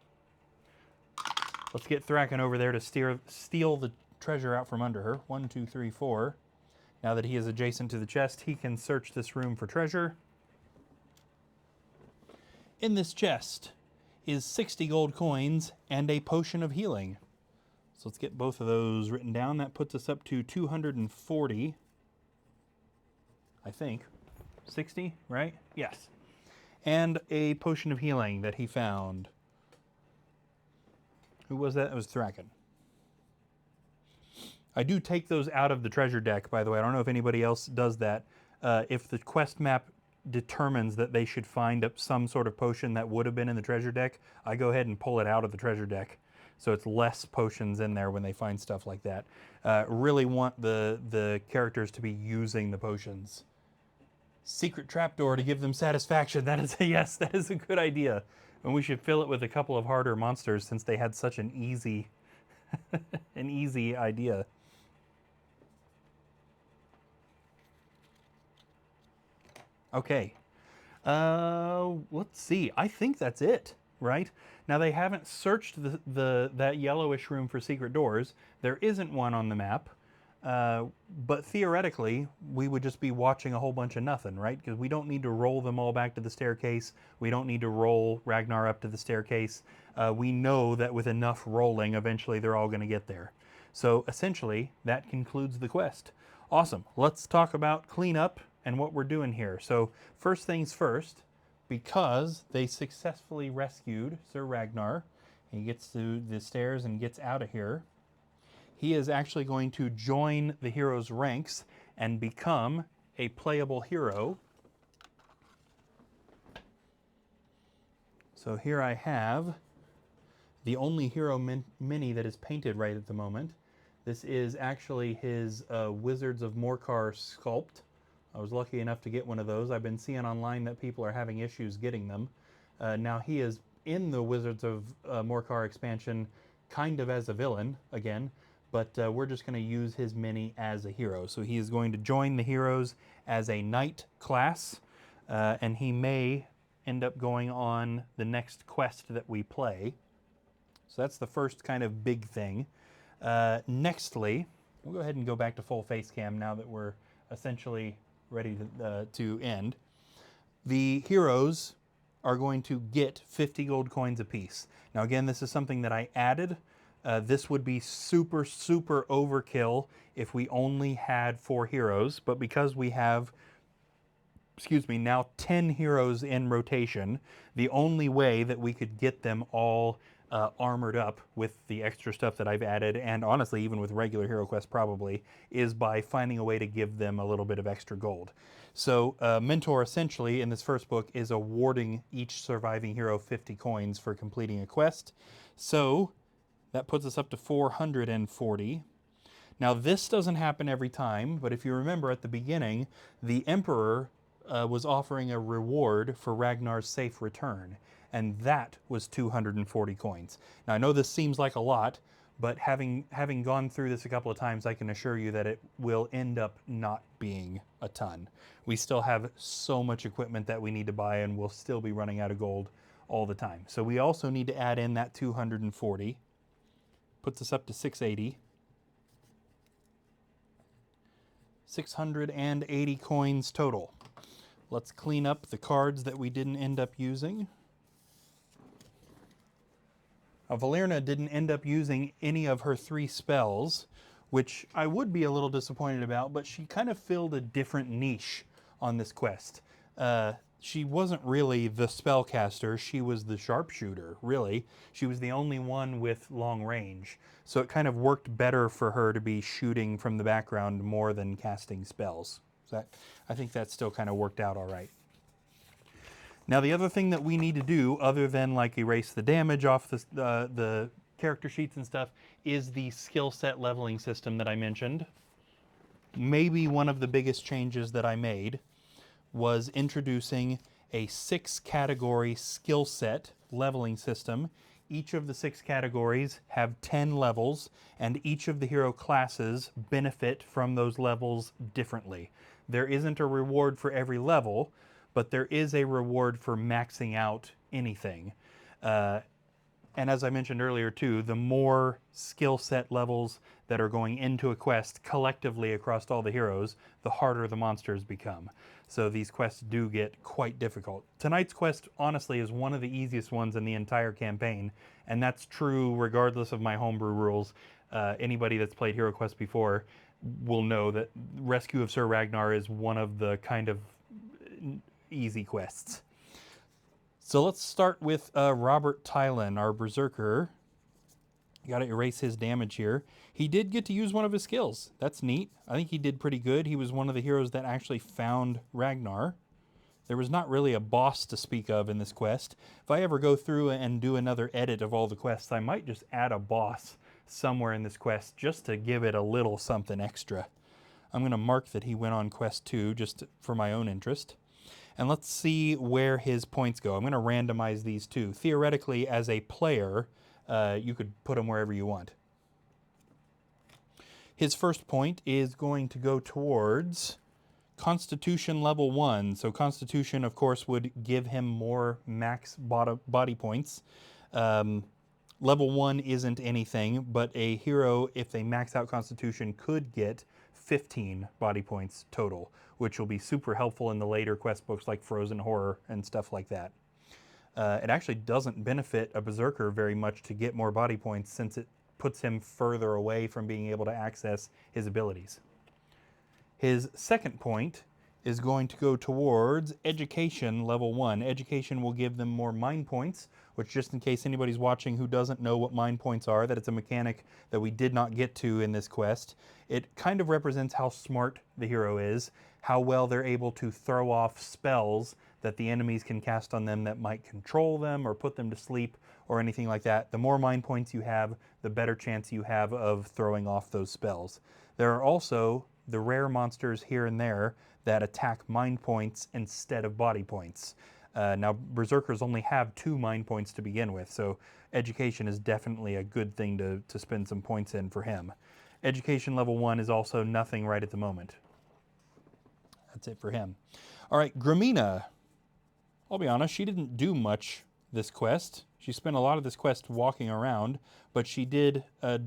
Let's get Thraken over there to steal the treasure out from under her. 1, 2, 3, 4. Now that he is adjacent to the chest, he can search this room for treasure. In this chest is 60 gold coins and a potion of healing. So let's get both of those written down. That puts us up to 240. I think. 60, right? Yes. And a potion of healing that he found. Who was that? It was Thraken. I do take those out of the treasure deck, by the way. I don't know if anybody else does that. If the quest map determines that they should find up some sort of potion that would have been in the treasure deck, I go ahead and pull it out of the treasure deck. So it's less potions in there when they find stuff like that. Really want the characters to be using the potions. Secret trapdoor to give them satisfaction. That is a yes, that is a good idea. And we should fill it with a couple of harder monsters since they had such an easy an easy idea. Okay. Let's see. I think that's it, right? Now they haven't searched that yellowish room for secret doors. There isn't one on the map. But theoretically, we would just be watching a whole bunch of nothing, right? Because we don't need to roll them all back to the staircase. We don't need to roll Ragnar up to the staircase. We know that with enough rolling, eventually they're all going to get there. So essentially, that concludes the quest. Awesome. Let's talk about cleanup and what we're doing here. So first things first, because they successfully rescued Sir Ragnar, he gets to the stairs and gets out of here. He is actually going to join the hero's ranks and become a playable hero. So here I have the only hero mini that is painted right at the moment. This is actually his Wizards of Morcar sculpt. I was lucky enough to get one of those. I've been seeing online that people are having issues getting them. Now he is in the Wizards of Morcar expansion kind of as a villain again, but we're just going to use his mini as a hero. So he is going to join the heroes as a knight class, and he may end up going on the next quest that we play. So that's the first kind of big thing. Nextly, we'll go ahead and go back to full face cam now that we're essentially ready to end. The heroes are going to get 50 gold coins apiece. Now again, this is something that I added. This would be super, super overkill if we only had 4 heroes, but because we have, now 10 heroes in rotation, the only way that we could get them all armored up with the extra stuff that I've added, and honestly even with regular hero quests probably, is by finding a way to give them a little bit of extra gold. So Mentor essentially in this first book is awarding each surviving hero 50 coins for completing a quest. So that puts us up to 440. Now this doesn't happen every time, but if you remember at the beginning, the Emperor was offering a reward for Ragnar's safe return, and that was 240 coins. Now I know this seems like a lot, but having gone through this a couple of times, I can assure you that it will end up not being a ton. We still have so much equipment that we need to buy, and we'll still be running out of gold all the time. So we also need to add in that 240. Puts us up to 680. 680 coins total. Let's clean up the cards that we didn't end up using. Valerna didn't end up using any of her 3 spells, which I would be a little disappointed about, but she kind of filled a different niche on this quest. She wasn't really the spellcaster, she was the sharpshooter, really. She was the only one with long range, so it kind of worked better for her to be shooting from the background more than casting spells. So I think that still kind of worked out all right. Now the other thing that we need to do, other than like erase the damage off the character sheets and stuff, is the skill set leveling system that I mentioned. Maybe one of the biggest changes that I made was introducing a 6-category skill set leveling system. Each of the 6 categories have 10 levels, and each of the hero classes benefit from those levels differently. There isn't a reward for every level, but there is a reward for maxing out anything. And as I mentioned earlier too, the more skill set levels that are going into a quest collectively across all the heroes, the harder the monsters become. So these quests do get quite difficult. Tonight's quest, honestly, is one of the easiest ones in the entire campaign, and that's true regardless of my homebrew rules. Anybody that's played Hero Quest before will know that Rescue of Sir Ragnar is one of the kind of easy quests. So let's start with Robert Tylen, our Berserker. Got to erase his damage here. He did get to use one of his skills. That's neat. I think he did pretty good. He was one of the heroes that actually found Ragnar. There was not really a boss to speak of in this quest. If I ever go through and do another edit of all the quests, I might just add a boss somewhere in this quest just to give it a little something extra. I'm going to mark that he went on quest 2 just for my own interest. And let's see where his points go. I'm going to randomize these two. Theoretically, as a player, you could put them wherever you want. His first point is going to go towards Constitution level 1. So Constitution, of course, would give him more max body points. Level 1 isn't anything, but a hero, if they max out Constitution, could get 15 body points total, which will be super helpful in the later quest books like Frozen Horror and stuff like that. It actually doesn't benefit a Berserker very much to get more body points since it puts him further away from being able to access his abilities. His second point is going to go towards Education level 1. Education will give them more mind points, which, just in case anybody's watching who doesn't know what mind points are, that it's a mechanic that we did not get to in this quest. It kind of represents how smart the hero is, how well they're able to throw off spells that the enemies can cast on them that might control them or put them to sleep or anything like that. The more mind points you have, the better chance you have of throwing off those spells. There are also the rare monsters here and there that attack mind points instead of body points. Now, Berserkers only have 2 mind points to begin with, so Education is definitely a good thing to spend some points in for him. Education level 1 is also nothing right at the moment. That's it for him. All right, Gramina. I'll be honest, she didn't do much this quest. She spent a lot of this quest walking around, but she did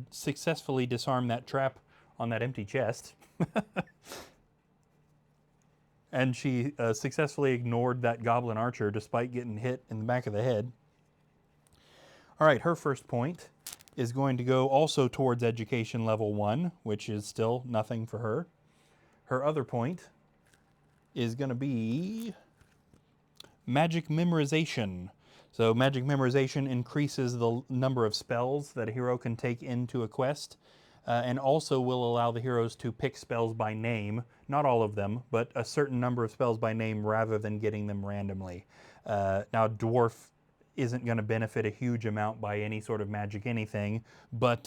successfully disarm that trap on that empty chest. And she successfully ignored that goblin archer despite getting hit in the back of the head. All right, her first point is going to go also towards Education level 1, which is still nothing for her. Her other point is going to be Magic Memorization. So Magic Memorization increases the number of spells that a hero can take into a quest, and also will allow the heroes to pick spells by name. Not all of them, but a certain number of spells by name rather than getting them randomly. Now, Dwarf isn't going to benefit a huge amount by any sort of magic anything, but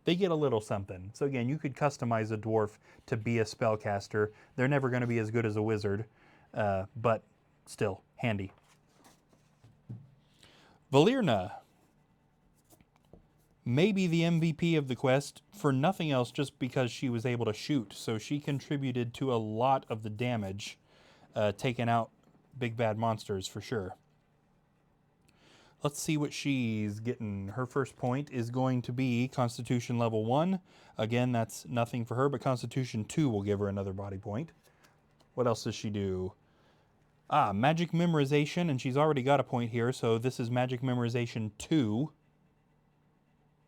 they get a little something. So again, you could customize a Dwarf to be a spellcaster. They're never going to be as good as a wizard, but still handy. Valyria, maybe the MVP of the quest, for nothing else just because she was able to shoot. So she contributed to a lot of the damage, taking out big bad monsters for sure. Let's see what she's getting. Her first point is going to be Constitution level 1. Again, that's nothing for her, but Constitution 2 will give her another body point. What else does she do? Magic Memorization, and she's already got a point here, so this is Magic Memorization 2.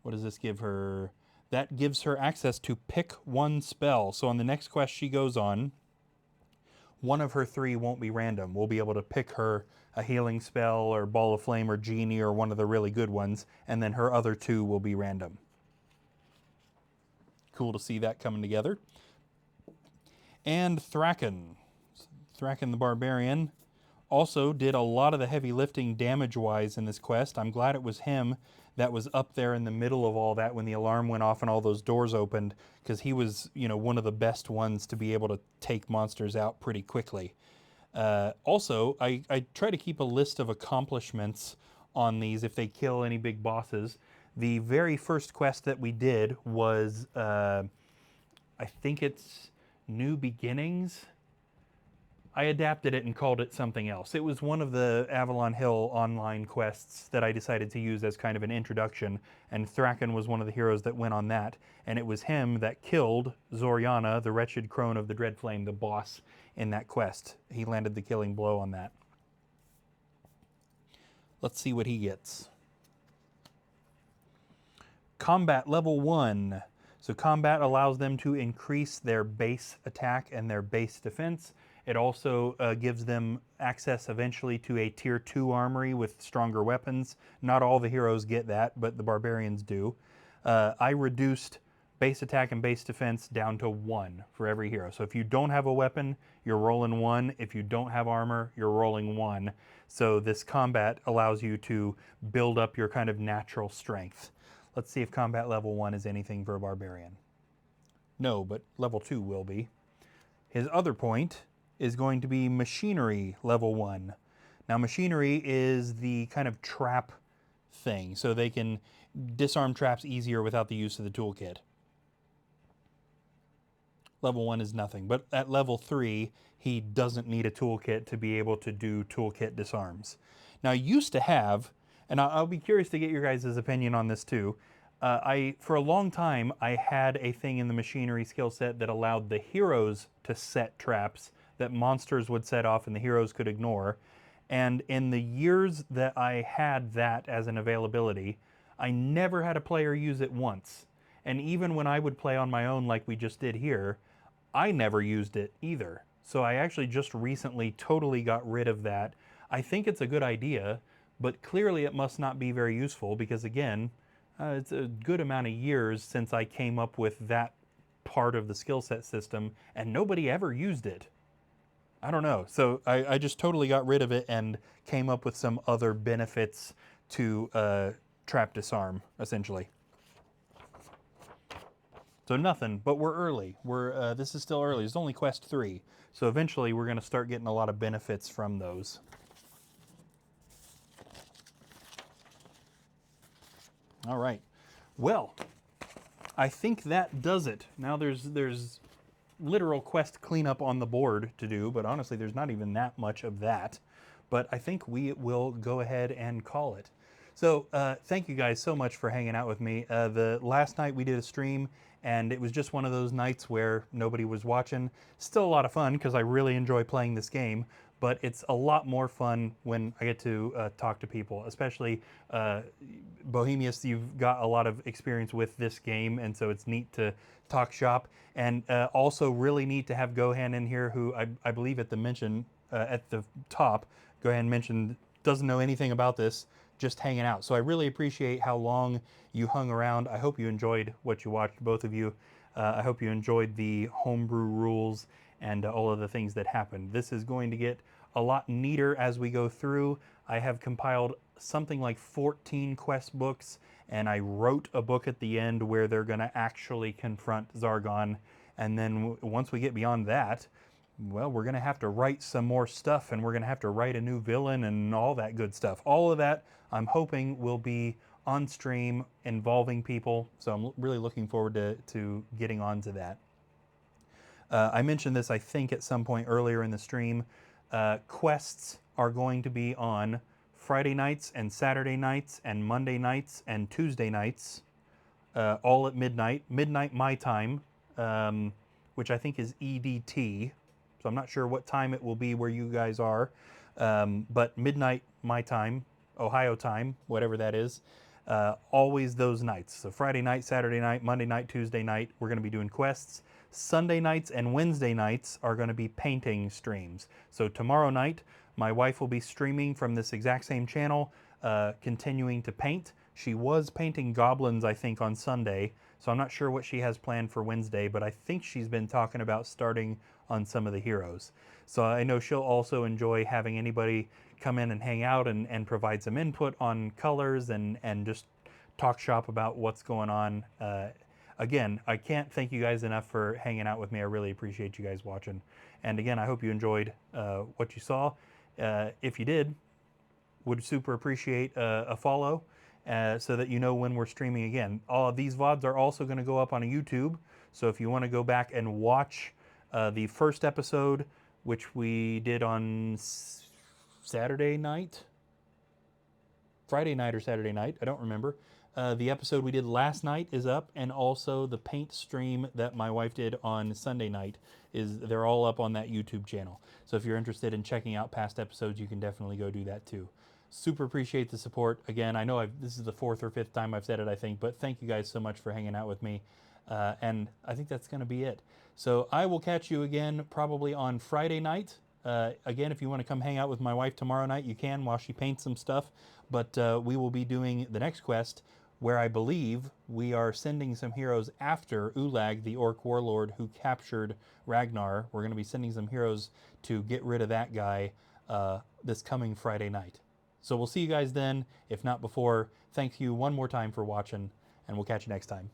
What does this give her? That gives her access to pick one spell. So on the next quest she goes on, one of her 3 won't be random. We'll be able to pick her a healing spell or Ball of Flame or Genie or one of the really good ones, and then her other 2 will be random. Cool to see that coming together. And Thraken. Thraken the Barbarian also did a lot of the heavy lifting damage-wise in this quest. I'm glad it was him that was up there in the middle of all that when the alarm went off and all those doors opened, because he was, one of the best ones to be able to take monsters out pretty quickly. Also, I try to keep a list of accomplishments on these if they kill any big bosses. The very first quest that we did was, I think it's New Beginnings. I adapted it and called it something else. It was one of the Avalon Hill online quests that I decided to use as kind of an introduction, and Thraken was one of the heroes that went on that, and it was him that killed Zoriana, the wretched crone of the Dread Flame, the boss in that quest. He landed the killing blow on that. Let's see what he gets. Combat level 1. So combat allows them to increase their base attack and their base defense. It also gives them access eventually to a tier 2 armory with stronger weapons. Not all the heroes get that, but the barbarians do. I reduced base attack and base defense down to 1 for every hero. So if you don't have a weapon, you're rolling 1. If you don't have armor, you're rolling 1. So this combat allows you to build up your kind of natural strength. Let's see if combat level 1 is anything for a barbarian. No, but level 2 will be. His other point is going to be machinery level 1. Now machinery is the kind of trap thing, so they can disarm traps easier without the use of the toolkit. Level 1 is nothing, but at level 3 he doesn't need a toolkit to be able to do toolkit disarms. Now I used to have, and I'll be curious to get your guys' opinion on this too, for a long time I had a thing in the machinery skill set that allowed the heroes to set traps that monsters would set off and the heroes could ignore. And in the years that I had that as an availability, I never had a player use it once. And even when I would play on my own like we just did here, I never used it either. So I actually just recently totally got rid of that. I think it's a good idea, but clearly it must not be very useful because again, it's a good amount of years since I came up with that part of the skill set system and nobody ever used it. I don't know. So I just totally got rid of it and came up with some other benefits to trap disarm, essentially. So nothing, but we're early. This is still early. It's only quest 3. So eventually we're going to start getting a lot of benefits from those. All right. Well, I think that does it. Now there's literal quest cleanup on the board to do, but honestly there's not even that much of that. But I think we will go ahead and call it. So thank you guys so much for hanging out with me. The last night we did a stream and it was just one of those nights where nobody was watching. Still a lot of fun because I really enjoy playing this game, but it's a lot more fun when I get to talk to people, especially Bohemius, you've got a lot of experience with this game, and so it's neat to talk shop. And also really neat to have Gohan in here, who I believe at the top, Gohan mentioned doesn't know anything about this, just hanging out. So I really appreciate how long you hung around. I hope you enjoyed what you watched, both of you. I hope you enjoyed the homebrew rules and all of the things that happened. This is going to get a lot neater as we go through. I have compiled something like 14 quest books, and I wrote a book at the end where they're going to actually confront Zargon. And then once we get beyond that, well, we're going to have to write some more stuff, and we're going to have to write a new villain and all that good stuff. All of that, I'm hoping, will be on stream involving people. So I'm really looking forward to getting on to that. I mentioned this, I think, at some point earlier in the stream. Quests are going to be on Friday nights and Saturday nights and Monday nights and Tuesday nights, all at midnight. Midnight my time, which I think is EDT. So I'm not sure what time it will be where you guys are, but midnight my time, Ohio time, whatever that is. Always those nights. So Friday night, Saturday night, Monday night, Tuesday night, we're going to be doing quests. Sunday nights and Wednesday nights are going to be painting streams. So tomorrow night, my wife will be streaming from this exact same channel, continuing to paint. She was painting goblins, I think, on Sunday, so I'm not sure what she has planned for Wednesday, but I think she's been talking about starting on some of the heroes. So I know she'll also enjoy having anybody come in and hang out and provide some input on colors and just talk shop about what's going on. Again, I can't thank you guys enough for hanging out with me. I really appreciate you guys watching. And again, I hope you enjoyed what you saw. If you did, would super appreciate a follow so that you know when we're streaming again. All of these VODs are also going to go up on a YouTube. So if you want to go back and watch the first episode, which we did on Saturday night, Friday night or Saturday night, I don't remember. The episode we did last night is up, and also the paint stream that my wife did on Sunday night they're all up on that YouTube channel. So if you're interested in checking out past episodes, you can definitely go do that too. Super appreciate the support. Again, I know this is the 4th or 5th time I've said it, I think, but thank you guys so much for hanging out with me. And I think that's going to be it. So I will catch you again probably on Friday night. Again, if you want to come hang out with my wife tomorrow night, you can while she paints some stuff. But we will be doing the next quest, where I believe we are sending some heroes after Ulag the Orc Warlord, who captured Ragnar. We're going to be sending some heroes to get rid of that guy this coming Friday night. So we'll see you guys then, if not before. Thank you one more time for watching, and we'll catch you next time.